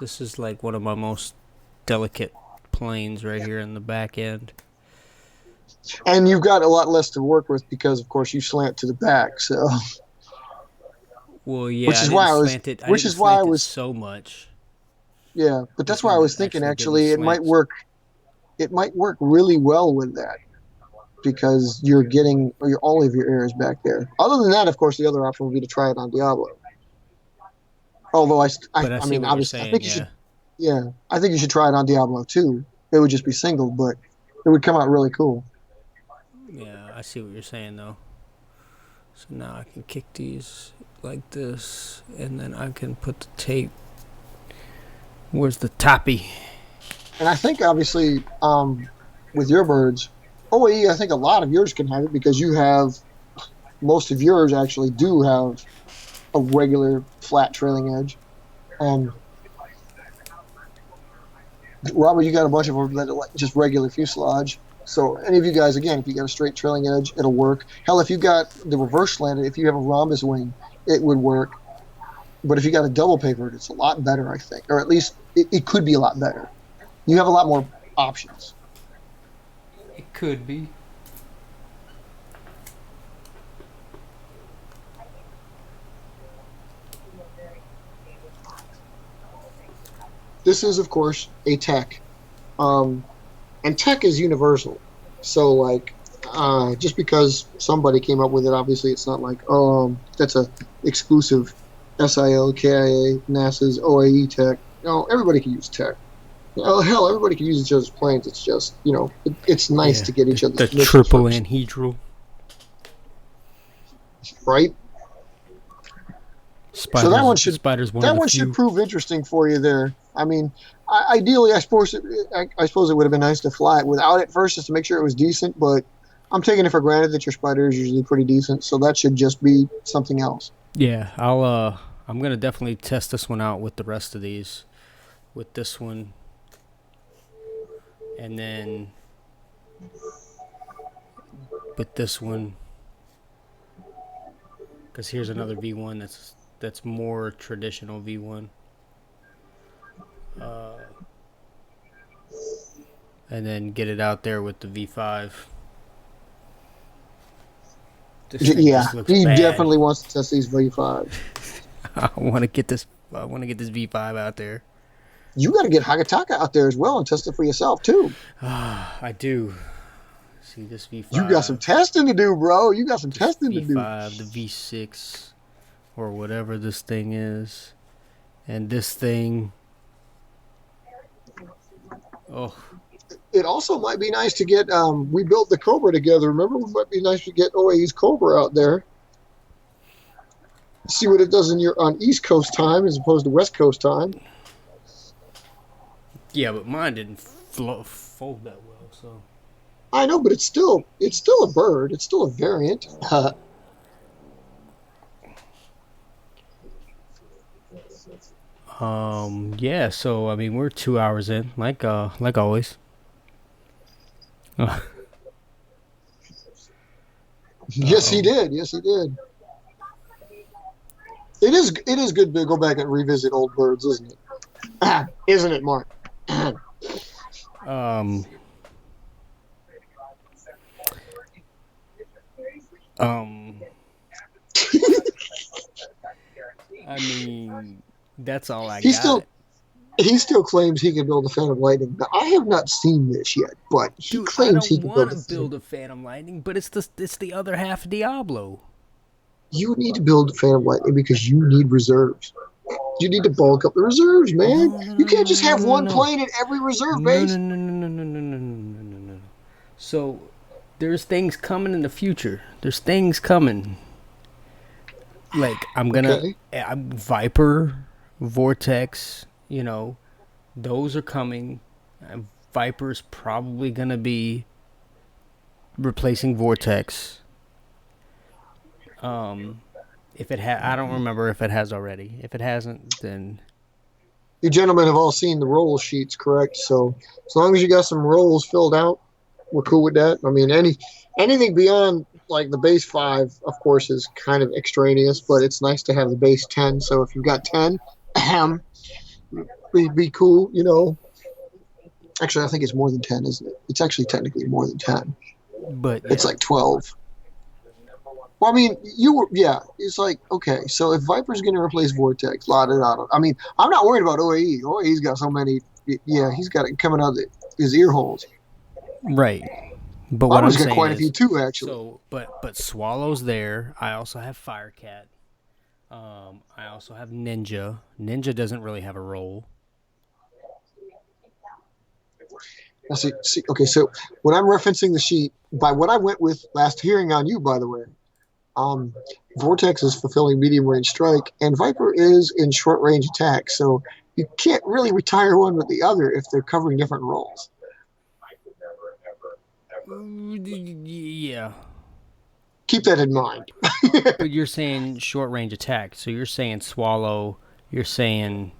This is like one of my most delicate planes right here in the back end. And you've got a lot less to work with because, of course, you slant to the back. So, Well, which yeah, I is didn't why I was, slant it. I which didn't is why I slant it was, so much. yeah. But that's This why I one was thinking actually didn't actually it might slant. work. It might work really well with that because you're getting all of your errors back there. Other than that, of course, the other option would be to try it on Diablo. Although But I I see mean, what you're obviously, I saying. think you Yeah, should. Yeah, I think you should try it on Diablo too. It would just be single, but it would come out really cool. yeah, I see what you're saying though. So now I can kick these like this, and then I can put the tape. Where's the toppy? And I think obviously, with your birds, OAE, I think a lot of yours can have it because you have most of yours actually do have a regular flat trailing edge. Um, Robert, you got a bunch of them that are like just regular fuselage. So any of you guys, again, if you got a straight trailing edge, it'll work. Hell, if you got the reverse slanted, if you have a rhombus wing, it would work. But if you got a double papered, it's a lot better, I think, or at least it could be a lot better. You have a lot more options. It could be. This is, of course, a tech, and tech is universal. So, like, just because somebody came up with it, obviously, it's not like, that's a exclusive SIL, KIA, NASA's OAE tech. No, everybody can use tech. Hell, everybody can use each other's planes. It's just, it's nice Yeah, to get each the other's permission triple first, anhedral. right? So Spyder's Spyder's one of that the one should few. prove interesting for you there. I mean, ideally, I suppose it would have been nice to fly it without it first, just to make sure it was decent. But I'm taking it for granted that your Spyder is usually pretty decent, so that should just be something else. Yeah, I'm gonna definitely test this one out with the rest of these, with this one, and then with this one, because here's another V1 that's more traditional V1. And then get it out there with the V5. This thing Yeah, just looks he bad. definitely wants to test these V5. I want to get this. I want to get this V5 out there. You got to get Hagataka out there as well and test it for yourself too. I do. See this V5. You got some testing to do, bro. You got some testing to do. V5, the V6, or whatever this thing is, and this thing. Oh. It also might be nice to get. We built the Cobra together. Remember, it might be nice to get OAE's Cobra out there. See what it does on East Coast time as opposed to West Coast time. Yeah, but mine didn't fold that well. So I know, but it's still a bird. It's still a variant. Yeah. So I mean, we're 2 hours in, like always. Yes, he did. Yes, he did. It is good to go back and revisit old birds, isn't it? Isn't it, Mark? Um, I mean, that's all I got. He still claims he can build a Phantom Lightning. Now, I have not seen this yet, but he Dude, claims he I can don't want build to build a Phantom Lightning, but it's the other half of Diablo. You need to build a Phantom Lightning because you need reserves. You need to bulk up the reserves, man. You can't just have one plane at every reserve base. No. So, there's things coming in the future. There's things coming. Like, I'm Viper, Vortex, those are coming. Viper's probably gonna be replacing Vortex. If it I don't remember if it has already. If it hasn't, then You gentlemen have all seen the roll sheets, correct? So as long as you got some rolls filled out, we're cool with that. I mean, anything beyond like the base 5, of course, is kind of extraneous, but it's nice to have the base 10. So if you've got 10, be cool, you know. Actually, I think it's more than 10, isn't it? It's actually technically more than 10. but It's yeah. like 12. Well, I mean, it's like, okay, so if Viper's going to replace Vortex, I mean, I'm not worried about OAE. OAE's got so many, yeah, he's got it coming out of his ear holes. Right. But what I'm Viper's got saying quite a is, few too, actually. so but Swallow's there. I also have Firecat. I also have Ninja. Ninja doesn't really have a role. Now, okay, so when I'm referencing the sheet, by what I went with last hearing on you, by the way, Vortex is fulfilling medium range strike, and Viper is in short range attack. So you can't really retire one with the other if they're covering different roles. Yeah. Keep that in mind. But you're saying short range attack, so you're saying Swallow. You're saying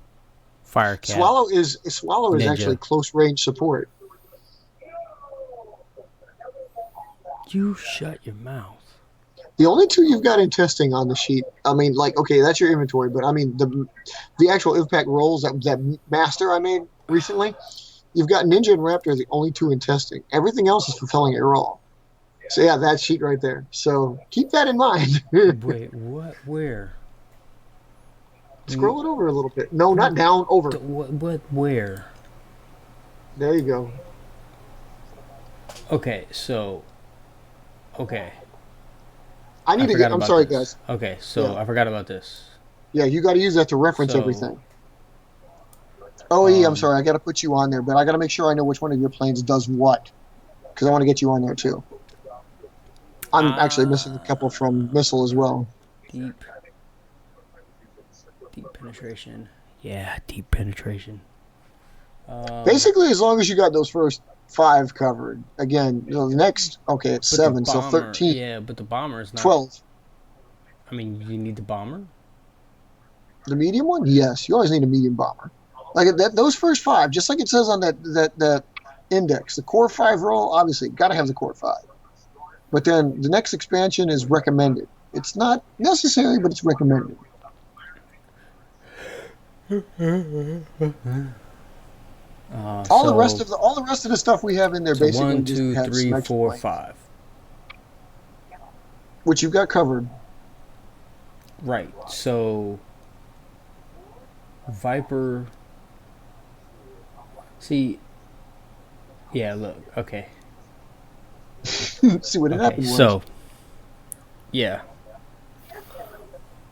Firecat. Swallow is Ninja. actually close range support. You shut your mouth. The only two you've got in testing on the sheet, I mean, like, okay, that's your inventory, but I mean, the actual IVPAC rolls that master I made recently, you've got Ninja and Raptor, the only two in testing. Everything else is fulfilling a role. So yeah, that sheet right there. So keep that in mind. Wait, what? Where? Scroll it over a little bit. No, not down, over. What? Where? There you go. Okay, so. Okay. I'm sorry, guys. Okay, so Yeah. I forgot about this. Yeah, you got to use that to reference everything. I'm sorry, I got to put you on there, but I got to make sure I know which one of your planes does what, because I want to get you on there too. I'm actually missing a couple from Missile as well. Deep penetration. Yeah, deep penetration. Basically, as long as you got those first 5 covered. Again, the next, okay, it's 7, so 13. Yeah, but the bomber is not 12. I mean, you need the bomber? The medium one? Yes, you always need a medium bomber. Like those first 5, just like it says on that index, the core 5 roll, obviously, got to have the core 5. But then the next expansion is recommended. It's not necessary, but it's recommended. All the rest of the stuff we have in there basically 1, 2, just 3, 4, 5. Which you've got covered. Right. So Viper. See. Yeah. Look. Okay. See what happened was. So. Yeah.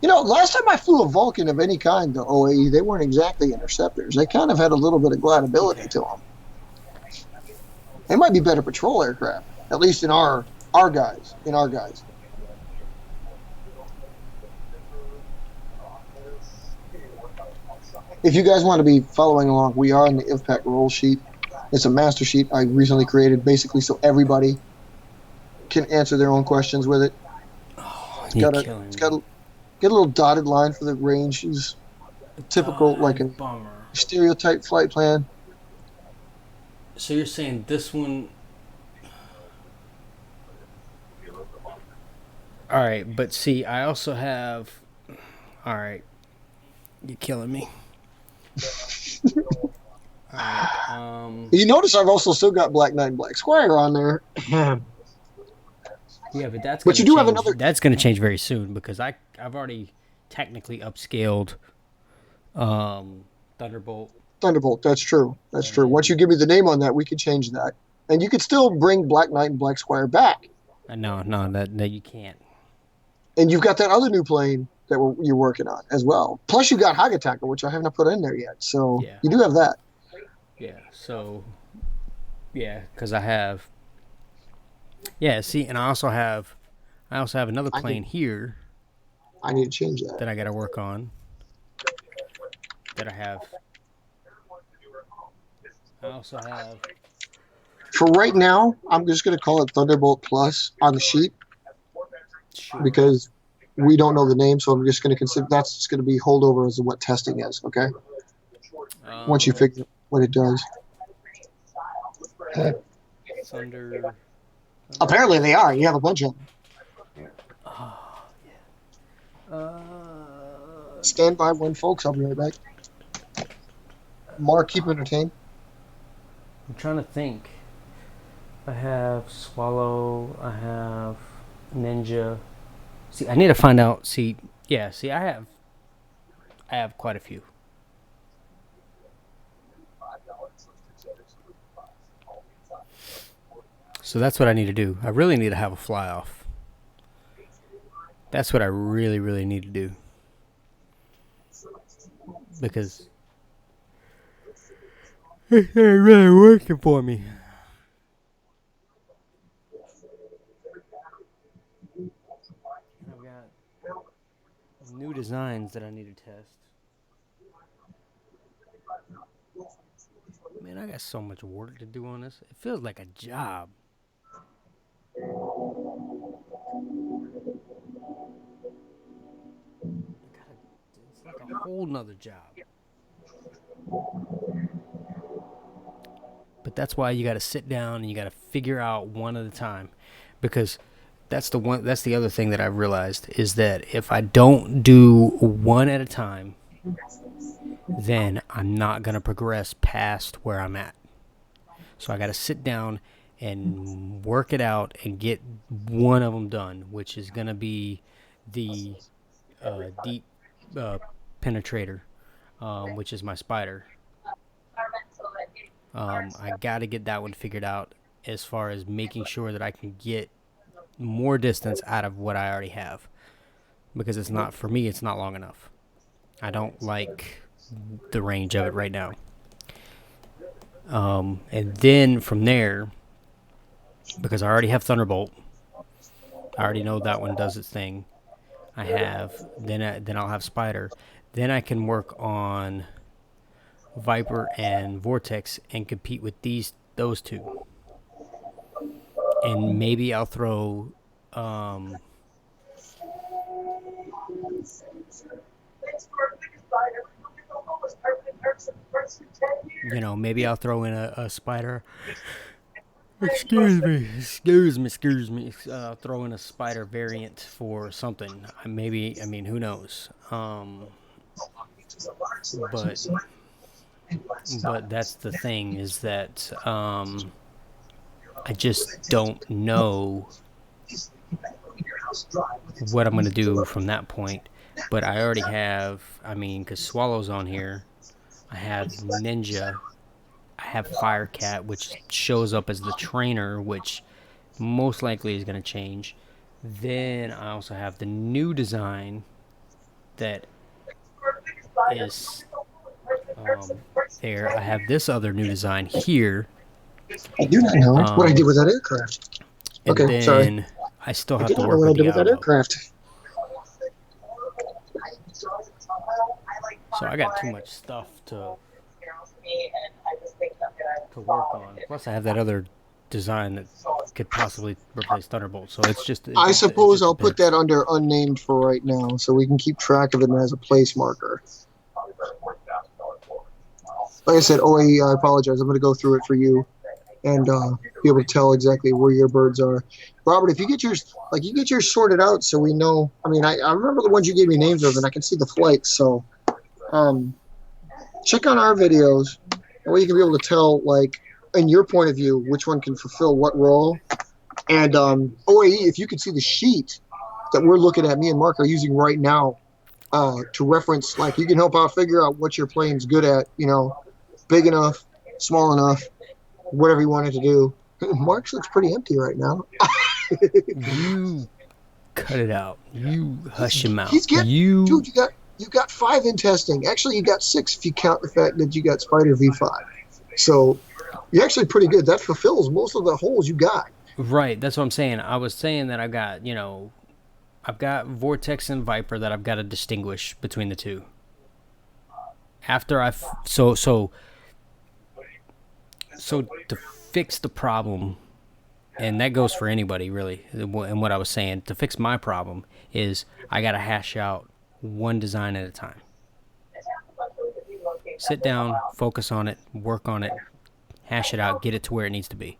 You know, last time I flew a Vulcan of any kind to OAE, they weren't exactly interceptors. They kind of had a little bit of glidability to them. They might be better patrol aircraft, at least in our guys. If you guys want to be following along, we are in the IVPAC roll sheet. It's a master sheet I recently created, basically so everybody can answer their own questions with it. It's got a little dotted line for the ranges. Typical, like a stereotype flight plan. So you're saying this one? All right, but see, I also have. All right, you're killing me. All right, you notice I've also still got Black Knight and Black Squire on there. Yeah, but that's. But you do have another. That's going to change very soon because I've already technically upscaled. Thunderbolt. Thunderbolt. That's true. That's true. Once you give me the name on that, we can change that, and you could still bring Black Knight and Black Squire back. No, that you can't. And you've got that other new plane that you're working on as well. Plus, you got Hagataka, which I have not put in there yet. So you do have that. Yeah. So. Yeah, because I have. Yeah. See, and I also have another plane here. I need to change that. That I got to work on. That I have. I also have. For right now, I'm just going to call it Thunderbolt Plus on the sheet. Sure. Because we don't know the name, so I'm just going to consider that's just going to be holdover as to what testing is. Okay. Once you figure out what it does. Thunder. Apparently they are. You have a bunch of them. Stand by one, folks. I'll be right back. Mark, keep him entertained. I'm trying to think. I have Swallow. I have Ninja. See, I need to find out. See, I have quite a few. So that's what I need to do. I really need to have a fly off. That's what I really, really need to do. Because it's not really working for me. I've got new designs that I need to test. Man, I got so much work to do on this. It feels like a job. It's like a whole nother job. But that's why you got to sit down and you got to figure out one at a time, because that's the other thing that I've realized is that if I don't do one at a time, then I'm not going to progress past where I'm at. So I got to sit down and work it out and get one of them done, which is going to be the deep penetrator, which is my Spyder. I got to get that one figured out as far as making sure that I can get more distance out of what I already have, because it's not, for me, it's not long enough. I don't like the range of it right now. And then from there, because I already have Thunderbolt, I already know that one does its thing. Then I'll have Spyder. Then I can work on Viper and Vortex and compete with those two. And maybe I'll throw maybe I'll throw in a Spyder. Excuse me. Throw in a Spyder variant for something. Who knows? But that's the thing, is that I just don't know what I'm going to do from that point. But I already have, because Swallow's on here. I have Ninja. I have Firecat, which shows up as the trainer, which most likely is going to change. Then I also have the new design that is there. I have this other new design here. I do not know what I did with that aircraft. And okay, then sorry. I still have I to did not work know what I with did the with that aircraft. So I got too much stuff to work on. Plus, I have that other design that could possibly replace Thunderbolt. So it's just. I suppose I'll put that under unnamed for right now, so we can keep track of it as a place marker. Like I said, OAE, I apologize. I'm going to go through it for you and be able to tell exactly where your birds are. Robert, if you get yours, sorted out, so we know. I remember the ones you gave me names of, and I can see the flights. So, check on our videos, and way you can be able to tell, in your point of view, which one can fulfill what role. And OAE, if you can see the sheet that we're looking at, me and Mark are using right now to reference, you can help out figure out what your plane's good at, big enough, small enough, whatever you wanted to do. Mark's looks pretty empty right now. You cut it out. You hush him out. Dude, you got 5 in testing. Actually, you got 6 if you count the fact that you got Spyder V5. So you're actually pretty good. That fulfills most of the holes you got. Right, that's what I'm saying. I was saying that I've got Vortex and Viper that I've got to distinguish between the two. After so to fix the problem and that goes for anybody really. And what I was saying to fix my problem is I got to hash out one design at a time. Sit down, focus on it, work on it, hash it out, get it to where it needs to be.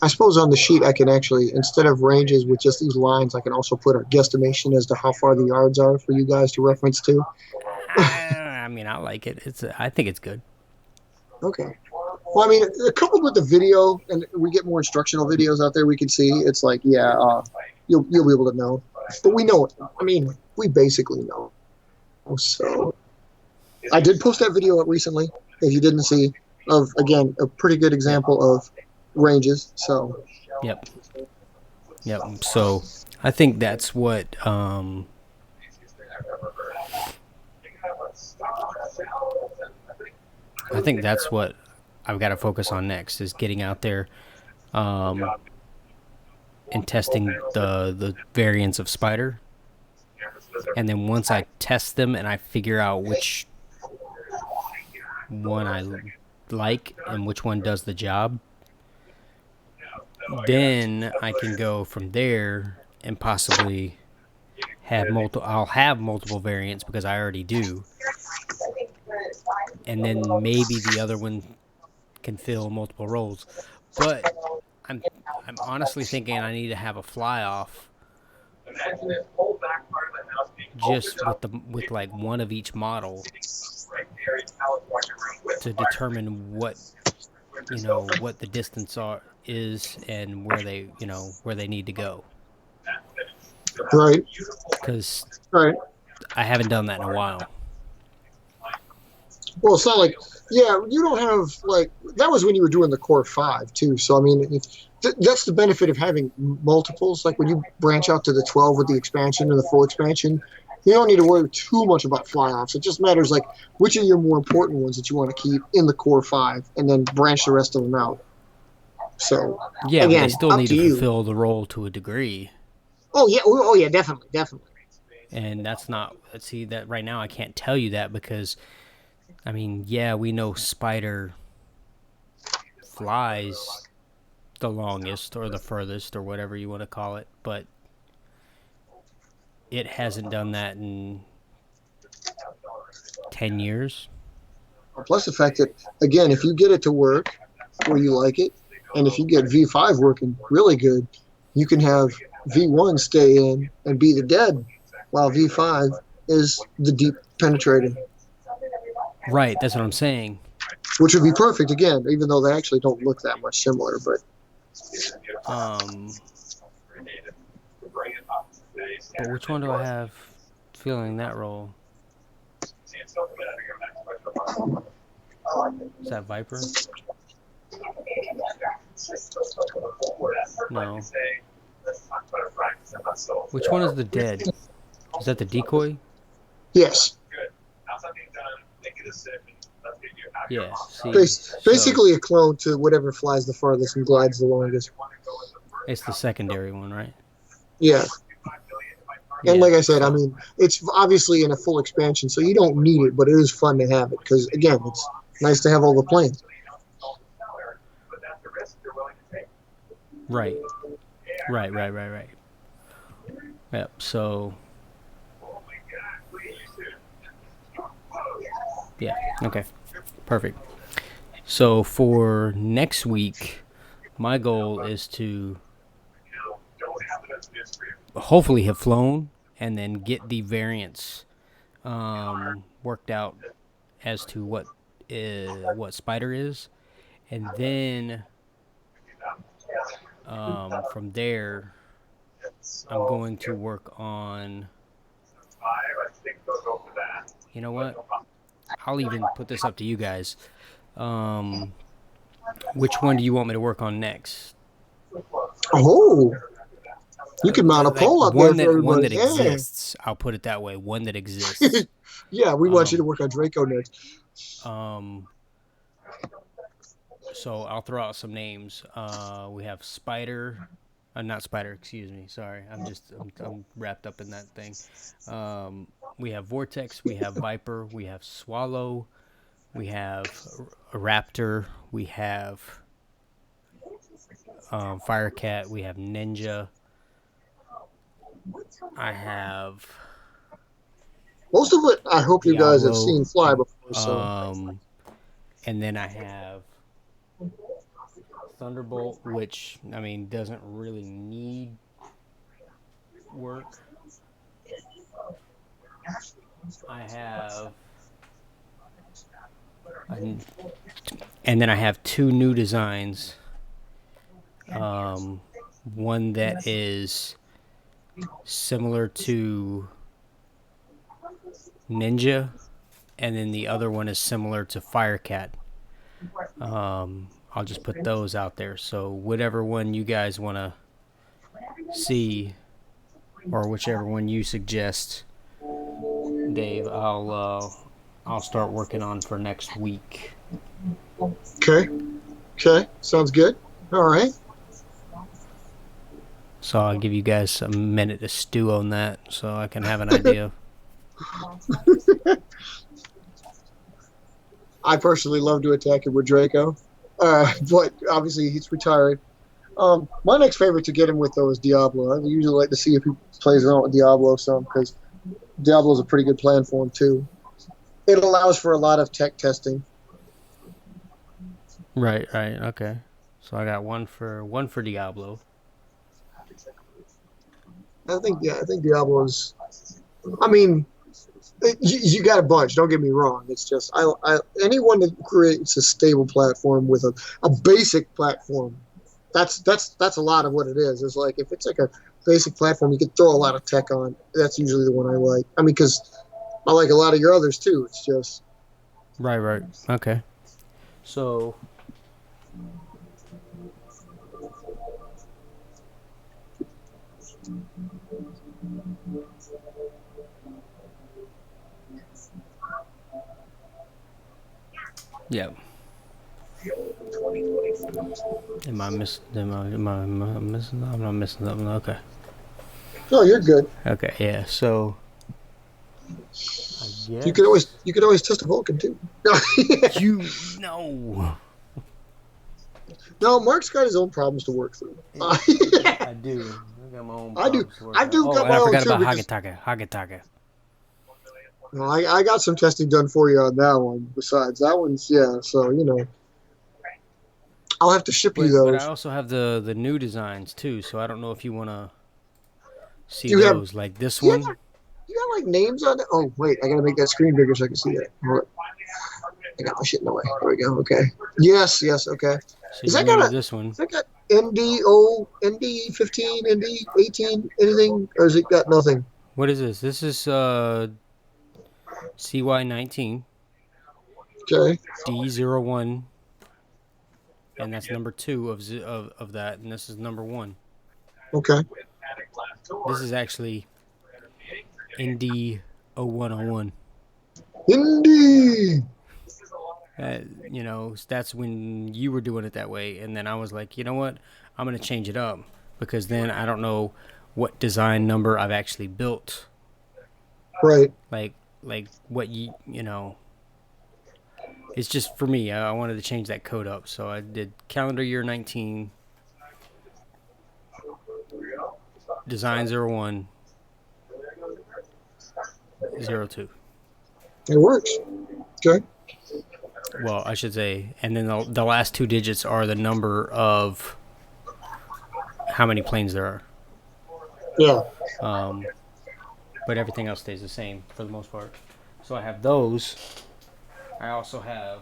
I suppose on the sheet I can actually, instead of ranges with just these lines, I can also put a guesstimation as to how far the yards are for you guys to reference to. I mean, I like it. I think it's good. Okay. Well, I mean, coupled with the video, and we get more instructional videos out there we can see, it's like, yeah, you'll be able to know. But we know it. I mean, we basically know. So I did post that video up recently, if you didn't see, of, again, a pretty good example of ranges. So Yep. So I think that's what I've got to focus on next is getting out there and testing the variants of Spyder. And then once I test them and I figure out which one I like and which one does the job, then I can go from there and possibly have multiple variants because I already do. And then maybe the other one can fill multiple roles. But I'm honestly thinking I need to have a fly off just with like one of each model to determine what the distance is and where they need to go. right, Because right. I haven't done that in a while. Well, it's not like, yeah, you don't have, like, that was when you were doing the core 5 too. So I mean, that's the benefit of having multiples. Like when you branch out to the 12 with the expansion and the full expansion, you don't need to worry too much about fly-offs. It just matters like which are your more important ones that you want to keep in the core 5 and then branch the rest of them out. So Yeah, again, but they still up need to to you. fulfill the role to a degree. Oh yeah, definitely. And that's not, see, that right now I can't tell you that because, I mean, yeah, we know Spyder flies the longest or the furthest or whatever you want to call it, but it hasn't done that in 10 years. Plus the fact that, again, if you get it to work where you like it, and if you get V5 working really good, you can have V1 stay in and be the dead, while V5 is the deep penetrating, Right, that's what I'm saying. which would be perfect, again, even though they actually don't look that much similar. But But which one do I have filling that role? Is that Viper? No. Which one is the dead? Is that the decoy? yes, Yeah. See, basically a clone to whatever flies the farthest and glides the longest. it's the secondary one, right? Yeah. And Yeah, like I said, so- I mean, it's obviously in a full expansion, so you don't need it, but it is fun to have it because, again, it's nice to have all the planes. Right. Yep. So. Yeah. Okay. Perfect. So for next week, my goal is to hopefully have flown and then get the variants worked out as to what Spyder is, and then from there I'm going to work on. You know what? I'll even put this up to you guys. Which one do you want me to work on next? Oh, you can mount a poll up there for everybody. One that Yeah. exists. I'll put it that way. One that exists. Yeah, we want you to work on Draco next. So I'll throw out some names. We have Spyder. Not Spyder, excuse me. Sorry, I'm wrapped up in that thing. We have Vortex. We have Viper. We have Swallow. We have a Raptor. We have Firecat. We have Ninja. I have Most of it, I hope you guys have Diablo. seen fly before. So And then I have Thunderbolt, which I mean doesn't really need work. I have, and then I have two new designs. One that is similar to Ninja, and then the other one is similar to Firecat. I'll just put those out there. So whatever one you guys want to see, or whichever one you suggest, Dave, I'll start working on for next week. okay, sounds good. All right. So I'll give you guys a minute to stew on that, so I can have an idea. I personally love to attack it with Draco, but obviously he's retired. My next favorite to get him with, though, is Diablo. I usually like to see if he plays around with Diablo some, because Diablo is a pretty good plan for him, too. It allows for a lot of tech testing. Right. Okay. So I got one for Diablo. I think Diablo is. I mean, you got a bunch. Don't get me wrong. It's just anyone that creates a stable platform with a basic platform. That's a lot of what it is. It's like if it's like a basic platform, you can throw a lot of tech on. That's usually the one I like. I mean, because I like a lot of your others too. It's just Right. Okay. So yeah. Am I missing? Am I missing? I'm not missing something. Okay. no, you're good. Okay. Yeah. So You could always test a Vulcan too. you know. No, Mark's got his own problems to work through. I do. I got my own. I do. I got and my I own forgot too. about Because, Hagataka. no, I got some testing done for you on that one. Besides that one's so I'll have to ship you But I those. also have the new designs too, so I don't know if you want to see You have- those. Like this You one. got like names on it? Oh wait, I gotta make that screen bigger so I can see that. Hold on. I got my shit in the way. There we go. Okay. Yes. Okay. So Is that you remember got this one? Has that got ND 15, ND 18, anything, or has it got nothing? What is this? This is CY19 Okay. D01, and that's number 2 of that, and this is number 1. Okay. This is actually ND0101. Indy. That's when you were doing it that way, and then I was like, you know what? I'm gonna change it up, because then I don't know what design number I've actually built. Right. Like what it's just for me. I wanted to change that code up, so I did calendar year 19, design 01, 02. It works. Okay. Well, I should say, and then the last 2 digits are the number of how many planes there are. Yeah. But everything else stays the same for the most part. So I have those. I also have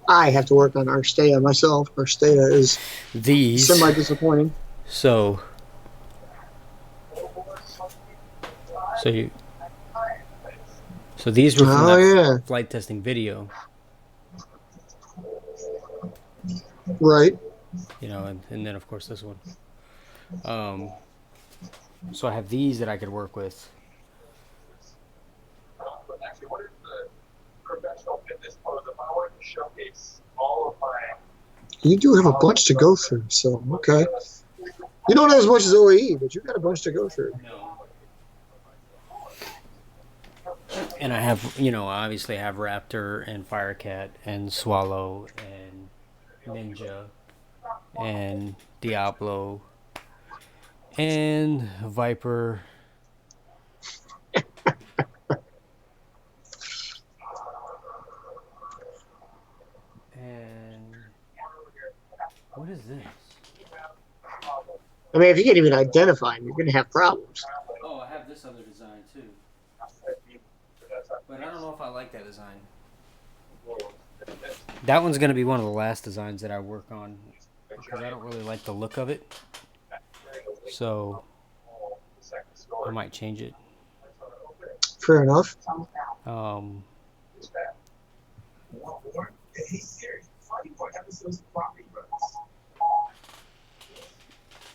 I have to work on Arstea myself. Arstea is these. semi-disappointing. So these were from that flight testing video. Right. And then of course this one. So I have these that I could work with. You do have a bunch to go through, so okay. You don't have as much as OAE, but you got a bunch to go through. And I have, you know, obviously I have Raptor and Firecat and Swallow and Ninja and Diablo and Viper and what is this? I mean, if you can't even identify them, you're going to have problems. Oh, I have this other design too. But I don't know if I like that design. That one's going to be one of the last designs that I work on because I don't really like the look of it. So I might change it. Fair enough.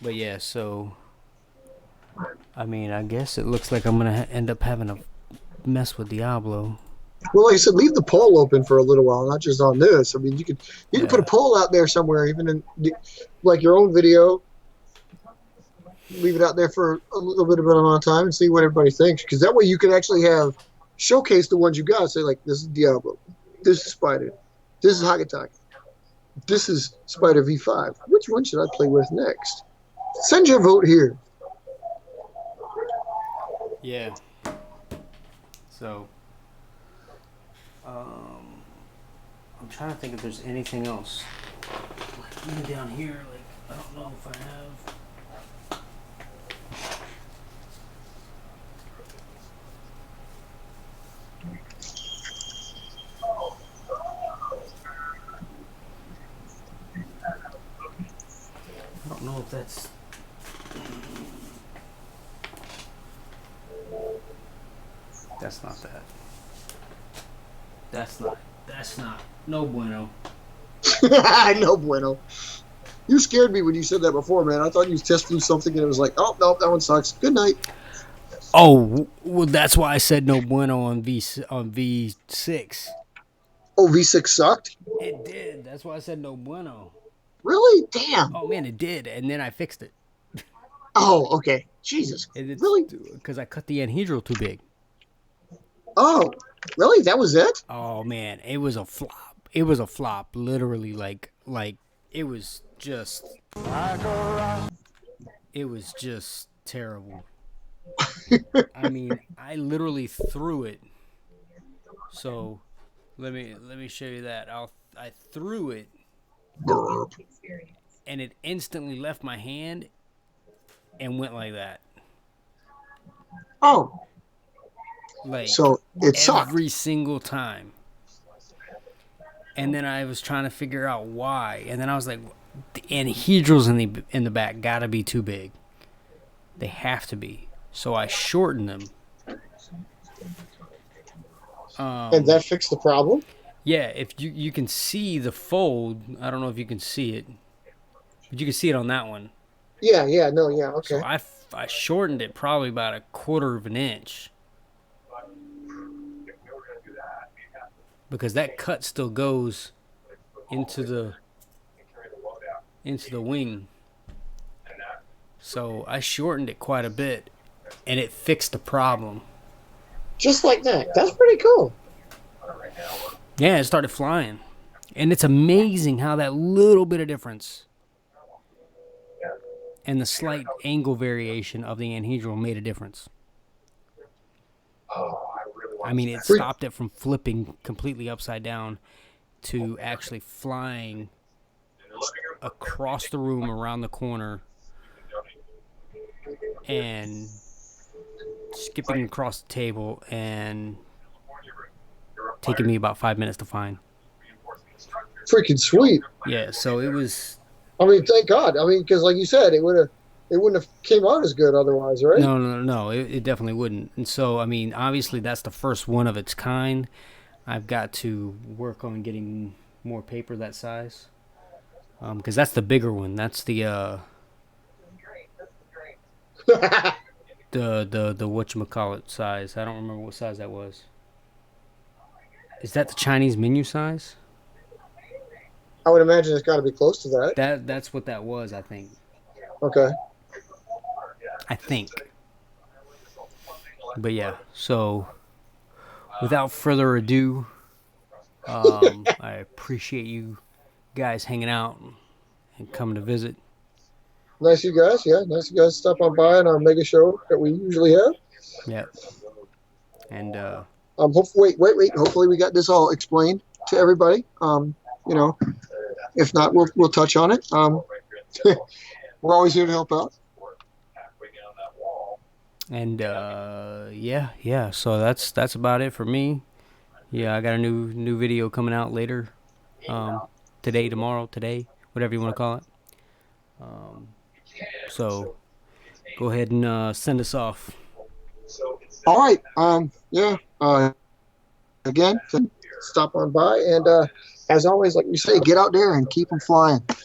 But yeah, so I mean, I guess it looks like I'm gonna end up having to mess with Diablo. Well, like I said, leave the poll open for a little while, not just on this. I mean, you can put a poll out there somewhere, even in like your own video. Leave it out there for a little bit of an amount of time and see what everybody thinks, because that way you can actually have showcase the ones you got. Say like, this is Diablo, this is Spyder, this is Hagataki, this is Spyder V5. Which one should I play with next? Send your vote here. Yeah. So, I'm trying to think if there's anything else. Like even down here, like I don't know if I have. I don't know if that's. That's not that. That's not. No bueno. No bueno. You scared me when you said that before, man. I thought you test flew something and it was like, oh, no, that one sucks. Good night. Oh, well, that's why I said no bueno on V6. Oh, V6 sucked? It did. That's why I said no bueno. Really? Damn. Oh, man, it did. And then I fixed it. Oh, okay. Jesus. Really? Because I cut the anhedral too big. Oh, really? That was it? Oh, man. It was a flop. It was a flop. Literally, like it was just... It was just terrible. I mean, I literally threw it. So, let me show you that. I threw it, and it instantly left my hand and went like that. Oh. Like, so it sucked every single time. And then I was trying to figure out why. And then I was like, the anhedrals in the back gotta be too big. They have to be. So I shortened them. And that fixed the problem? Yeah, if you can see the fold. I don't know if you can see it, but you can see it on that one. Yeah, okay. So I shortened it probably about 1/4 of an inch. Because that cut still goes into the wing. So I shortened it quite a bit, and it fixed the problem. Just like that. That's pretty cool. Yeah, it started flying. And it's amazing how that little bit of difference and the slight angle variation of the anhedral made a difference. I mean, it stopped it from flipping completely upside down to actually flying across the room, around the corner, and skipping across the table, and taking me about 5 minutes to find. Freaking sweet. Yeah, so it was... I mean, thank God. I mean, because like you said, it wouldn't have came out as good otherwise, right? No. It definitely wouldn't. And so, I mean, obviously that's the first one of its kind. I've got to work on getting more paper that size. Because that's the bigger one. That's the whatchamacallit size. I don't remember what size that was. Is that the Chinese menu size? I would imagine it's got to be close to that. That's what that was, I think. Okay. I think. But yeah, so without further ado, I appreciate you guys hanging out and coming to visit. Nice you guys. Yeah, nice you guys stop on by on our mega show that we usually have. Yep. And Wait. Hopefully we got this all explained to everybody. You know, if not, we'll touch on it. We're always here to help out. and yeah. So that's about it for me. Yeah, I got a new video coming out later, today, tomorrow, today, whatever you want to call it. So go ahead and send us off. All right. Yeah. Again, stop on by, and as always, like you say, get out there and keep them flying.